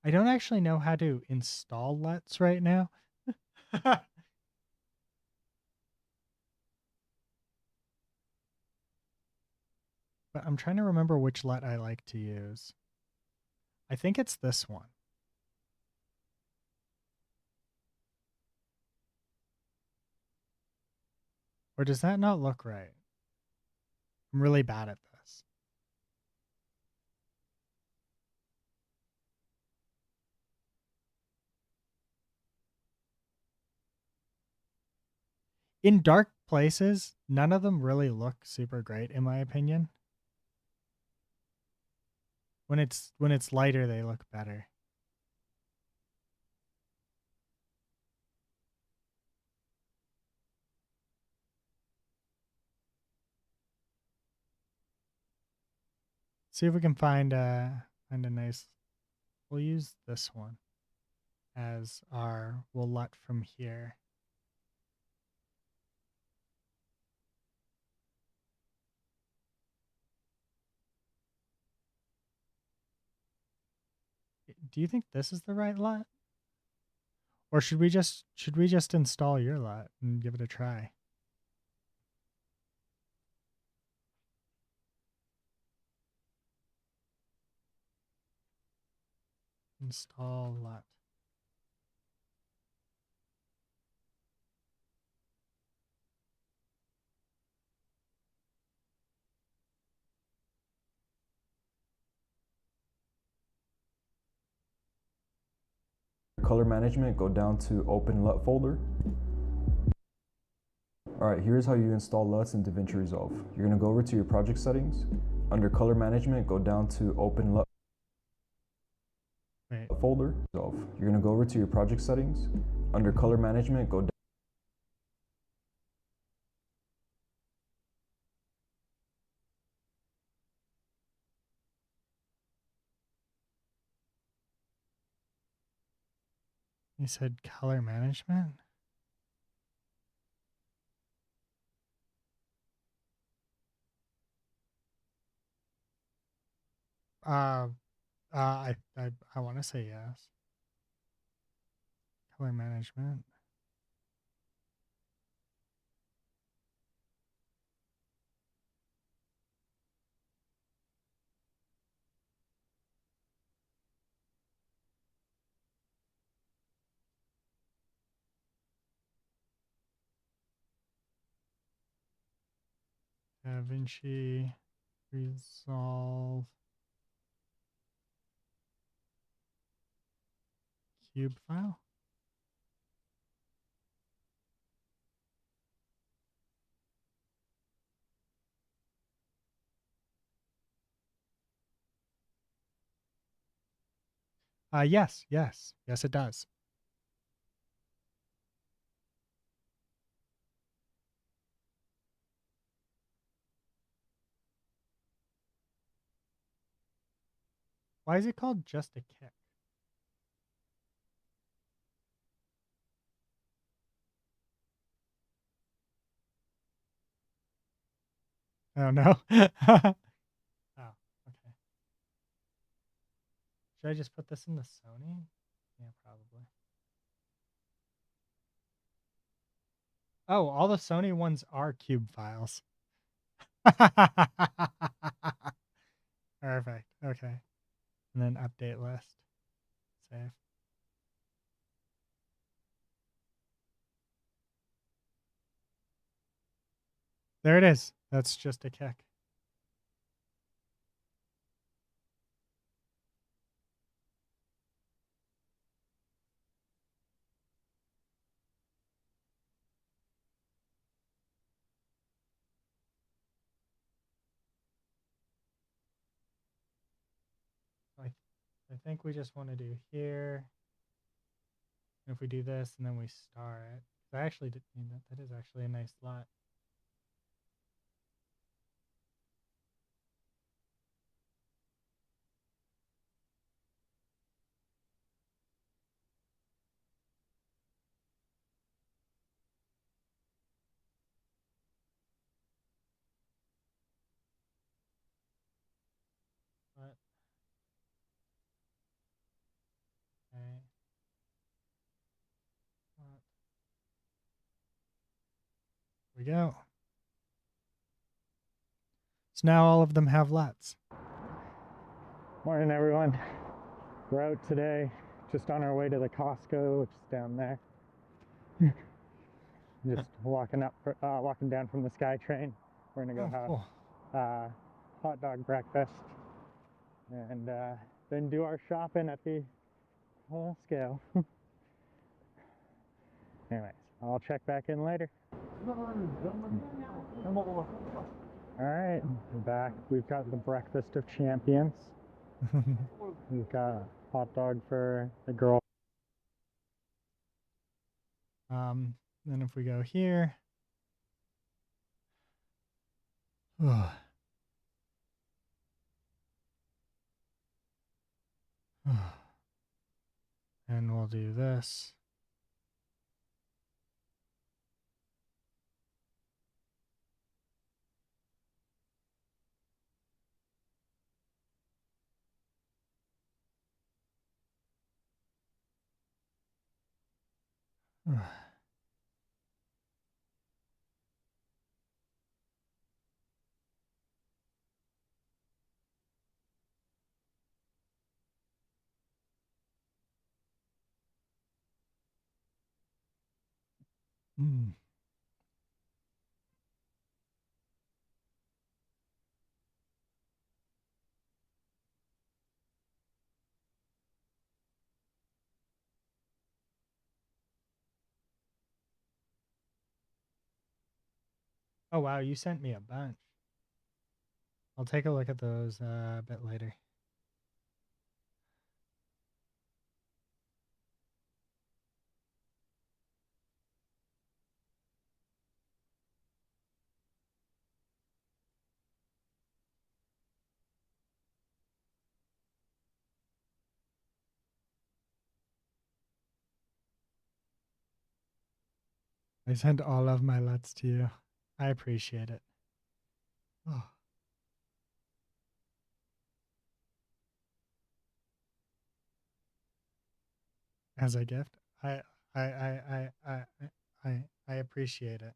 Speaker 1: I don't actually know how to install LUTs right now. But I'm trying to remember which LUT I like to use. I think it's this one. Or does that not look right? I'm really bad at this. In dark places, none of them really look super great in my opinion. When it's lighter, they look better. See if we can find a nice. We'll use this one as our. We'll LUT from here. Do you think this is the right LUT? Or should we just install your LUT and give it a try? Install LUT.
Speaker 6: Color management, go down to open LUT folder. Alright, here's how you install LUTs in DaVinci Resolve. You're going to go over to your project settings. Under color management, go down to open LUT folder. You're going to go over to your project settings. Under color management, go down.
Speaker 1: You said color management? I want to say yes. Color management. DaVinci Resolve cube file. Yes, it does. Why is it called just a kick? Oh no. Oh, okay. Should I just put this in the Sony? Yeah, probably. Oh, all the Sony ones are cube files. Perfect. Okay. And then update list. Save. There it is. That's just a kick. I think we just want to do here. And if we do this and then we star it. I actually did mean that. That is actually a nice lot. But okay. There we go. So now all of them have LUTs.
Speaker 2: Morning, everyone. We're out today, just on our way to the Costco, which is down there. Just walking down from the SkyTrain. We're gonna go have
Speaker 1: Cool.
Speaker 2: hot dog breakfast, and then do our shopping at the whole scale. Anyways, I'll check back in later. All right, we're back. We've got the breakfast of champions. We've got a hot dog for the girl.
Speaker 1: Then if we go here. And we'll do this. Mm. Oh, wow. You sent me a bunch. I'll take a look at those a bit later. I sent all of my LUTs to you. I appreciate it. Oh. As a gift, I appreciate it.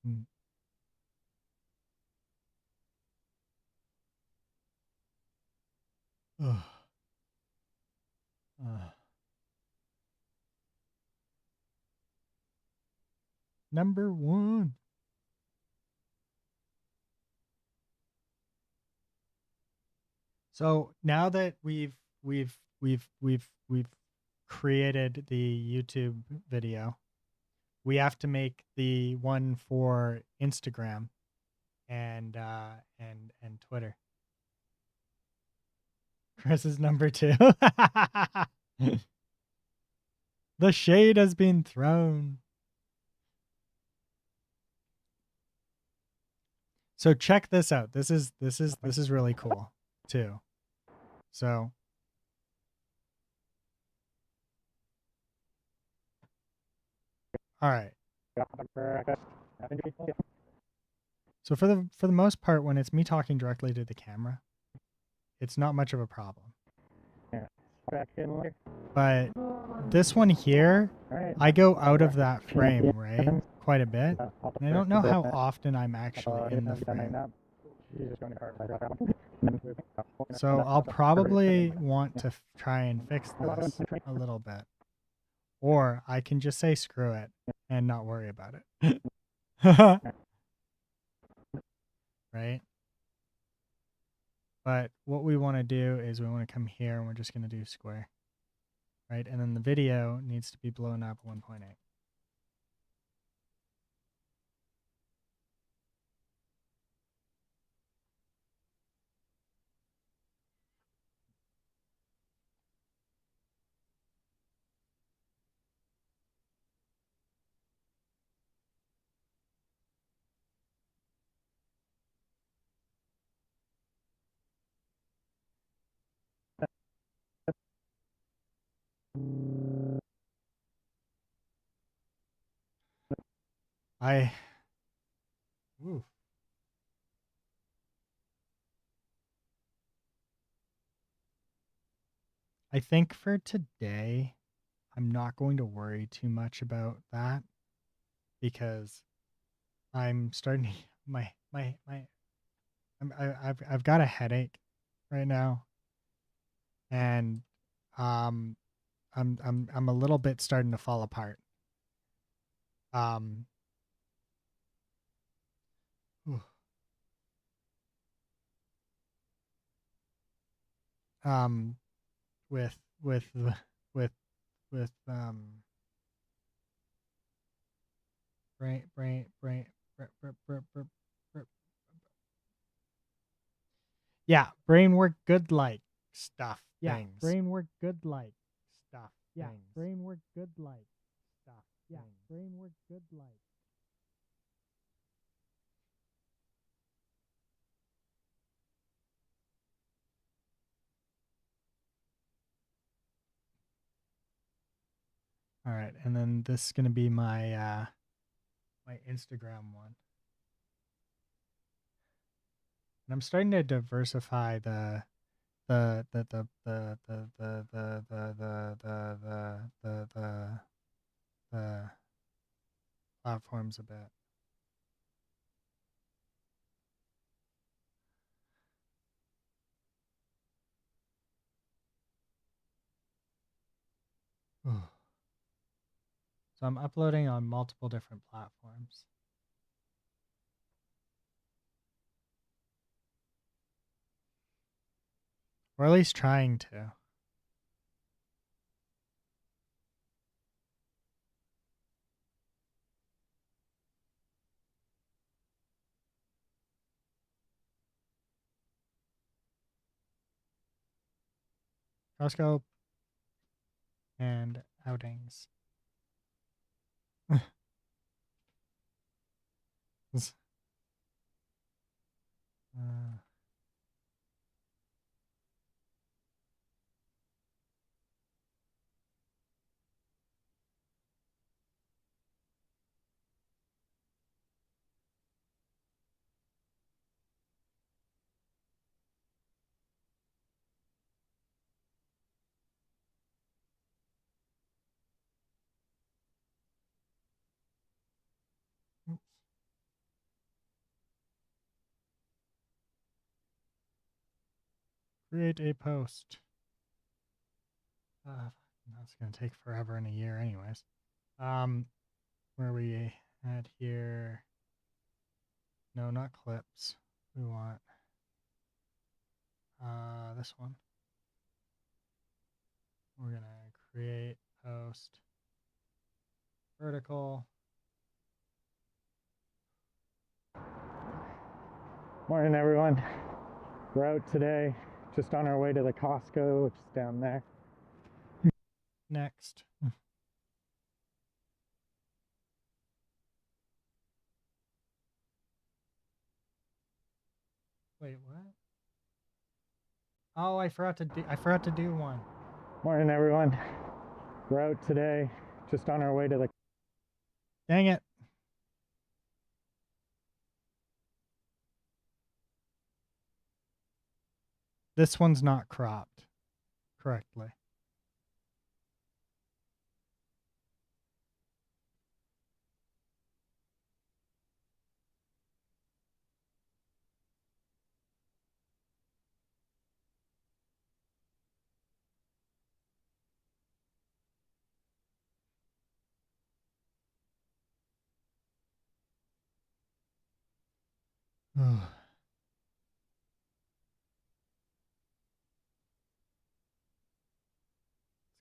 Speaker 1: Mm. Oh. Number one. So now that we've created the YouTube video, we have to make the one for Instagram and Twitter. Chris is number 2. The shade has been thrown. So check this out. This is really cool too. So all right. So for the most part, when it's me talking directly to the camera, it's not much of a problem. But this one here, I go out of that frame, right? Quite a bit. And I don't know how often I'm actually in the frame. So I'll probably want to try and fix this a little bit. Or I can just say screw it and not worry about it. Right? But what we want to do is we want to come here and we're just going to do square. Right? And then the video needs to be blown up 1.8. Ooh. I think for today, I'm not going to worry too much about that because I'm starting to, I've got a headache right now, and I'm a little bit starting to fall apart. Ooh. With brain. Yeah, brain work good like stuff. Yeah, things. Brain work good like stuff. Yeah, things. Brain work good like stuff. Yeah, things. Brain work good like. All right, and then this is gonna be my my Instagram one. And I'm starting to diversify the platforms a bit. So I'm uploading on multiple different platforms. Or at least trying to. Horoscope and outings. Create a post. That's going to take forever and a year anyways. Where are we at here? No, not clips. We want this one. We're going to create post vertical.
Speaker 2: Morning, everyone. We're out today, just on our way to the Costco, which is down there.
Speaker 1: Next. Wait, what? Oh, I forgot to do one.
Speaker 2: Morning, everyone. We're out today, just on our way to the.
Speaker 1: Dang it. this one's not cropped correctly.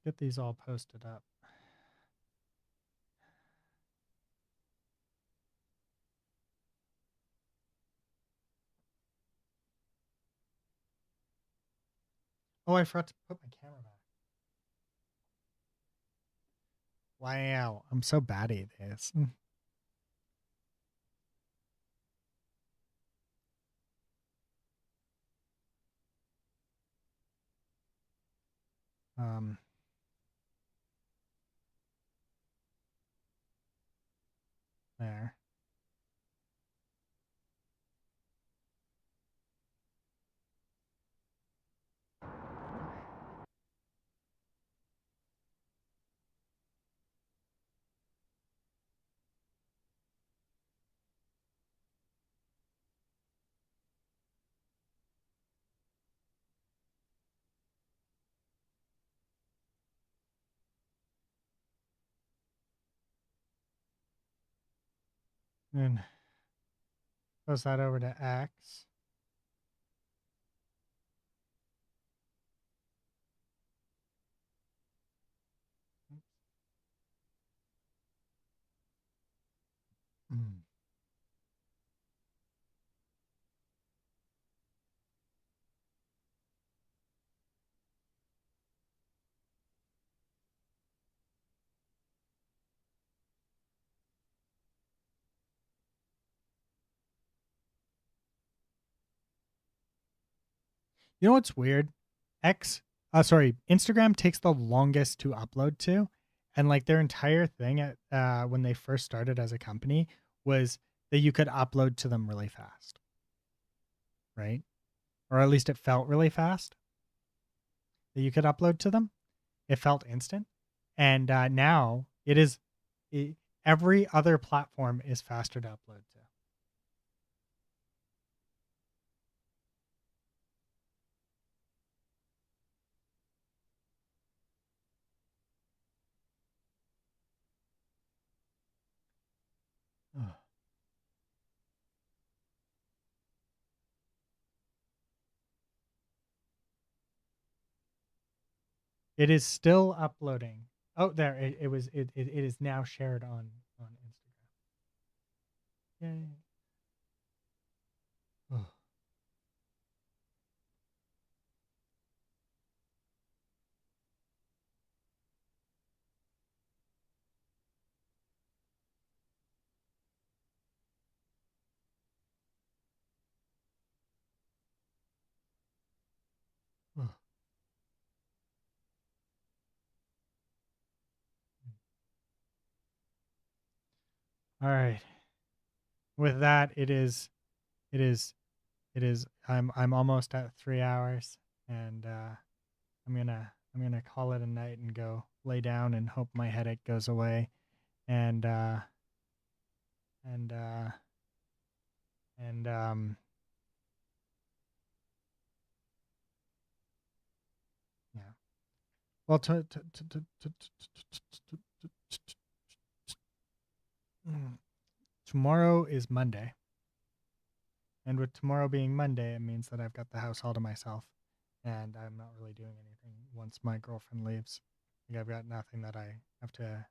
Speaker 1: Let's get these all posted up. Oh, I forgot to put my camera back. Wow, I'm so bad at this. Um, there. And post that over to X. Mm. You know what's weird? Instagram takes the longest to upload to, and like their entire thing at when they first started as a company was that you could upload to them really fast, right? Or at least it felt really fast that you could upload to them. It felt instant, and now every other platform is faster to upload to. Ugh. It is still uploading. Oh, there it is now shared on Instagram. Yay. Ugh. Ugh. All right. With that, it is I'm almost at 3 hours, and I'm gonna call it a night and go lay down and hope my headache goes away, and and uh and yeah. Well, tomorrow is Monday. And with tomorrow being Monday, it means that I've got the house all to myself, and I'm not really doing anything once my girlfriend leaves. Like I've got nothing that I have to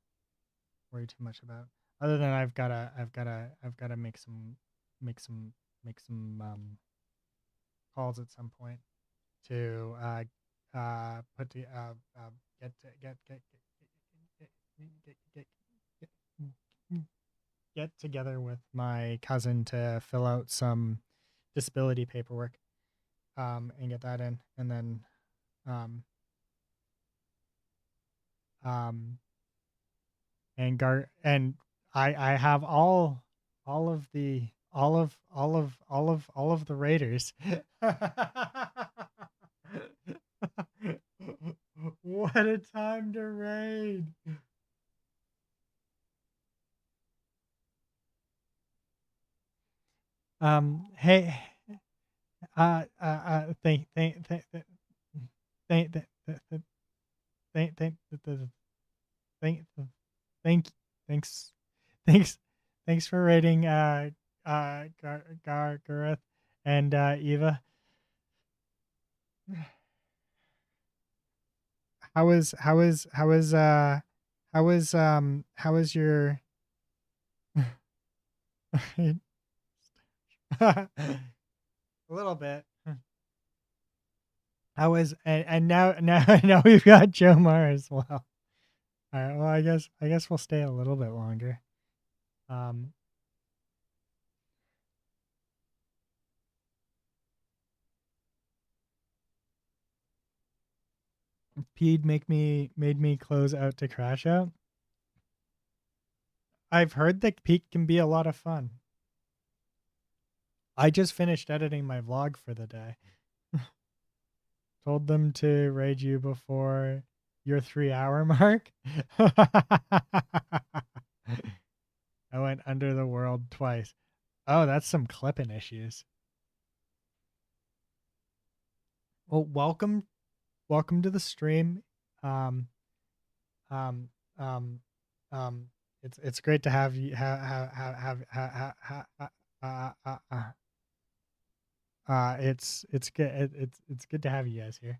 Speaker 1: worry too much about, other than I've gotta make some calls at some point to put the get to, get together with my cousin to fill out some disability paperwork, and get that in, and then um, um, and I have all of the all of the raiders. What a time to raid. Hey, thank, thank, thank, thank, thank, thank, thank, thank, thank, thank, thanks, thanks for rating, Gareth and, Eva. How was your a little bit. How was and now we've got Jomar as well. All right, well I guess we'll stay a little bit longer. Pede made me close out to crash out. I've heard that Peak can be a lot of fun. I just finished editing my vlog for the day. Told them to raid you before your 3-hour mark. I went under the world twice. Oh, that's some clipping issues. Well, welcome to the stream. It's great to have you. It's good. It's good to have you guys here.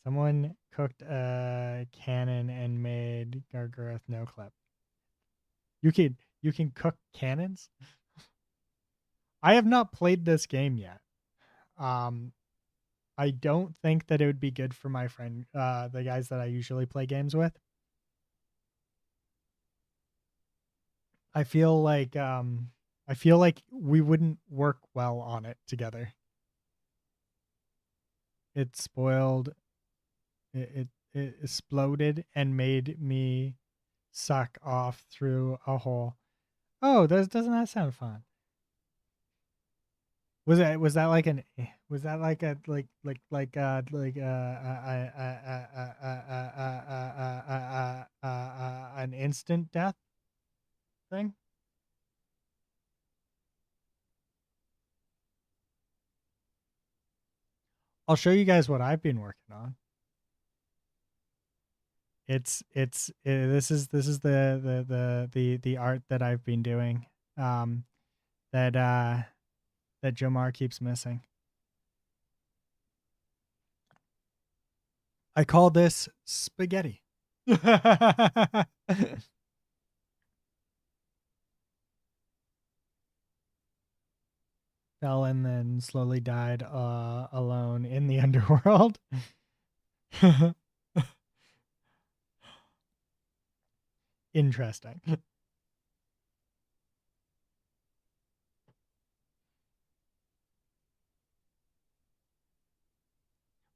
Speaker 1: Someone cooked a cannon and made Gargarath no clip. You can cook cannons. I have not played this game yet. I don't think that it would be good for my friend, the guys that I usually play games with. I feel like we wouldn't work well on it together. It spoiled. It exploded and made me suck off through a hole. Oh, doesn't that sound fun? Was that like an was that like a an instant death thing? I'll show you guys what I've been working on. This is the art that I've been doing that Jomar keeps missing. I call this spaghetti. Fell and then slowly died alone in the underworld. Interesting.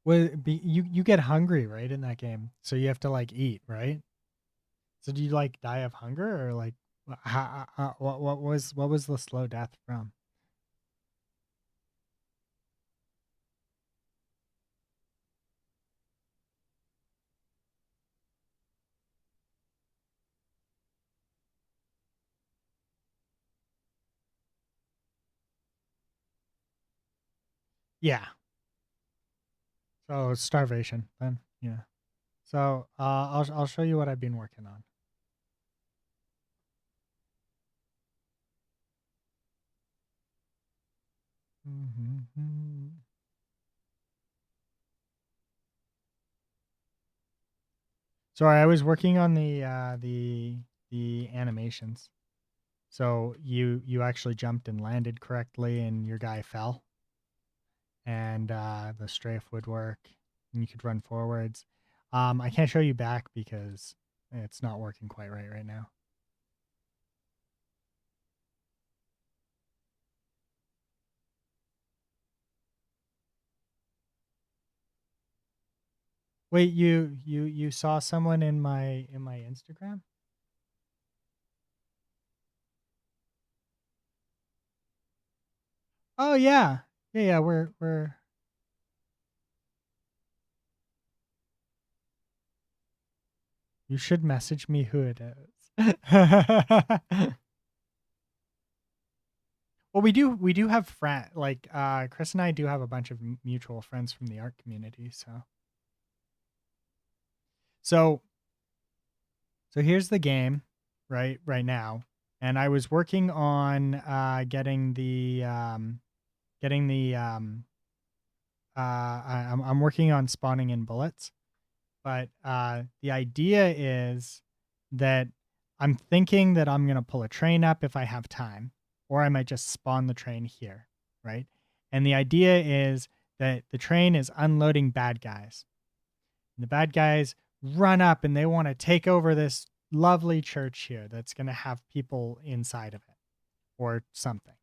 Speaker 1: Well, you get hungry, right, in that game, so you have to like eat, right? So do you like die of hunger, or like what was the slow death from? Yeah. So it's starvation then. Yeah. So I'll show you what I've been working on. Sorry, I was working on the animations. So you actually jumped and landed correctly, and your guy fell, and the strafe would work, and you could run forwards. I can't show you back because it's not working quite right now. Wait, you saw someone in my Instagram? Oh yeah. Yeah, we're You should message me who it is. Well, we do have like Chris and I do have a bunch of mutual friends from the art community, so here's the game right now, and I was working on getting the I'm working on spawning in bullets, but the idea is that I'm thinking that I'm going to pull a train up if I have time, or I might just spawn the train here, right? And the idea is that the train is unloading bad guys. And the bad guys run up and they want to take over this lovely church here that's going to have people inside of it or something.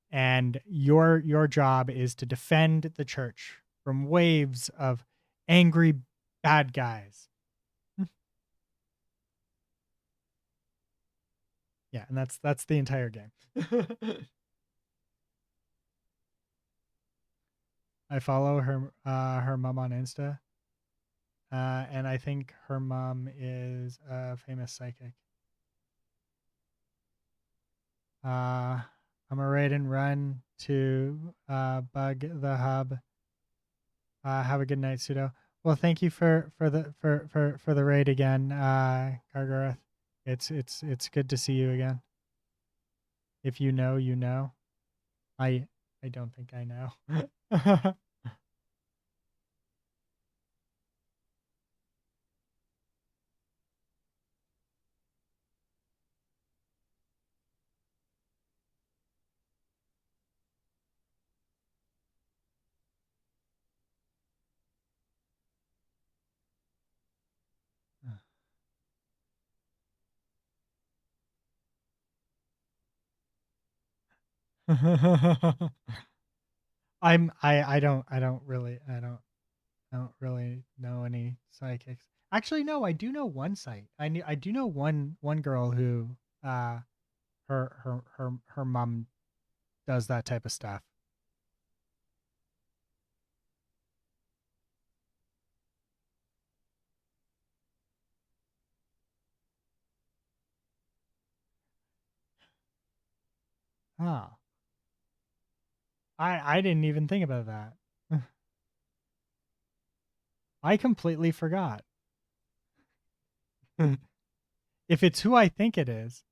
Speaker 1: And your job is to defend the church from waves of angry bad guys. Yeah, and that's the entire game. I follow her mom on Insta. And I think her mom is a famous psychic. I'm a raid and run to bug the hub. Have a good night, Pseudo. Well, thank you for the raid again, Gargaroth. It's good to see you again. If you know, you know. I don't think I know. I don't really know any psychics. Actually, no, I do know one psych. I do know one girl who her mom does that type of stuff. Oh. I didn't even think about that. I completely forgot. If it's who I think it is.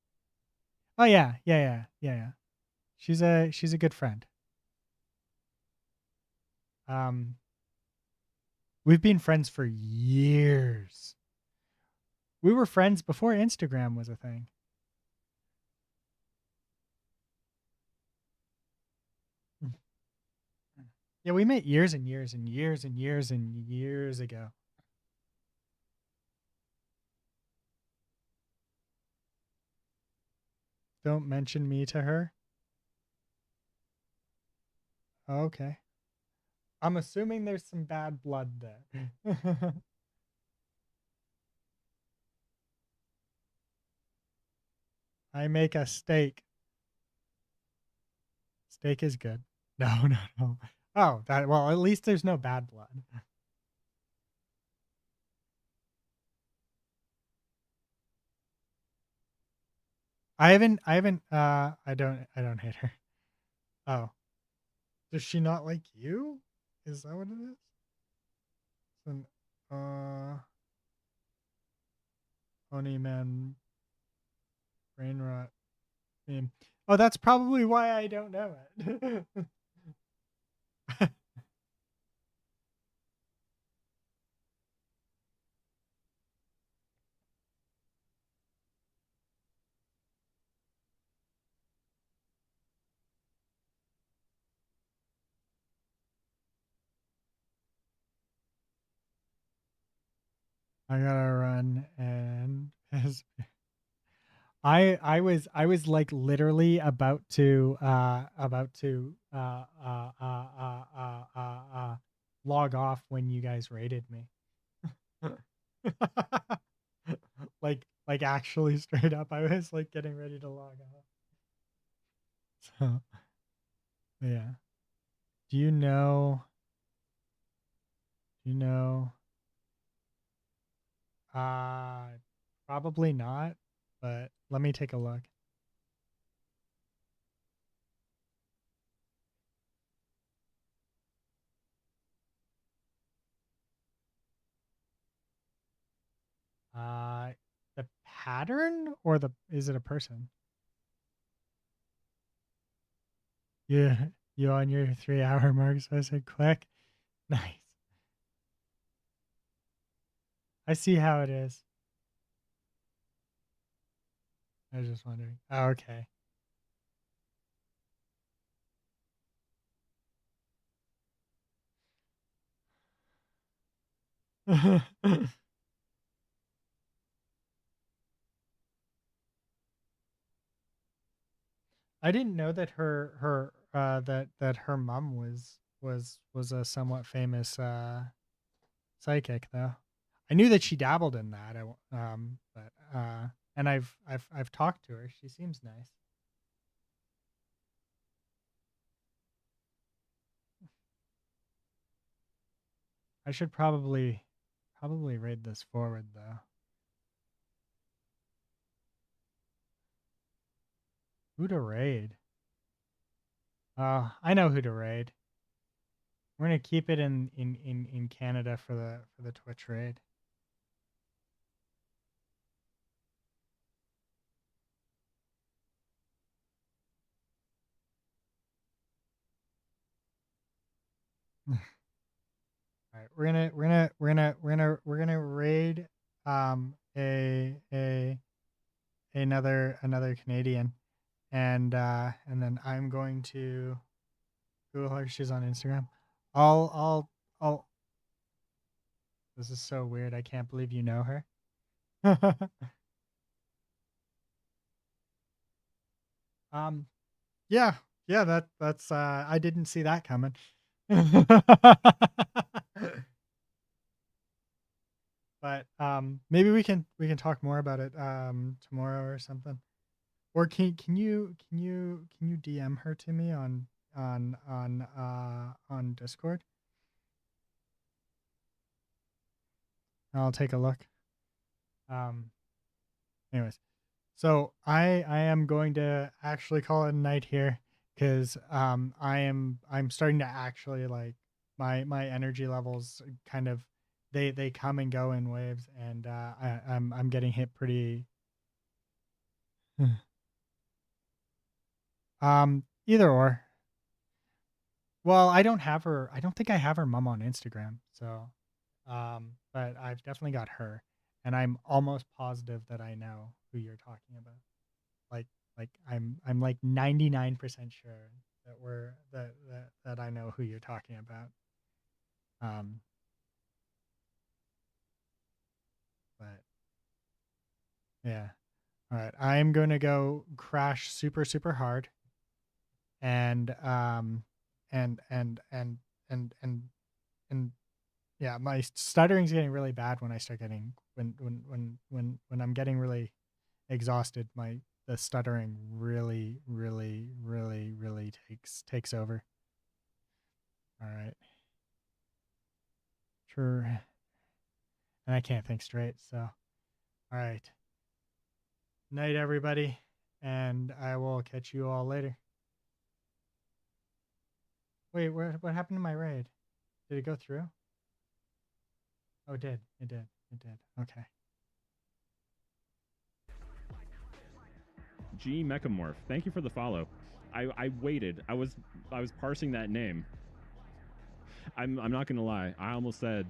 Speaker 1: Oh yeah. She's a good friend. We've been friends for years. We were friends before Instagram was a thing. Yeah, we met years and years and years and years and years ago. Don't mention me to her. Oh, okay. I'm assuming there's some bad blood there. I make a steak. Steak is good. No. Oh, well, at least there's no bad blood. I don't hate her. Oh. Does she not like you? Is that what it is? Then Honey Man brain rot meme. Oh, that's probably why I don't know it. I gotta run and I was like literally about to log off when you guys raided me. like actually straight up, I was like getting ready to log off. So yeah. Do you know Probably not, but let me take a look. The pattern or is it a person? Yeah, you on your 3 hour mark, so I said click. Nice. I see how it is. I was just wondering. Oh, okay. I didn't know that that her mom was a somewhat famous psychic though. I knew that she dabbled in that. But and I've talked to her. She seems nice. I should probably raid this forward though. Who to raid? I know who to raid. We're gonna keep it in Canada for the Twitch raid. All right, we're gonna raid another Canadian, and then I'm going to Google her. She's on Instagram. I'll. This is so weird. I can't believe you know her. Yeah, that's I didn't see that coming. But maybe we can talk more about it tomorrow or something. Or can you DM her to me on Discord? I'll take a look. Anyways, so I am going to actually call it a night here because I'm starting to actually like my energy levels kind of they come and go in waves, and I'm getting hit pretty. Either or. Well, I don't have her. I don't think I have her mom on Instagram. So, but I've definitely got her, and I'm almost positive that I know who you're talking about. Like I'm like 99% sure that that I know who you're talking about. But yeah. All right. I'm going to go crash super hard, and and and and and and and yeah, my stuttering's getting really bad when I start getting when I'm getting really exhausted. The stuttering really takes over. All right. Sure. And I can't think straight, so all right. Night everybody, and I will catch you all later. Wait, what happened to my raid? Did it go through? Oh, it did. It did. It did. Okay.
Speaker 5: G Mechamorph, thank you for the follow. I waited. I was parsing that name. I'm not gonna lie. I almost said